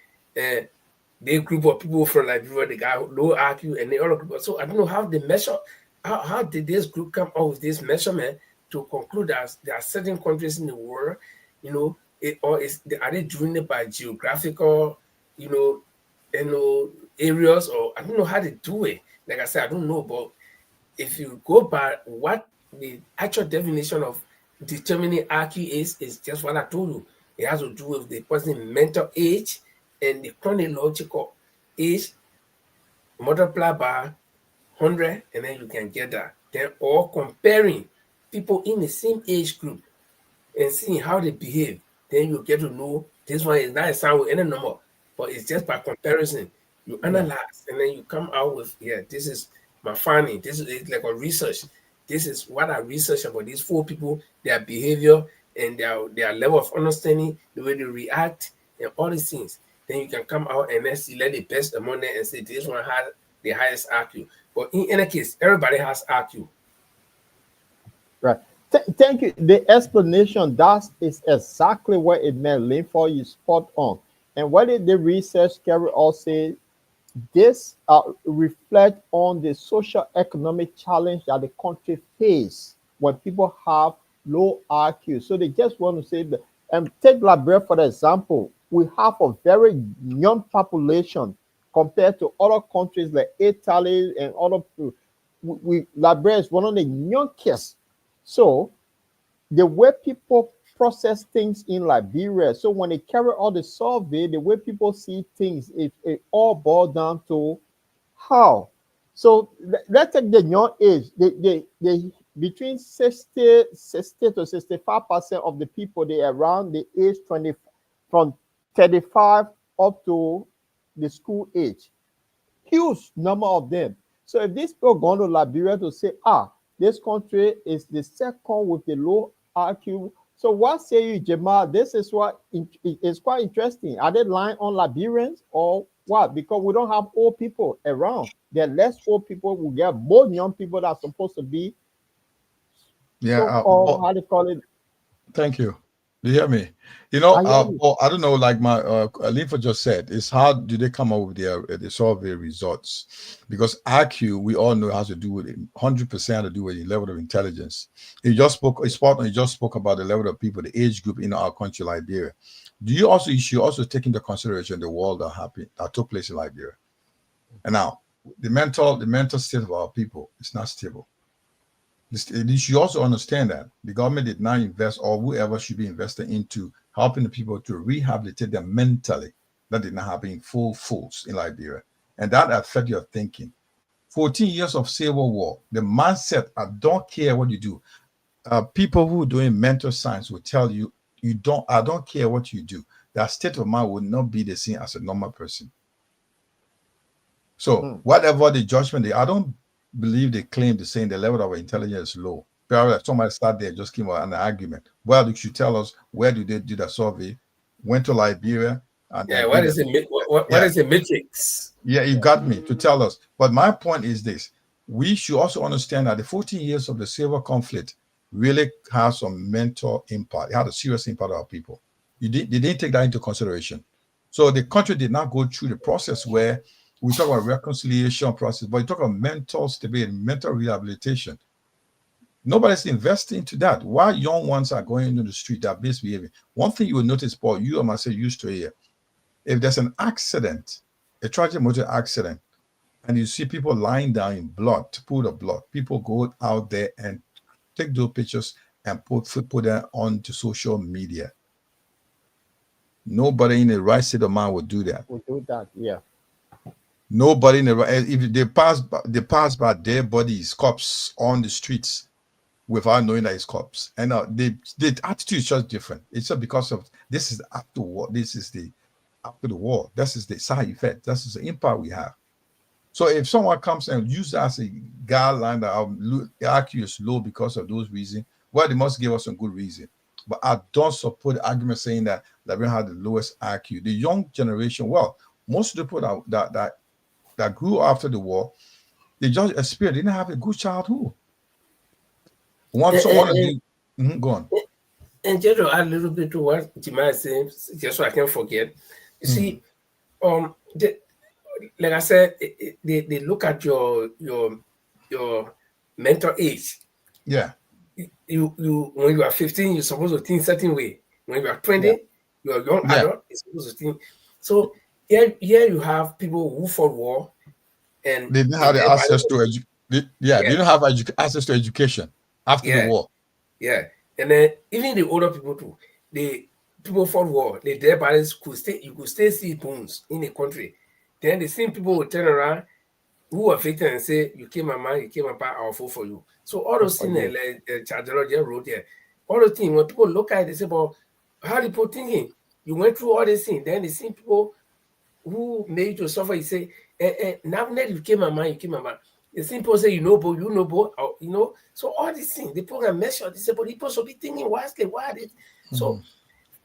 they group of people from Liberia, they got low IQ and they all group. So I don't know how they measure, how did this group come up with this measurement to conclude that there are certain countries in the world, are they doing it by geographical, areas, or I don't know how they do it. Like I said, I don't know, but if you go by what the actual definition of determining IQ is just what I told you. It has to do with the person's mental age and the chronological age multiply by 100, and then you can get that. Then, or comparing people in the same age group and seeing how they behave, then you get to know this one is not a sound with any number, but it's just by comparison. You analyze and then you come out with, this is my finding. This is like a research. This is what I researched about these 4 people, their behavior and their level of understanding, the way they react, and all these things. Then you can come out and then select the best among them and say this one has the highest IQ. But in any case, everybody has IQ. Right. Thank you. The explanation, that is exactly what it meant. Linford, you spot on. And what did the research carry out say? This reflect on the social economic challenge that the country face when people have low IQ. So they just want to say that, and take Liberia for example, we have a very young population compared to other countries like Italy and other. Liberia is one of the youngest. So the way people process things in Liberia, so when they carry out the survey, the way people see things, it all boils down to how. So let's take the young age. They between 60 to 65% of the people, they around the age 20, from 35 up to the school age. Huge number of them. So if these people go to Liberia to say, this country is the second with the low IQ. So what say you, Jamal? This is what is quite interesting. Are they lying on Liberians or what? Because we don't have old people around. There are less old people. We get more young people that are supposed to be. How do you call it? Thank you. Do you hear me? You know, I don't know, like my Linford just said, is how do they come up with the survey results? Because IQ, we all know, has to do with 100% to do with the level of intelligence. You just spoke about the level of people, the age group in our country, Liberia. You should also take into consideration the war that took place in Liberia. And now, the mental state of our people is not stable. You should also understand that the government did not invest, or whoever should be investing into helping the people to rehabilitate them mentally. That did not happen in fools in Liberia. And that affected your thinking. 14 years of civil war, the mindset, I don't care what you do. People who are doing mental science will tell you, I don't care what you do. That state of mind will not be the same as a normal person. So whatever the judgment, I don't believe they claim to saying the level of intelligence is low. Somebody start there, just came out an argument. Well, you should tell us, where do they do the survey? Went to Liberia. And what is the metrics? Yeah, you got me to tell us. But my point is this. We should also understand that the 14 years of the civil conflict really has some mental impact. It had a serious impact on our people. They didn't take that into consideration. So the country did not go through the process where we talk about reconciliation process, but you talk about mental stability, mental rehabilitation. Nobody's investing into that. Why young ones are going into the street, they're misbehaving. One thing you will notice, Paul, you and myself used to hear, if there's an accident, a tragic motor accident, and you see people lying down in blood, to pool of blood, people go out there and take those pictures and put them onto social media. Nobody in the right state of mind would do that. Would do that, yeah. Nobody in the right, if they pass by dead bodies, cops on the streets without knowing that it's cops. And the attitude is just different. It's just because of this is after war. This is the after the war. This is the side effect. This is the impact we have. So if someone comes and uses that as a guideline that our IQ is low because of those reasons, well, they must give us some good reason. But I don't support the argument saying that Liberia had the lowest IQ. The young generation, well, most of the people that grew after the war, they just experienced, they didn't have a good childhood. Go on. And just to add a little bit to what Jima is saying, just so I can't forget. You see, like I said, they look at your mental age. Yeah. You when you are 15, you're supposed to think certain way. When you are 20, you're a young adult, you're supposed to think. So here you have people who fought war, and they didn't have the access to they didn't have access to education after the war. Yeah, and then even the older people too, people fought war. The dead bodies you could still see bones in the country. Then the same people will turn around who are victim and say, you kill my man, you kill my pa, I'll vote for you. So all those things like Chargeology wrote there, all those things, when people look at it, they say, but how do people thinking? You went through all these things, then they see people who made you to suffer, you say, now you kill my man, you kill my man. The simple say, you know, both, you know. So all these things, the program measure, they say, but people should be thinking wisely, why are they? So,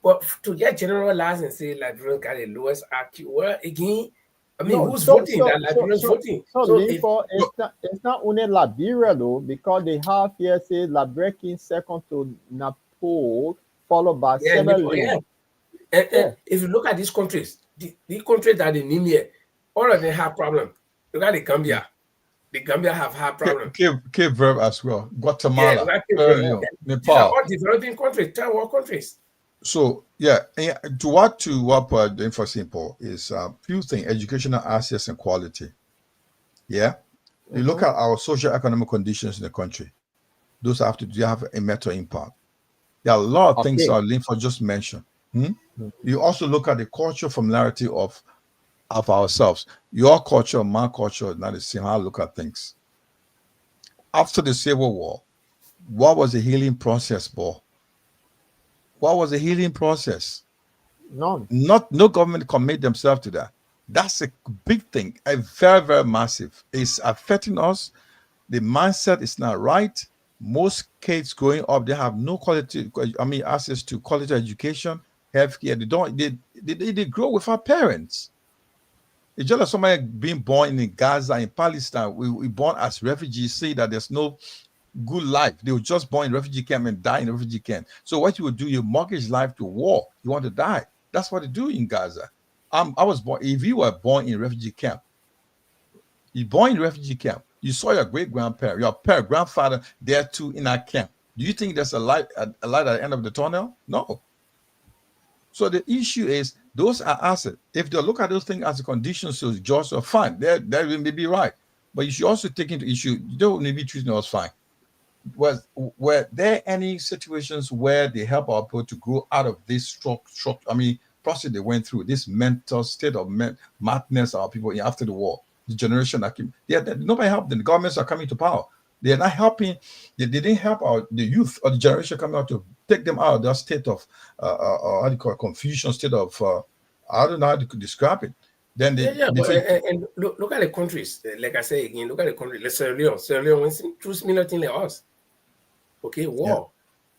but to get generalized and say Liberians got the lowest IQ, well, again, I mean, who's voting? That Liberians voting. So it's not only Liberia though, because they have here say Liberia second to Nepal, followed by Sierra Leone. If you look at these countries, the countries that they name here, all of them have problems. Look at the Gambia. The Gambia have had problems. Cape Verde as well. Guatemala, Nepal. These are all developing countries, third world countries. So to what the emphasis Paul is few things: educational access and quality. Yeah, you look at our social economic conditions in the country; those have a major impact. There are a lot of things that Linford just mentioned. You also look at the cultural familiarity of ourselves. Your culture, my culture, not the same. How I look at things. After the Civil War, what was the healing process, Paul? What was the healing process? None. No government commit themselves to that. That's a big thing, a very, very massive. It's affecting us. The mindset is not right. Most kids growing up, they have no access to quality education, healthcare. They grow with our parents. It's just like somebody being born in Gaza, in Palestine. We born as refugees, say that there's no good life. They were just born in refugee camp and die in refugee camp. So what you would do, you mortgage life to war. You want to die. That's what they do in Gaza. I was born. If you were born in refugee camp, you born in refugee camp, you saw your great grandparent, your grandfather there too in that camp. Do you think there's a light at the end of the tunnel? No. So the issue is those are assets. If they look at those things as a condition, so just are fine. That may be right, but you should also take into issue. You don't need to be treating us fine. Were there any situations where they help our people to grow out of this process they went through, this mental state of madness our people after the war, the generation that came? Nobody helped them. The governments are coming to power. They're not helping. They didn't help the youth or the generation coming out to take them out of that state of confusion, state of I don't know how to describe it. Then and look at the countries. Like I say again, look at the countries. Like Sierra Leone went through similar thing like us. Okay, war,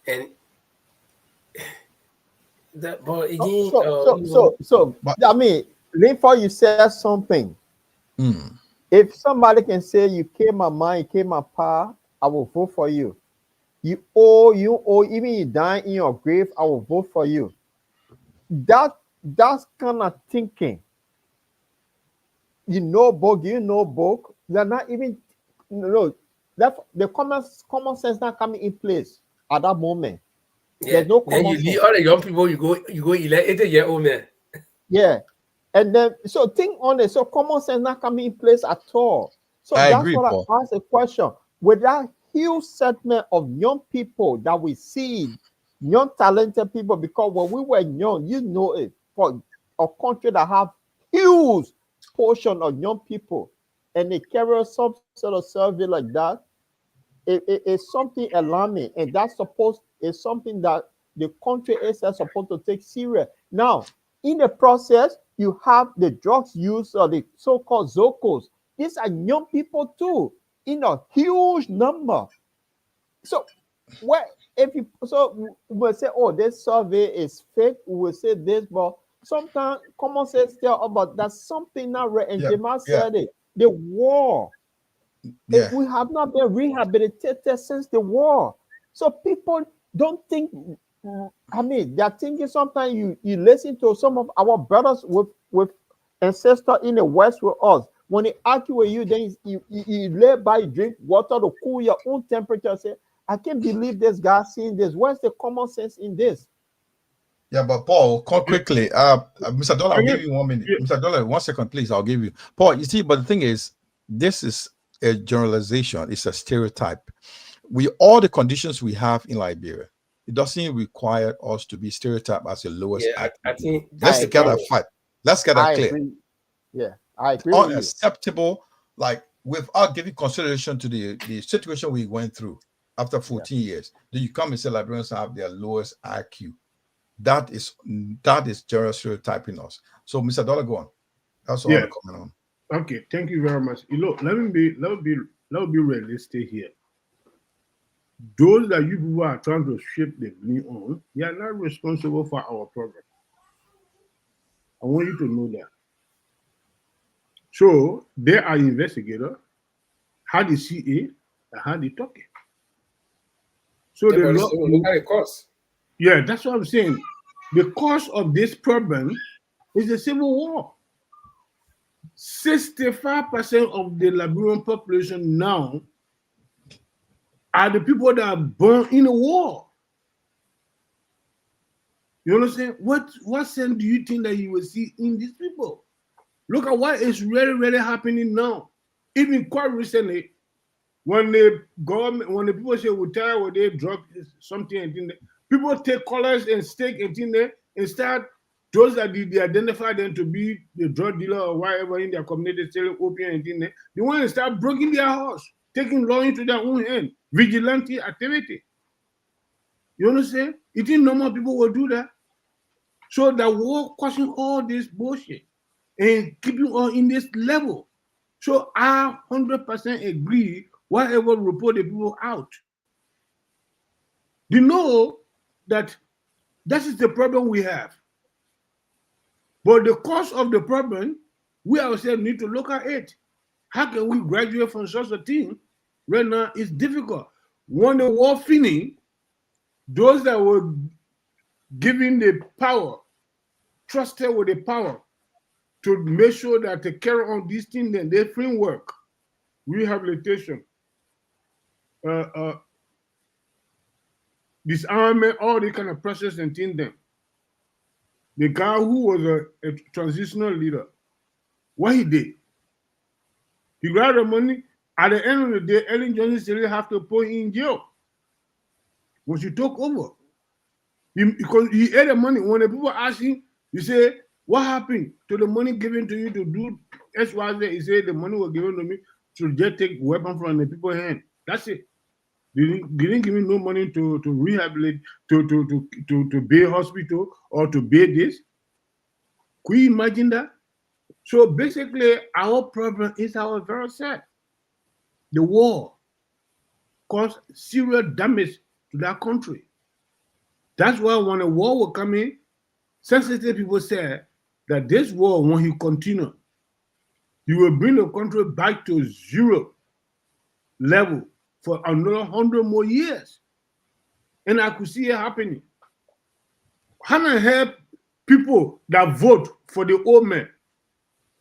and that. But again, I mean, before you said something, if somebody can say you came my mind, you came my pa, I will vote for you. You owe, even you die in your grave, I will vote for you. That's kind of thinking. You know book. They're not even the common sense not coming in place at that moment. Yeah. There's no common sense. All the young people, you go elect 80-year-old man. Yeah. And then so think on it. So common sense not coming in place at all. So I agree, I asked a question. With that huge segment of young people that we see, young talented people, because when we were young, you know it, for a country that have huge portion of young people, and they carry some sort of survey like that, it's something alarming, and that's is something that the country is supposed to take serious. Now, in the process, you have the drugs use or the so-called Zocos. These are young people too, in a huge number. So, we will say, oh, this survey is fake. We will say this, but sometimes common sense tell about that something not right. And Jamal said it. The war. We have not been rehabilitated since the war. So people don't think. I mean, they're thinking sometimes you listen to some of our brothers with ancestors in the West with us. When they argue with you, then you lay by, drink water to cool your own temperature. Say, I can't believe this guy seeing this. Where's the common sense in this? Yeah, but Paul, call quickly. Mr. Dollar, I'll give you 1 minute. Mr. Dollar, 1 second, please. I'll give you. Paul, you see, but the thing is, this is a generalization. It's a stereotype. All the conditions we have in Liberia, it doesn't require us to be stereotyped as the lowest. Yeah, I think let's get that fight. Let's get that clear. Agree. Yeah, I agree. Unacceptable. Like without giving consideration to the situation we went through after 14 years, then you come and say Liberians have their lowest IQ. That is general stereotyping us. So, Mr. Dollar, go on. That's all I comment on. Okay, thank you very much. Look, let me be realistic here. Those that you people are trying to shape the blame on, they are not responsible for our progress. I want you to know that. So they are investigators, how they see it, and how they talk it. So look at the cause. Yeah, that's what I'm saying. The cause of this problem is the civil war. 65% of the Liberian population now are the people that are born in a war. You understand? What sense do you think that you will see in these people? Look at what is really happening now. Even quite recently, when the people say we tell what they drug something and thing, people take colors and stake and thing there and start those that they identify them to be the drug dealer or whatever in their community selling opium and thing there, they want to start breaking their house, taking law into their own hand, vigilante activity. You understand? You think normal people will do that? So the war causing all this bullshit and keeping all in this level. So I 100% agree whatever report the people out. You know that is the problem we have. But the cause of the problem, we ourselves need to look at it. How can we graduate from such a thing? Right now, it's difficult. When the war finished, those that were given the power, trusted with the power to make sure that they carry on this thing, then their framework, rehabilitation, disarmament, all the kind of process and thing then. The guy who was a transitional leader, what he did, he grabbed the money. At the end of the day, Ellen Johnson still have to put him in jail. When she took over, because he had the money. When the people ask him, he say, what happened to the money given to you to do XYZ? He said the money was given to me to just take weapons from the people's hand. That's it. They didn't give me no money to rehabilitate, to build hospital or to build this. Could you imagine that? So basically, our problem is our very self. The war caused serious damage to that country. That's why when a war will come in, sensitive people say that this war, when he continue, he will bring the country back to zero level for another 100 more years. And I could see it happening. How many help people that vote for the old man?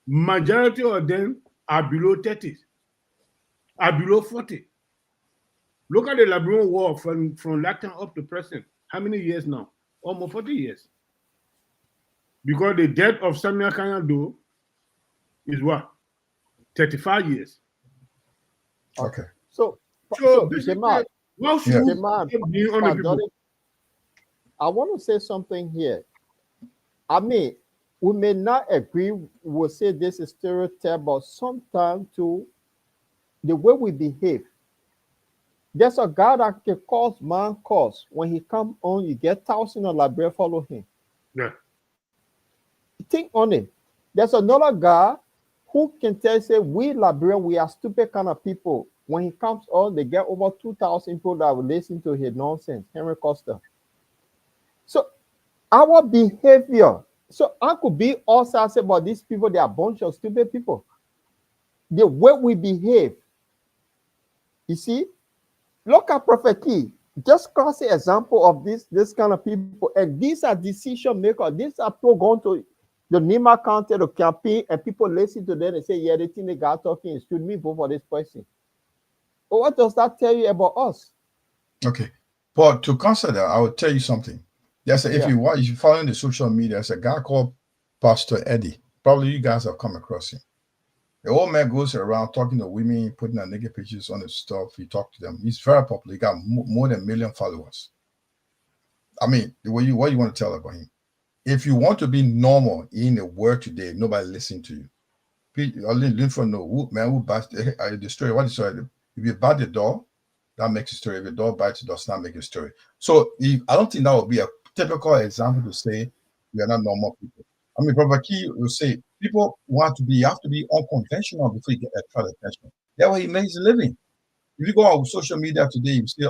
Majority of them are below 30, are below 40. Look at the Liberian war from that time up to present. How many years now? Almost 40 years. Because the death of Samuel Kanyado is what? 35 years. Okay. So Jamal, what should we be on the people? I want to say something here. I mean, we may not agree, we'll say this is stereotype, but sometimes too, the way we behave. There's a guy that can cause man cause. When he come on, you get thousands of Liberians follow him. Yeah. Think on it. There's another guy who can tell you, say, we Liberians, we are stupid kind of people. When he comes on, they get over 2,000 people that will listen to his nonsense, Henry Costa. So our behavior, so I could be also say about these people, they are a bunch of stupid people. The way we behave, you see, look at Prophet Key. Just classic example of this kind of people. And these are decision makers. These are people going to the Nima County, the campaign, and people listen to them and say, yeah, they think the guy talking is, should we vote for this person? But what does that tell you about us? Okay. But to consider, I will tell you something. Yes, if you follow the social media, there's a guy called Pastor Eddie. Probably you guys have come across him. The old man goes around talking to women, putting their naked pictures on his stuff. He talks to them. He's very popular. He got more than 1 million followers. I mean, what you want to tell about him? If you want to be normal in the world today, nobody listens to you. Linford know who bats the story. What is story? If you bat the door, that makes a story. If the door bites, it does not make a story. So I don't think that would be a typical example to say we are not normal people. I mean, Prophet Key will say people you have to be unconventional before you get attract attention. That way he makes a living. If you go on social media today, you say,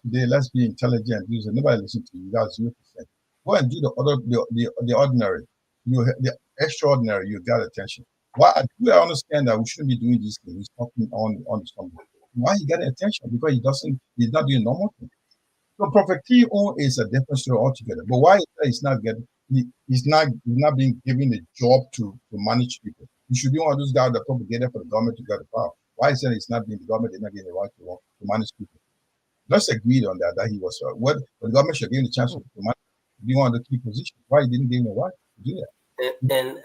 today let's be intelligent. Nobody listen to you. That's 0%. Go and do the ordinary. The extraordinary, you got attention. Why do I understand that we shouldn't be doing these things? He's talking on something. Why he getting attention? Because he's not doing normal things. So Prophet T.O. is a different story altogether. But why he's not being given a job to manage people? He should be one of those guys that propagated for the government to get the power. Why is it it's not being the government, they're not getting the right to manage people? Let's agree on that he was what the government should give him the chance to be one of the key positions. Why he didn't give him the right to do that? And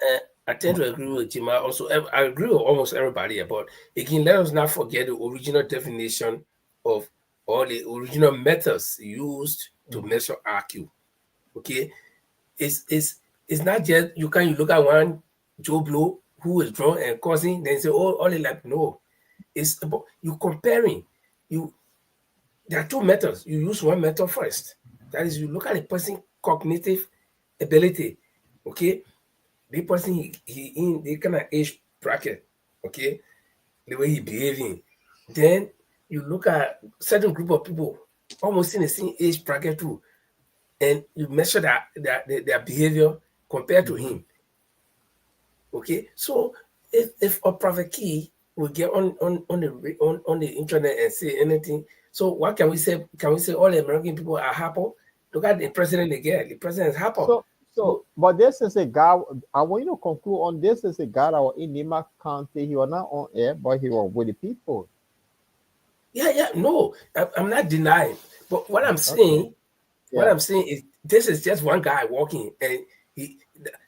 I tend to agree with Jim. I agree with almost everybody about, again, let us not forget the original definition of all the original methods used to measure IQ. Okay, it's not just you look at one Joe Blow who is drunk and causing, then say, all the like, no, it's about you comparing. There are two methods. You use one method first. That is, you look at a person's cognitive ability. Okay, the person he in the kind of age bracket. Okay, the way he behaving. Then you look at certain group of people almost in the same age bracket too, and you measure their behavior compared to him. Okay, so if a Prophet Key will get on the internet and say anything, so what can we say? Can we say all the American people are happy? Look at the president again. The president is happy. So, but this is a guy. I want you to conclude on this. Is a guy that was in Nima County. He was not on air, but he was with the people. Yeah. No, I'm not denying. But what I'm saying, is this is just one guy walking, and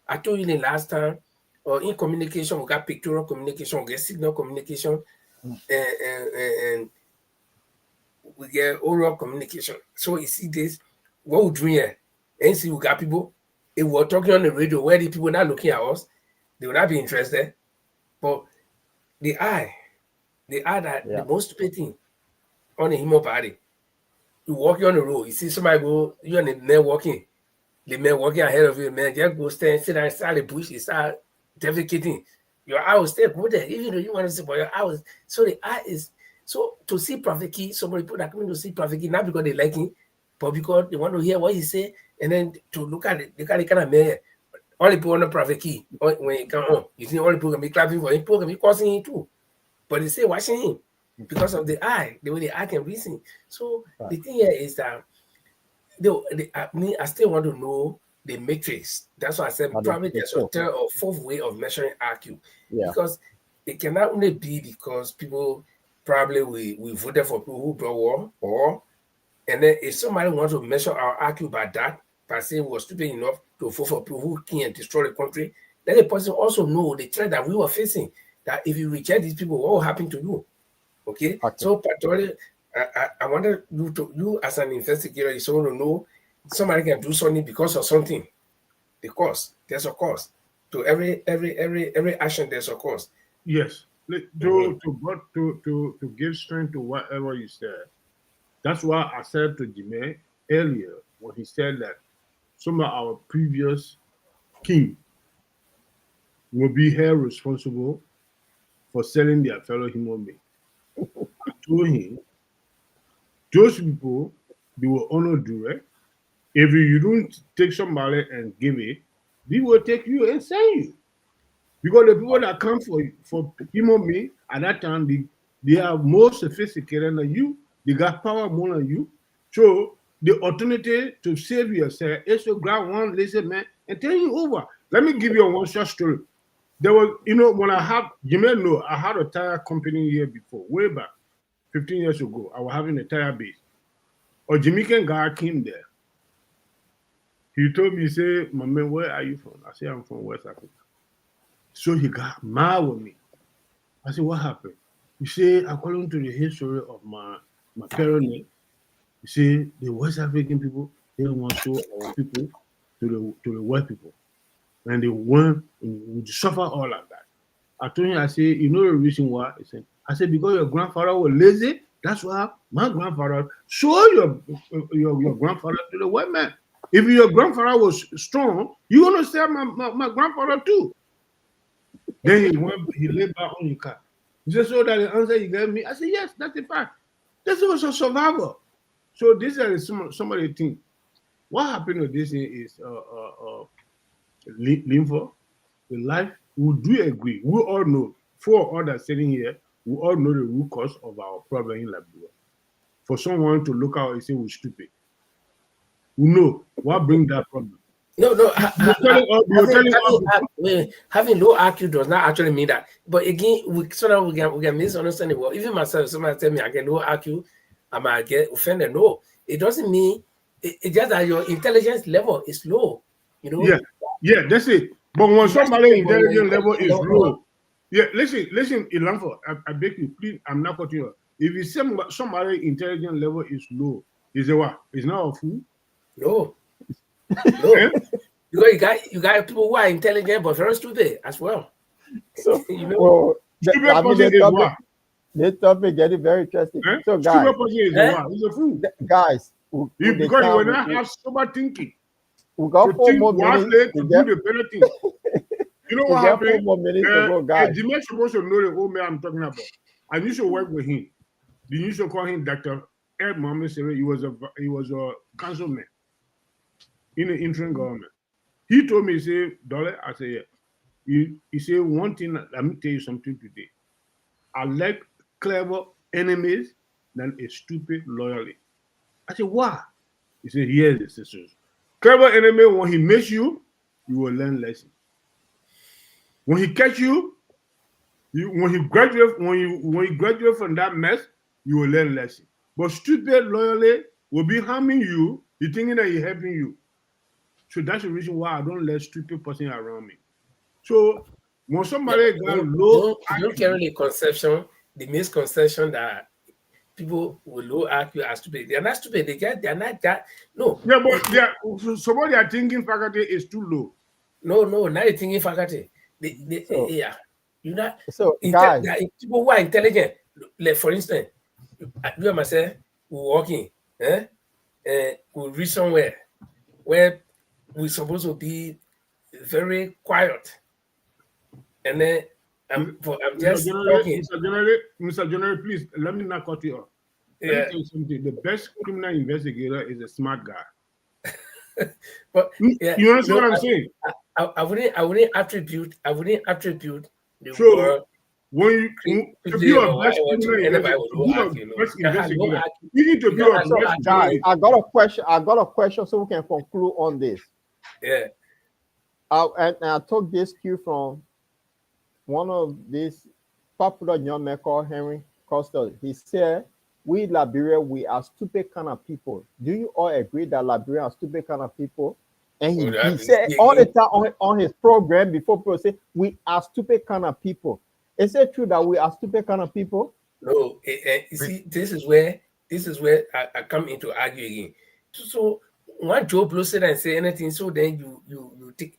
I told you the last time, in communication, we got pictorial communication, we get signal communication, and we get oral communication. So you see this, what we're doing here, and see we got people, if we're talking on the radio where the people not looking at us, they will not be interested. But the eye that the most stupid thing on the human body. You walk on the road, you see somebody go, you're on the man walking ahead of you, man, just go stand, sit inside the bush, you start defecating. Your eye will stay good there, even though you want to see, but your eye was, so the eye is, so to see Prophet Key, some people that come to see Prophet Key, not because they like him, but because they want to hear what he say, and then to look at it, they kind of man. All the people on the Prophet Key, when he come on, you see all the people can be clapping for him, people can be causing him too. But they say watching him because of the eye, the way the eye can reason. So the thing here is that I still want to know the matrix. That's why I said probably there's a third or fourth way of measuring IQ. Because it cannot only be because people probably we voted for people who brought war, and then if somebody wants to measure our IQ by that, by saying we're stupid enough to vote for people who can destroy the country, then the person also know the threat that we were facing. That if you reject these people, what will happen to you? Okay. So particularly, I wanted you as an investigator, you want to know somebody can do something because of something. Because there's a cause. To every action, there's a cause. Yes. To give strength to whatever you said. That's why I said to Jimmy earlier when he said that some of our previous king will be held responsible for selling their fellow human being. I told him, those people, they will honor direct. If you don't take somebody and give it, they will take you and sell you. Because the people that come for human being at that time, they are more sophisticated than you. They got power more than you. So the alternative to save yourself is to grab one lazy man and turn you over. Let me give you one short story. There was, when you may know, I had a tire company here before, way back, 15 years ago. I was having a tire base. A Jamaican guy came there. He told me, he said, "My man, where are you from?" I said, "I'm from West Africa." So he got mad with me. I said, "What happened?" He said, "According to the history of my parents, he said, the West African people, they don't want to show our people to the white people. And they want to suffer all of that." I told him, I said, you know the reason why? I said, because your grandfather was lazy. That's why my grandfather show your grandfather to the white man. If your grandfather was strong, you understand my grandfather too. Then he laid back on your car. He said, so that the answer you gave me? I said, yes, that's the fact. This was a survivor. So these are some of the things. What happened with this is Linfo, in life, we do agree. We all know, 4 others sitting here, we all know the root cause of our problem in Liberia. For someone to look out and say we're stupid, we know what brings that problem. No. Having low IQ does not actually mean that. But again, we can misunderstand it. Well, even myself, somebody tell me I get low IQ, I might get offended. No, it doesn't mean. It's just that your intelligence level is low. You know. Yeah, that's it. But when somebody's intelligence level is low, listen, Ilanfo, I beg you, please, I'm not cutting you. If you say somebody's intelligence level is low, is it what? Is not a fool? No. No. Because you got people who are intelligent but very stupid as well. So you know, this topic getting very interesting. So guys, he's a fool. Guys, because you will not have sober thinking. We got 4 more minutes to do the better thing. You know what happened? 4 more minutes to go, guys. Jimmy's supposed to know the old man I'm talking about. I used to work with him. They used to call him Dr. Ed Mohammed Sere. He was a councilman in the interim government. He told me, he said, Dollar, I said, yeah. He said, one thing, let me tell you something today. I like clever enemies than a stupid loyalty. I said, why? He said, here's the sisters. Clever enemy, when he makes you, you will learn lesson. When he catch you, when he graduate from that mess, you will learn lesson. But stupid loyalty will be harming you. He thinking that he's helping you. So that's the reason why I don't let stupid person around me. So when somebody got low, don't carry the misconception that people with low IQ are stupid. They're not stupid. They're not that. No. Yeah, but somebody are thinking faculty is too low. No, not the thinking faculty. You're not. So guys, people who are intelligent, like for instance, you and myself, we're walking, we reach somewhere where we're supposed to be very quiet, and then I'm just talking. Mr. General, please let me not cut you off. Let me tell you something. The best criminal investigator is a smart guy. But you understand what I'm saying? I wouldn't attribute the so word. When you to be your best investigator, you need to be your best guy. I got a question so we can conclude on this. Yeah. And I took this cue from one of these popular young men called Henry Costello. He said, we Liberia, we are stupid kind of people. Do you all agree that Liberia are stupid kind of people? And he said all the time on his program before people say, we are stupid kind of people. Is it true that we are stupid kind of people? No, you see, this is where I come into argue again. So when Joe Blow said and say anything, so then you take.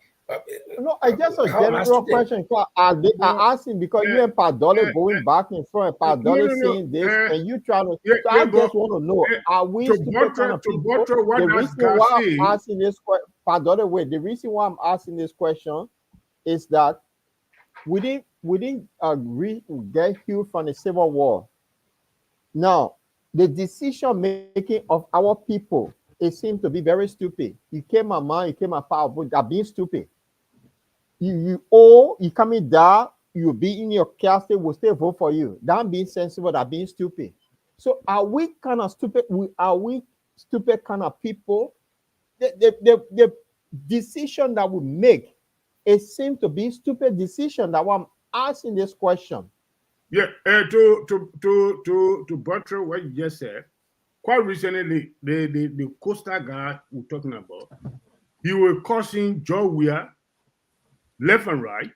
No, I just a general question. I asked him because you and Padole going back and forth, Padole saying this, and you trying to. So I just want to know: are we stupid kind of people? The reason why I'm asking this question, Padole, wait. The reason why I'm asking this question is that we didn't agree to get healed from the Civil War. Now, the decision making of our people, it seems to be very stupid. You came a man, you came a power, that being stupid. You coming down, you be in your castle, will still vote for you. That being sensible, that being stupid. So are we kind of stupid? Are we stupid kind of people? The decision that we make, it seems to be stupid decision. That I'm asking this question. Yeah, to buttress what you just said, quite recently, the Costa guy we're talking about, he was causing Joe Weir left and right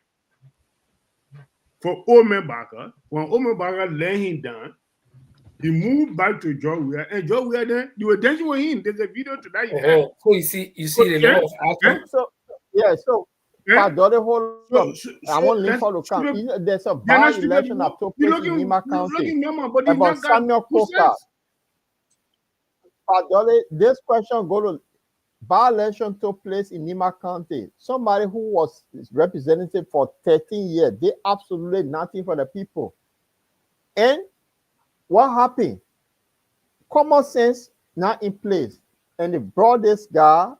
for Omer Barker. When Omer Barker laid him down, he moved back to Joe Weir, and Joe Weir then they were dancing with him. There's a video to that. So you see the level of Padole, hold on. I want Linford to come. There's a by-election that took place in Nima County about Samuel Coker. Padole, this question go to by-election took place in Nima County. Somebody who was representative for 13 years, did absolutely nothing for the people. And what happened? Common sense not in place. And they brought this guy,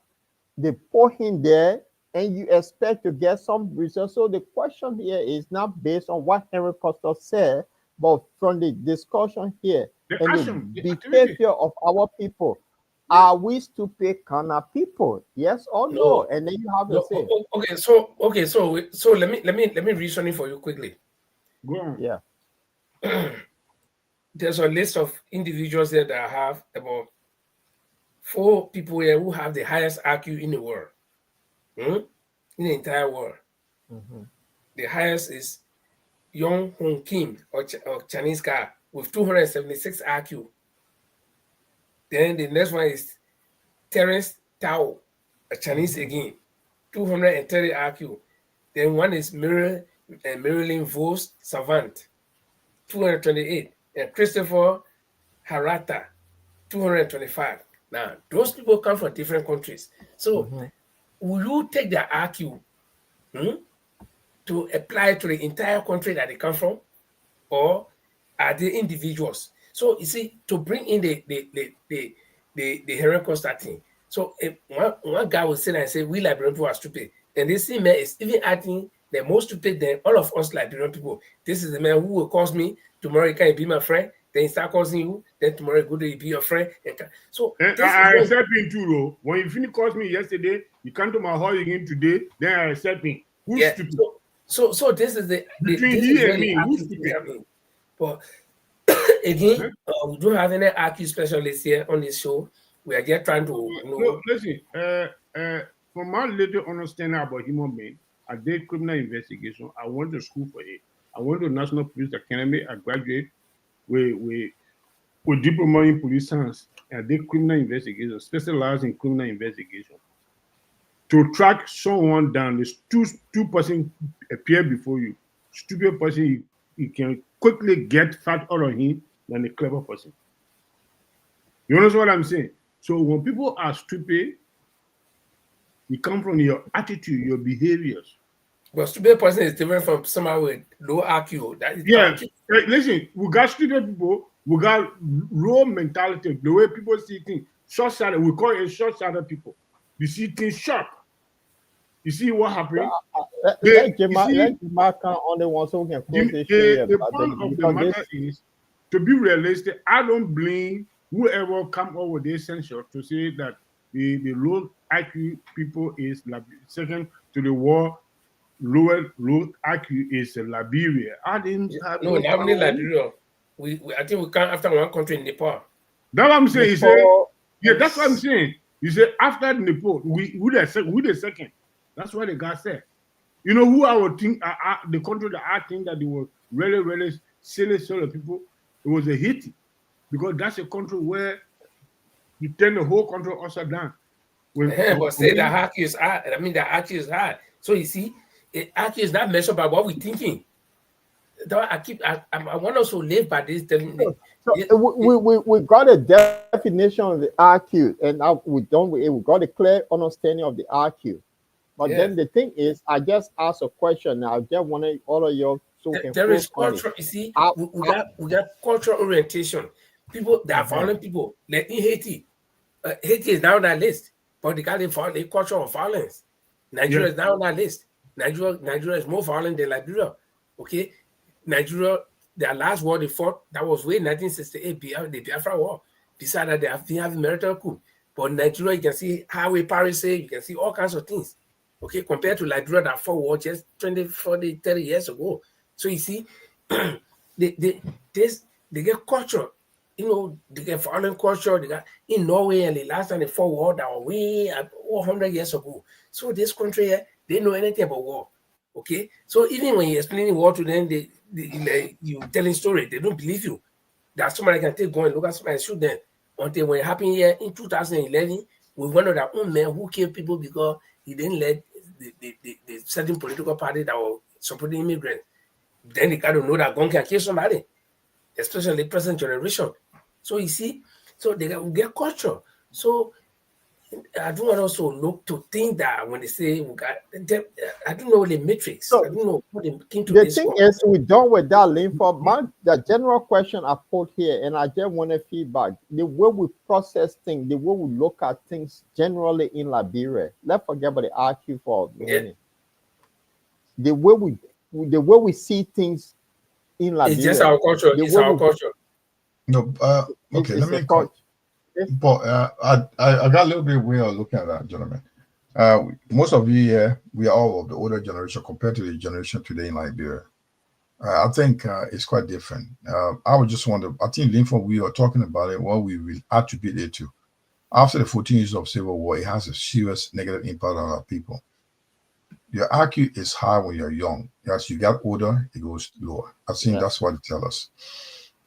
they put him there, and you expect to get some results. So the question here is not based on what Henry Costa said, but from the discussion here and the behavior of our people. Are we stupid kind of people? Yes or no? And then you have to say. So let me read something for you quickly. Go on. Yeah. There's a list of individuals there that I have about 4 people here who have the highest IQ in the world. In the entire world. The highest is Yong Hong Kim, or Chinese guy, with 276 IQ. Then the next one is Terence Tao, a Chinese again, 230 IQ. Then one is Marilyn Vos Savant, 228. And Christopher Harata, 225. Now, those people come from different countries. So, will you take their IQ to apply to the entire country that they come from? Or are they individuals? So, you see, to bring in the Henry Costa thing. So, one guy will sit and say, we Liberian people are stupid. And this man is even acting the most stupid than all of us Liberian people. This is the man who will cause me. Tomorrow he can be my friend. Then he start causing you. Then tomorrow he go to be your friend. So I accept him too, though. When you finish calling me yesterday, you come to my house again today. Then I accept him. Who's stupid? So this is the between he and me. Who's stupid? But again, we don't have any IQ specialists here on this show. We are just trying to know. No, listen. From my little understanding about human beings, I did criminal investigation. I went to school for it. I went to National Police Academy. I graduated with diploma in police science. I did criminal investigation, specialized in criminal investigation. To track someone down, there's two person appear before you. Stupid person, you can quickly get fat out of him than a clever person. You understand what I'm saying? So when people are stupid, it comes from your attitude, your behaviors. But stupid person is different from someone with low IQ. Listen, we got stupid people, we got low mentality, the way people see things. Short-sighted, we call it short-sighted people. You see things sharp. You see what happened? Let Jamaica on the one so we can close this show. The point of the matter is, to be realistic, I don't blame whoever come up with this censure to say that the low IQ people is second to the war. Low IQ is Liberia. I didn't have not only Liberia. I think we come after one country in Nepal. That's what I'm saying. That's what I'm saying. You say after Nepal, we the second. That's what the guy said. You know who I would think the country that I think that they were really, really silly people. It was Haiti, because that's a country where you turn the whole country upside down. But say the IQ is high. I mean, the IQ is high. So you see, IQ is not measured by what we're thinking. I want us to live by this. We got a definition of the IQ, and now we got a clear understanding of the IQ. But then the thing is, I just asked a question. Now I just wanted all of you so we can. There is culture. You see, we got cultural orientation. People that are violent people. Like in Haiti, Haiti is down that list, but they got the culture of violence. Nigeria is down that list. Nigeria is more violent than Liberia. Okay, Nigeria, their last war they fought, that was way 1968, the Biafra War. Beside that, they have marital coup. But Nigeria, you can see highway piracy, you can see all kinds of things. Okay, compared to Liberia that fought war just 20, 40, 30 years ago. So you see, they get culture. You know, they get violent culture. They got in Norway, and the last time they fought war, that was way 100 years ago. So this country here, they know anything about war. Okay, so even when you're explaining war to them, you telling story, they don't believe you. That somebody can take gun and look at somebody and shoot them. Until when it happened here in 2011, we went on our own man who killed people because he didn't let the certain political party that were supporting immigrants, then they got to know that gun can kill somebody, especially the present generation. So you see, so they get culture. So I don't want also look to think that when they say we got, I don't know the metrics. So I don't know what they came to the this thing one. is, we're done with that, Linford. The general question I put here, and I just want feedback. The way we process things, the way we look at things generally in Liberia. Let's forget about the IQ for a minute. The way we see things in Liberia. It's just our culture. It's our culture. No, okay, let me call. But I got a little bit way of looking at that, gentlemen. Most of you here, we are all of the older generation compared to the generation today in Liberia. I think it's quite different. I would just wonder, I think Linford, we are talking about it, what we will attribute it to. After the 14 years of civil war, it has a serious negative impact on our people. Your IQ is high when you're young. As you get older, it goes lower. I think that's what it tells us.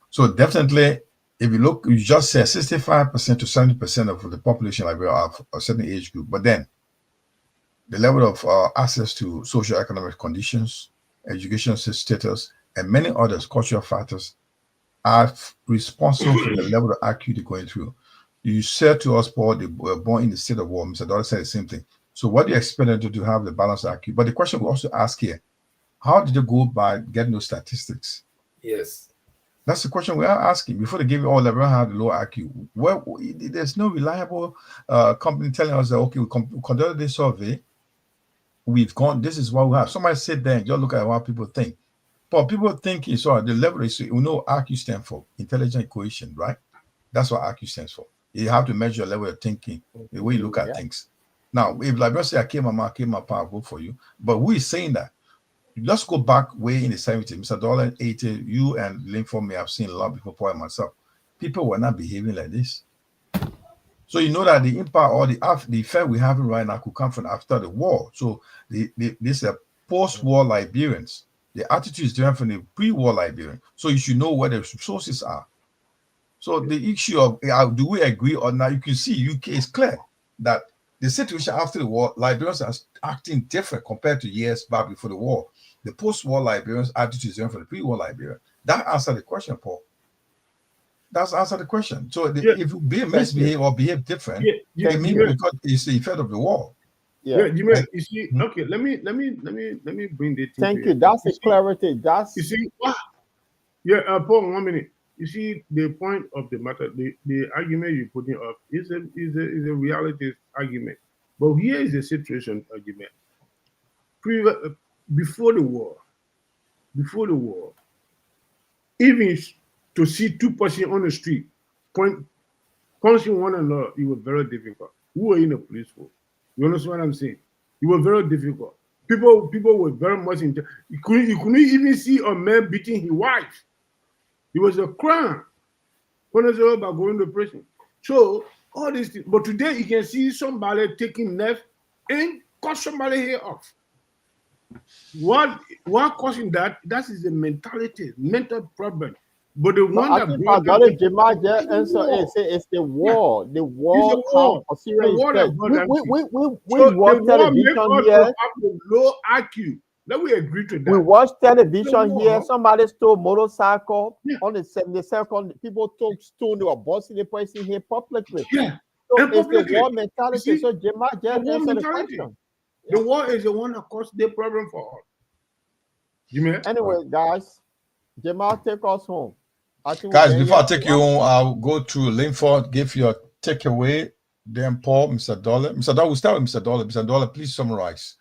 So definitely, if you look, you just said 65% to 70% of the population like we are a certain age group, but then the level of access to socio-economic conditions, education status, and many others, cultural factors, are responsible for the level of IQ they're going through. You said to us, Paul, they were born in the state of war. Mr. Dollar said the same thing. So what do you expect them to have the balance IQ? But the question we also ask here, how did they go by getting those statistics? Yes. That's the question we are asking. Before they give you all everyone have the low IQ. Well, there's no reliable company telling us that, okay, we conducted this survey. We've gone, this is what we have. Somebody sit there and just look at what people think. But people think is the level is, we know IQ stands for intelligent quotient, right? That's what IQ stands for. You have to measure your level of thinking, the way you look at things. Now, if like say I came my power, vote for you. But who is saying that? Let's go back way in the 70s. Mr. Dollar 80, you and Linford may have seen a lot before Paul and myself. People were not behaving like this. So you know that the impact or the effect we're having right now could come from after the war. So these are post-war Liberians. The attitude is different from the pre-war Liberian. So you should know where the resources are. So the issue of do we agree or not? You can see UK is clear that the situation after the war, Liberians are acting different compared to years back before the war. The post-war Liberians' attitude is different from the pre-war Liberian. That answered the question, Paul. That's answered the question. So if you misbehave or behave different, can mean because it's the effect of the war. You see, okay, let me bring the thing. Thank you. That's the clarity. That's you see, Paul, 1 minute. You see, the point of the matter, the argument you're putting up is a reality argument. But here is the situation argument. Before the war, even to see two persons on the street punching one another, it was very difficult. Who were in the police force? You understand what I'm saying? It was very difficult. People were very much you couldn't even see a man beating his wife. It was a crime. Punishable by going to prison. So all these things, but today you can see somebody taking knife and cut somebody hair off. What causing that? That is a mental problem. But the one I think I got it. Jamal answer is the war. The war come for serious effect. We watch television here. Low IQ. Let me agree to that. We watch television here. Somebody stole motorcycle on the 72nd. People stole. They were busting the person here publicly. Yeah. So it's the war mentality. So Jamal just answer the question. The war is the one that caused the problem for all. Anyway, guys, Jamal, take us home. Guys, before I take you home, I'll go to Linford, give you a takeaway. Then Paul, Mr. Dollar. Mr. Dollar, we'll start with Mr. Dollar. Mr. Dollar, please summarize.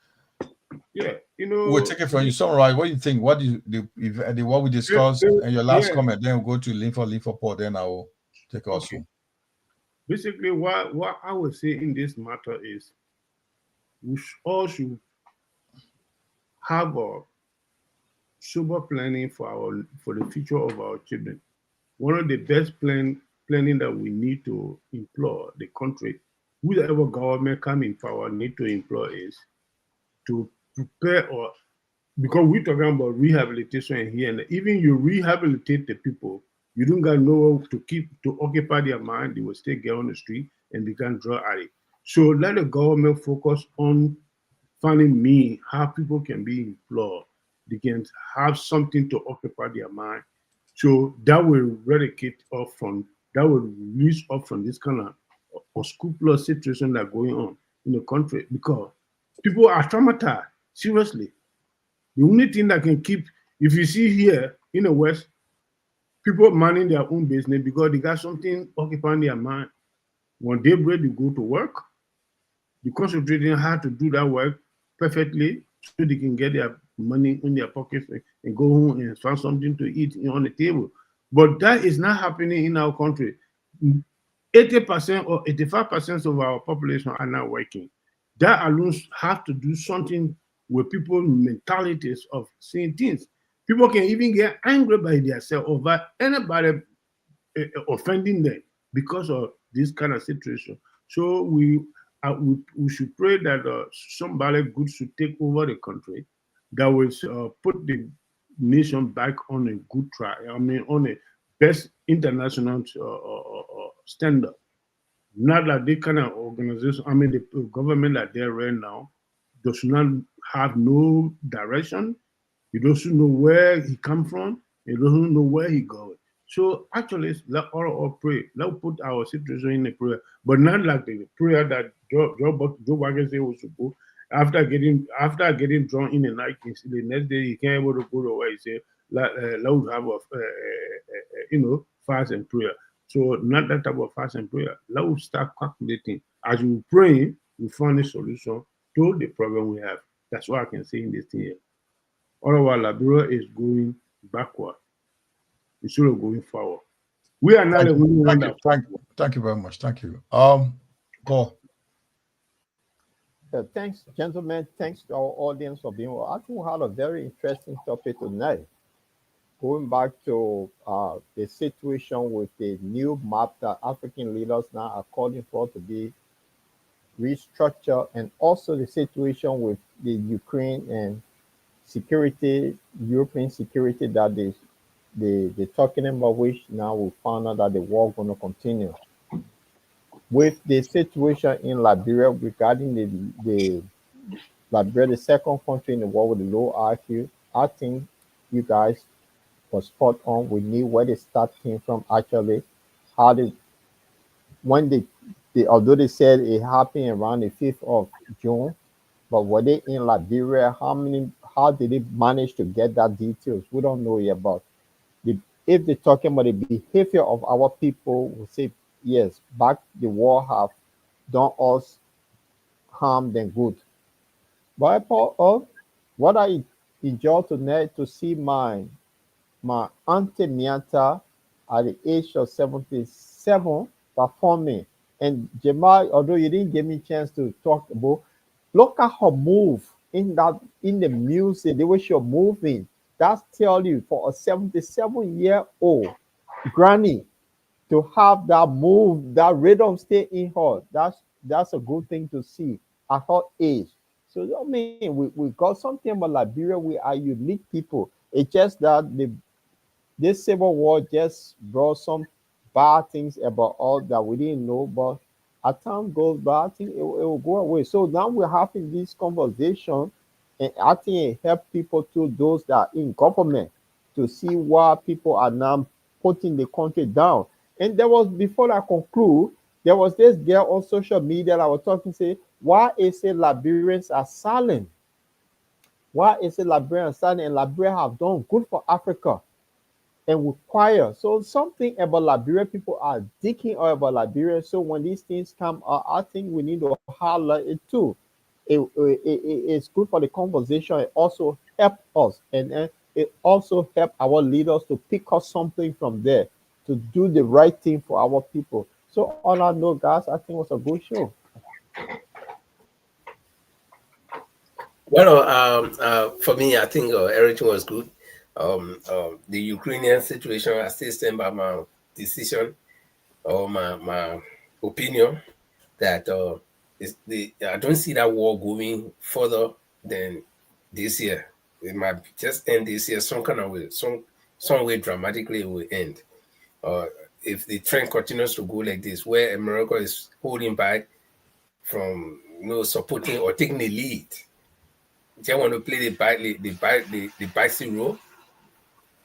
Yeah, we'll take it from you. Summarize. What do you think? What what we discussed and your last comment? Then we'll go to Linford, Paul. Then I will take us home. Basically, what I would say in this matter is we all should have a sober planning for the future of our children. One of the best planning that we need to employ, the country, whoever government come in power need to employ is to prepare because we're talking about rehabilitation here, and even you rehabilitate the people, you don't got nowhere to occupy their mind. They will still get on the street and begin drug addict. So let the government focus on finding me how people can be employed. They can have something to occupy their mind. So that will eradicate off from, that will release off from this kind of unscrupulous situation that going on in the country, because people are traumatized. Seriously. The only thing that can keep, if you see here in the West, people minding their own business because they got something occupying their mind. When they break, they go to work. They concentrating how to do that work perfectly so they can get their money in their pockets and go home and find something to eat on the table. But that is not happening in our country. 80% or 85% of our population are not working. That alone have to do something with people's mentalities of seeing things. People can even get angry by themselves over anybody offending them because of this kind of situation. So we should pray that somebody good should take over the country, that will put the nation back on a good track. I mean, on a best international standard. Not like this kind of organization. I mean, the government that they're right now does not have no direction. He doesn't know where he come from. He doesn't know where he going. So actually, let all pray. Let's put our situation in a prayer, but not like the prayer that Joe Biden said was supposed. After getting drawn in the night, the next day he can't able to go to where he said, let's have a fast and prayer. So not that type of fast and prayer. Let's start calculating. As we pray, we find a solution to the problem we have. That's what I can say in this thing here. Otherwise, Liberia is going backward instead of going forward. We are not the only one that. Thank you very much. Thank you. Go. Thanks, gentlemen. Thanks to our audience for being here. I think we had a very interesting topic tonight. Going back to the situation with the new map that African leaders now are calling for to be restructured, and also the situation with the Ukraine and security, European security that they're talking about, which now we found out that the war going to continue. With the situation in Liberia regarding the Liberia, the second country in the world with the low IQ, I think you guys was spot on. We knew where the start came from actually. How did when they although they said it happened around the 5th of June, but were they in Liberia? How did they manage to get that details? We don't know yet, but if they're talking about the behavior of our people, we say yes, back the war have done us harm than good. But what I enjoy tonight to see my auntie Mianta at the age of 77 performing. And Jamal, although you didn't give me a chance to talk about, look at her move in the music, the way she's moving. That's tell you for a 77-year-old granny to have that move, that rhythm stay in her. That's a good thing to see at her age. So I mean, we got something about Liberia. We are unique people. It's just that this civil war just brought some bad things about all that we didn't know. But as time goes by, I think it will go away. So now we're having this conversation, and I think it helps people to those that are in government to see why people are now putting the country down. And there was, before I conclude, there was this girl on social media that was talking, say, why is it Liberians are silent? Why is it Liberians silent? And Liberia have done good for Africa and with quiet. So something about Liberia, people are digging about Liberia. So when these things come out, I think we need to highlight it too. It's good for the conversation. It also helps us, and it also helps our leaders to pick up something from there to do the right thing for our people. So on that note, guys, I think it was a good show. Well, for me, I think everything was good. The Ukrainian situation, I still stand by my decision or my opinion that I don't see that war going further than this year. It might just end this year some kind of way, some way dramatically it will end. If the trend continues to go like this, where America is holding back from supporting or taking the lead they want to play the bicycle role.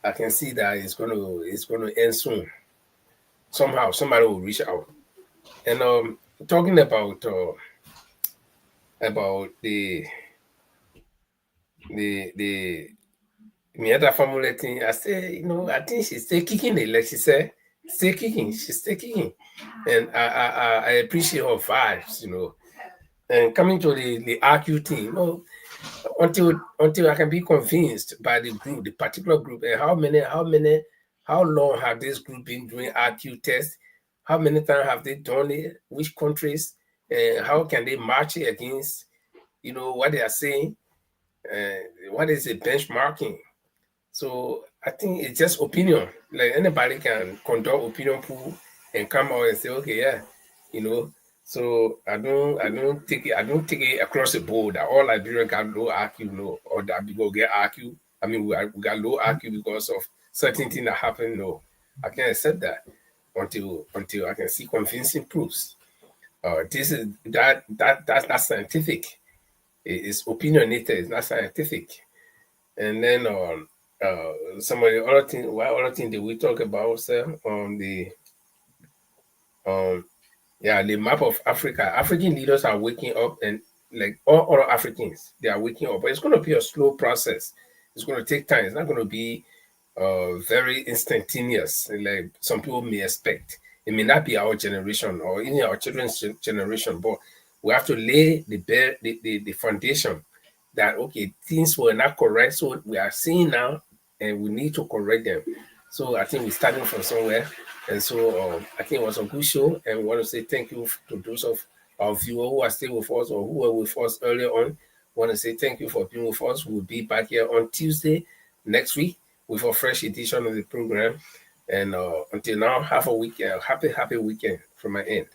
I can see that it's gonna end soon. Somehow somebody will reach out. And talking about the other family thing, I say, I think she's still kicking it, like she said, still kicking, she's still kicking. And I appreciate her vibes, And coming to the RQ thing, until I can be convinced by the group, the particular group, and how long have this group been doing RQ tests? How many times have they done it? Which countries? And how can they match it against, what they are saying? What is the benchmarking? So I think it's just opinion. Like anybody can conduct opinion pool and come out and say, okay, yeah, So I don't take it across the board that all Liberians got low IQ, no, or that people get IQ. I mean, we got low IQ because of certain things that happen. No, I can't accept that until I can see convincing proofs. This is that's scientific. It's opinionated. It's not scientific. And then some of the other things. What other thing did we talk about, sir? On the the map of Africa. African leaders are waking up, and like all other Africans, they are waking up. But it's going to be a slow process. It's going to take time. It's not going to be very instantaneous, like some people may expect. It may not be our generation or even our children's generation, but we have to lay the foundation that, okay, things were not correct, so we are seeing now, and we need to correct them. So I think we're starting from somewhere. And so I think it was a good show, and we want to say thank you to those of our viewers who are still with us or who were with us earlier on. We want to say thank you for being with us. We'll be back here on Tuesday next week with a fresh edition of the program. And until now, have a weekend, happy weekend from my end.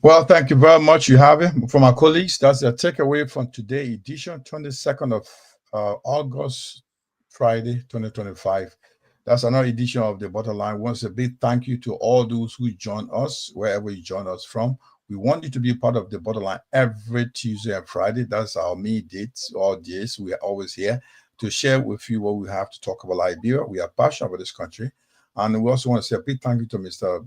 Well, thank you very much. You have it from our colleagues. That's a takeaway from today's edition, 22nd of August, Friday, 2025. That's another edition of The Bottom Line. Once a big thank you to all those who join us, wherever you join us from. We want you to be part of The Bottom Line every Tuesday and Friday. That's our main dates, all days. We are always here to share with you what we have to talk about Liberia. We are passionate about this country. And we also want to say a big thank you to Mr.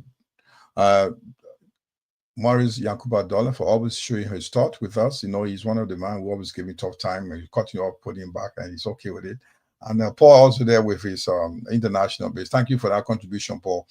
Maurice Yankuba Dollar for always sharing his thought with us. He's one of the men who always give me tough time and cut you off, put him back, and he's okay with it. And Paul also there with his international base. Thank you for that contribution, Paul.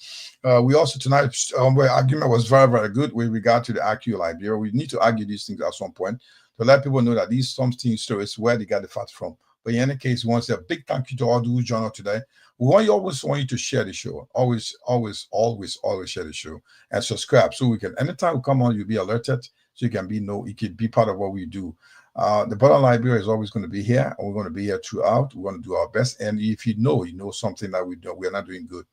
We also tonight, argument was very, very good with regard to the IQ Liberia. We need to argue these things at some point to let people know that these something stories where they got the facts from. But in any case, we want to say a big thank you to all those who joined us today. We always want you to share the show. Always share the show and subscribe so we can, anytime we come on, you'll be alerted so you can be part of what we do. The Bottom Line Liberia is always going to be here, and we're going to be here throughout. We're going to do our best. And if you know something that we're not doing good,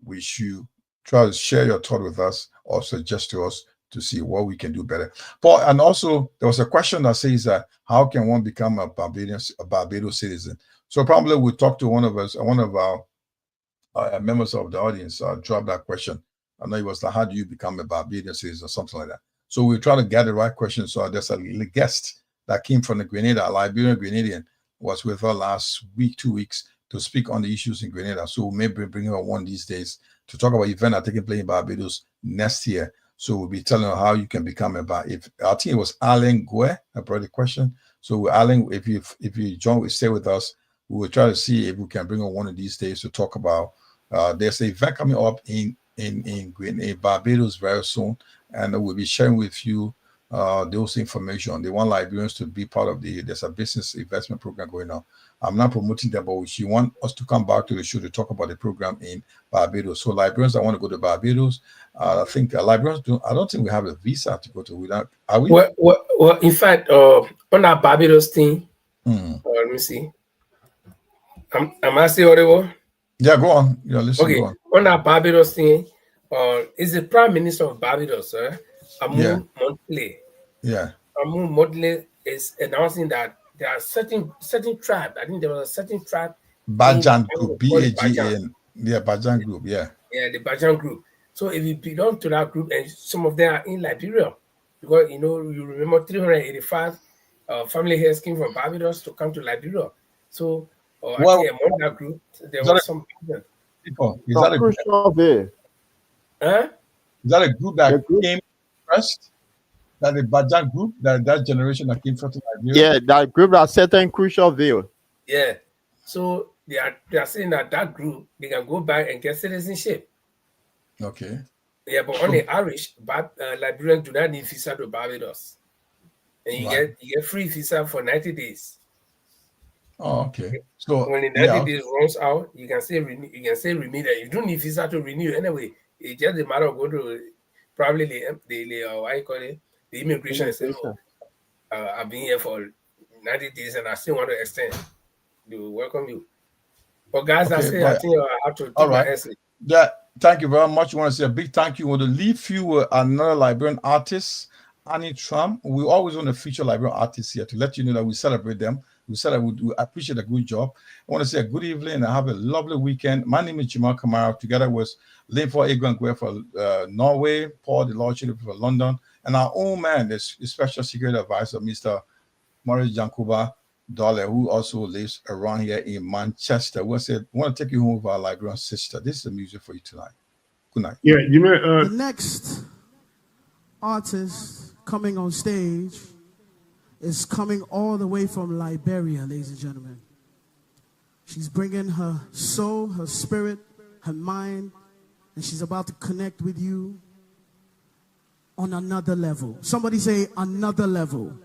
we should try to share your thought with us or suggest to us to see what we can do better. Paul, and also there was a question that says how can one become a Barbados citizen? So probably we'll talk to one of our members of the audience drop that question. I know it was like, how do you become a Barbadian citizen or something like that? So we'll try to get the right question. So there's a guest that came from the Grenada, Liberian Grenadian, was with her last week, 2 weeks, to speak on the issues in Grenada. So we may bring her one these days to talk about events that are taking place in Barbados next year. So we'll be telling her how you can become I think it was Alan Gue, I brought the question. So Alan, if you join, stay with us, we will try to see if we can bring her one of these days to talk about. There's an event coming up in Barbados very soon, and we'll be sharing with you those information. They want Liberians to be part of there's a business investment program going on. I'm not promoting that, but she wants us to come back to the show to talk about the program in Barbados. So Liberians that want to go to Barbados, I think Liberians I don't think we have a visa to go to. Without, are we? Well, in fact, on that Barbados thing, let me see. Am I still audible? Yeah, go on. Yeah, listen. Okay, go on. On that Barbados thing, is the Prime Minister of Barbados, Amu Montley. Yeah. Amu Montley is announcing that there are certain tribe. I think there was a certain tribe. Bajan Group, BAGAN. Yeah, Bajan Group. Yeah. Yeah, the Bajan Group. So if you belong to that group, and some of them are in Liberia, because you remember 385 family heads came from Barbados to come to Liberia. So, Well, I think among that group, there is that was some people. Is that a group? Huh? Is that a group that came first? That the Bajak group, that generation that came first to Liberia? Yeah, that group that set in Crucialville. Yeah. So they are saying that group, they can go back and get citizenship. Okay. Yeah, but on the Irish, Liberians do not need visa to Barbados. And you get free visa for 90 days. Oh, okay. So when the 90 days runs out, you can say renew. You can say renew that. You don't need visa to renew anyway. It's just a matter of go to probably the what you call it, the immigration and say, oh, I've been here for 90 days and I still want to extend. They will welcome you. But guys, I think I have to do my essay. Yeah, thank you very much. I want to say a big thank you. I want to leave you with another Liberian artist, Annie Trump. We always want to feature Liberian artists here to let you know that we celebrate them. We said we appreciate a good job. I want to say a good evening and have a lovely weekend. My name is Jamal Kamara, together with Linford Egwangwe for Norway, Paul the Lordship for London, and our own man, the Special Security Advisor, Mr. Maurice Jankuba Dollar, who also lives around here in Manchester. We want to take you home with our Liberian sister. This is the music for you tonight. Good night. Yeah, you may, the next artist coming on stage is coming all the way from Liberia, ladies and gentlemen. She's bringing her soul, her spirit, her mind, and she's about to connect with you on another level. Somebody say another level.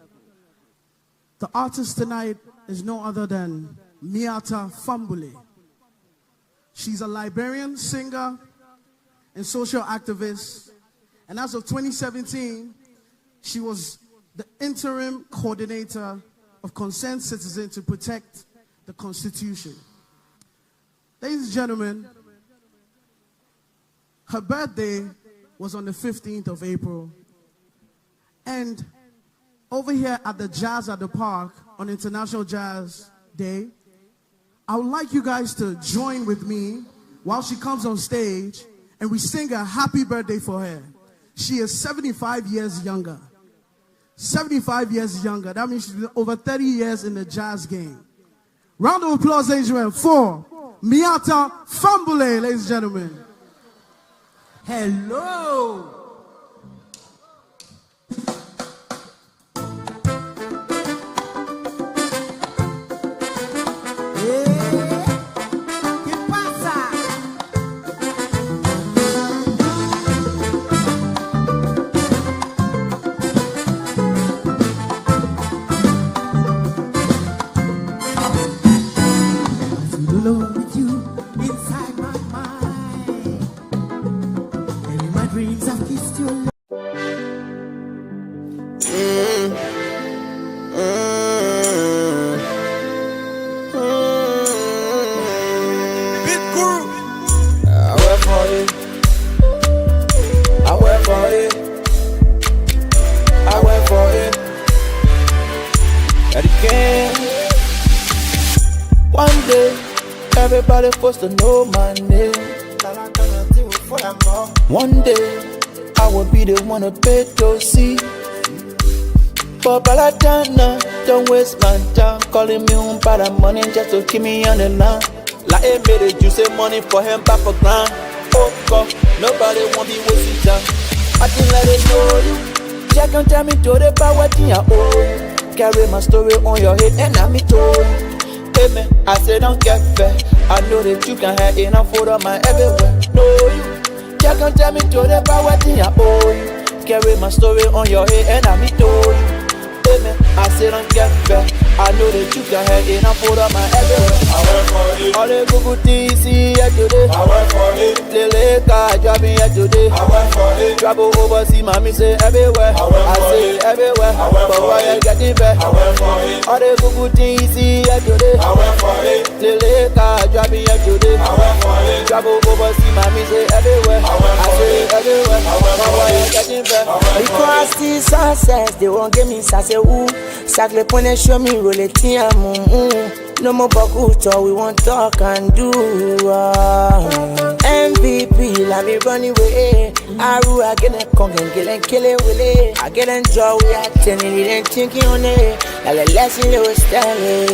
The artist tonight is no other than Miata Fambule. She's a Liberian singer and social activist, and as of 2017, she was the interim coordinator of Concerned Citizens to protect the Constitution. Ladies and gentlemen, her birthday was on the 15th of April, and over here at the Jazz at the Park on International Jazz Day, I would like you guys to join with me while she comes on stage and we sing a happy birthday for her. She is 75 years younger. 75 years younger. That means she's been over 30 years in the jazz game. Round of applause, ladies and gentlemen, for Miata Fambule, ladies and gentlemen. Hello. With you inside my mind, and in my dreams I've kissed your lips. Big group. I work for it. I work for it. I work for it. That again. One day. Everybody supposed to know my name. One day, I will be the one to pay to see. For Balatana, don't waste my time calling me on by the money just to keep me on the line. Like it made it, you say money for him back for grind. Oh God, nobody won't be wasting time. I can let it know you. Jack and tell me to the power thing I owe. Carry my story on your head and I'm me told. I say don't get fair. I know that you can have enough food on my everywhere. No, you can't tell me to the power thing I owe you. Carry my story on your head and I'm me told you. I say don't get fair. I know that you can have enough food on my everywhere. I work for it. All the good things here today. I work for it. Lele car driving here today. I work for it. Travel overseas, mommy say everywhere. I say everywhere. But why you getting back? I work for it. All the good things here today. I work for it. Lele car driving here today. I work for it. Travel overseas, mommy say everywhere. I say everywhere. But why you getting back? Because this success, they won't give me success. Sacle pone show me roll it No more bakuto, we won't talk and do. And MVP, let me run away. Aru, I get a kong and kill it with it. I get enjoy, we are telling it and thinking on it. Like a lesson, you was telling.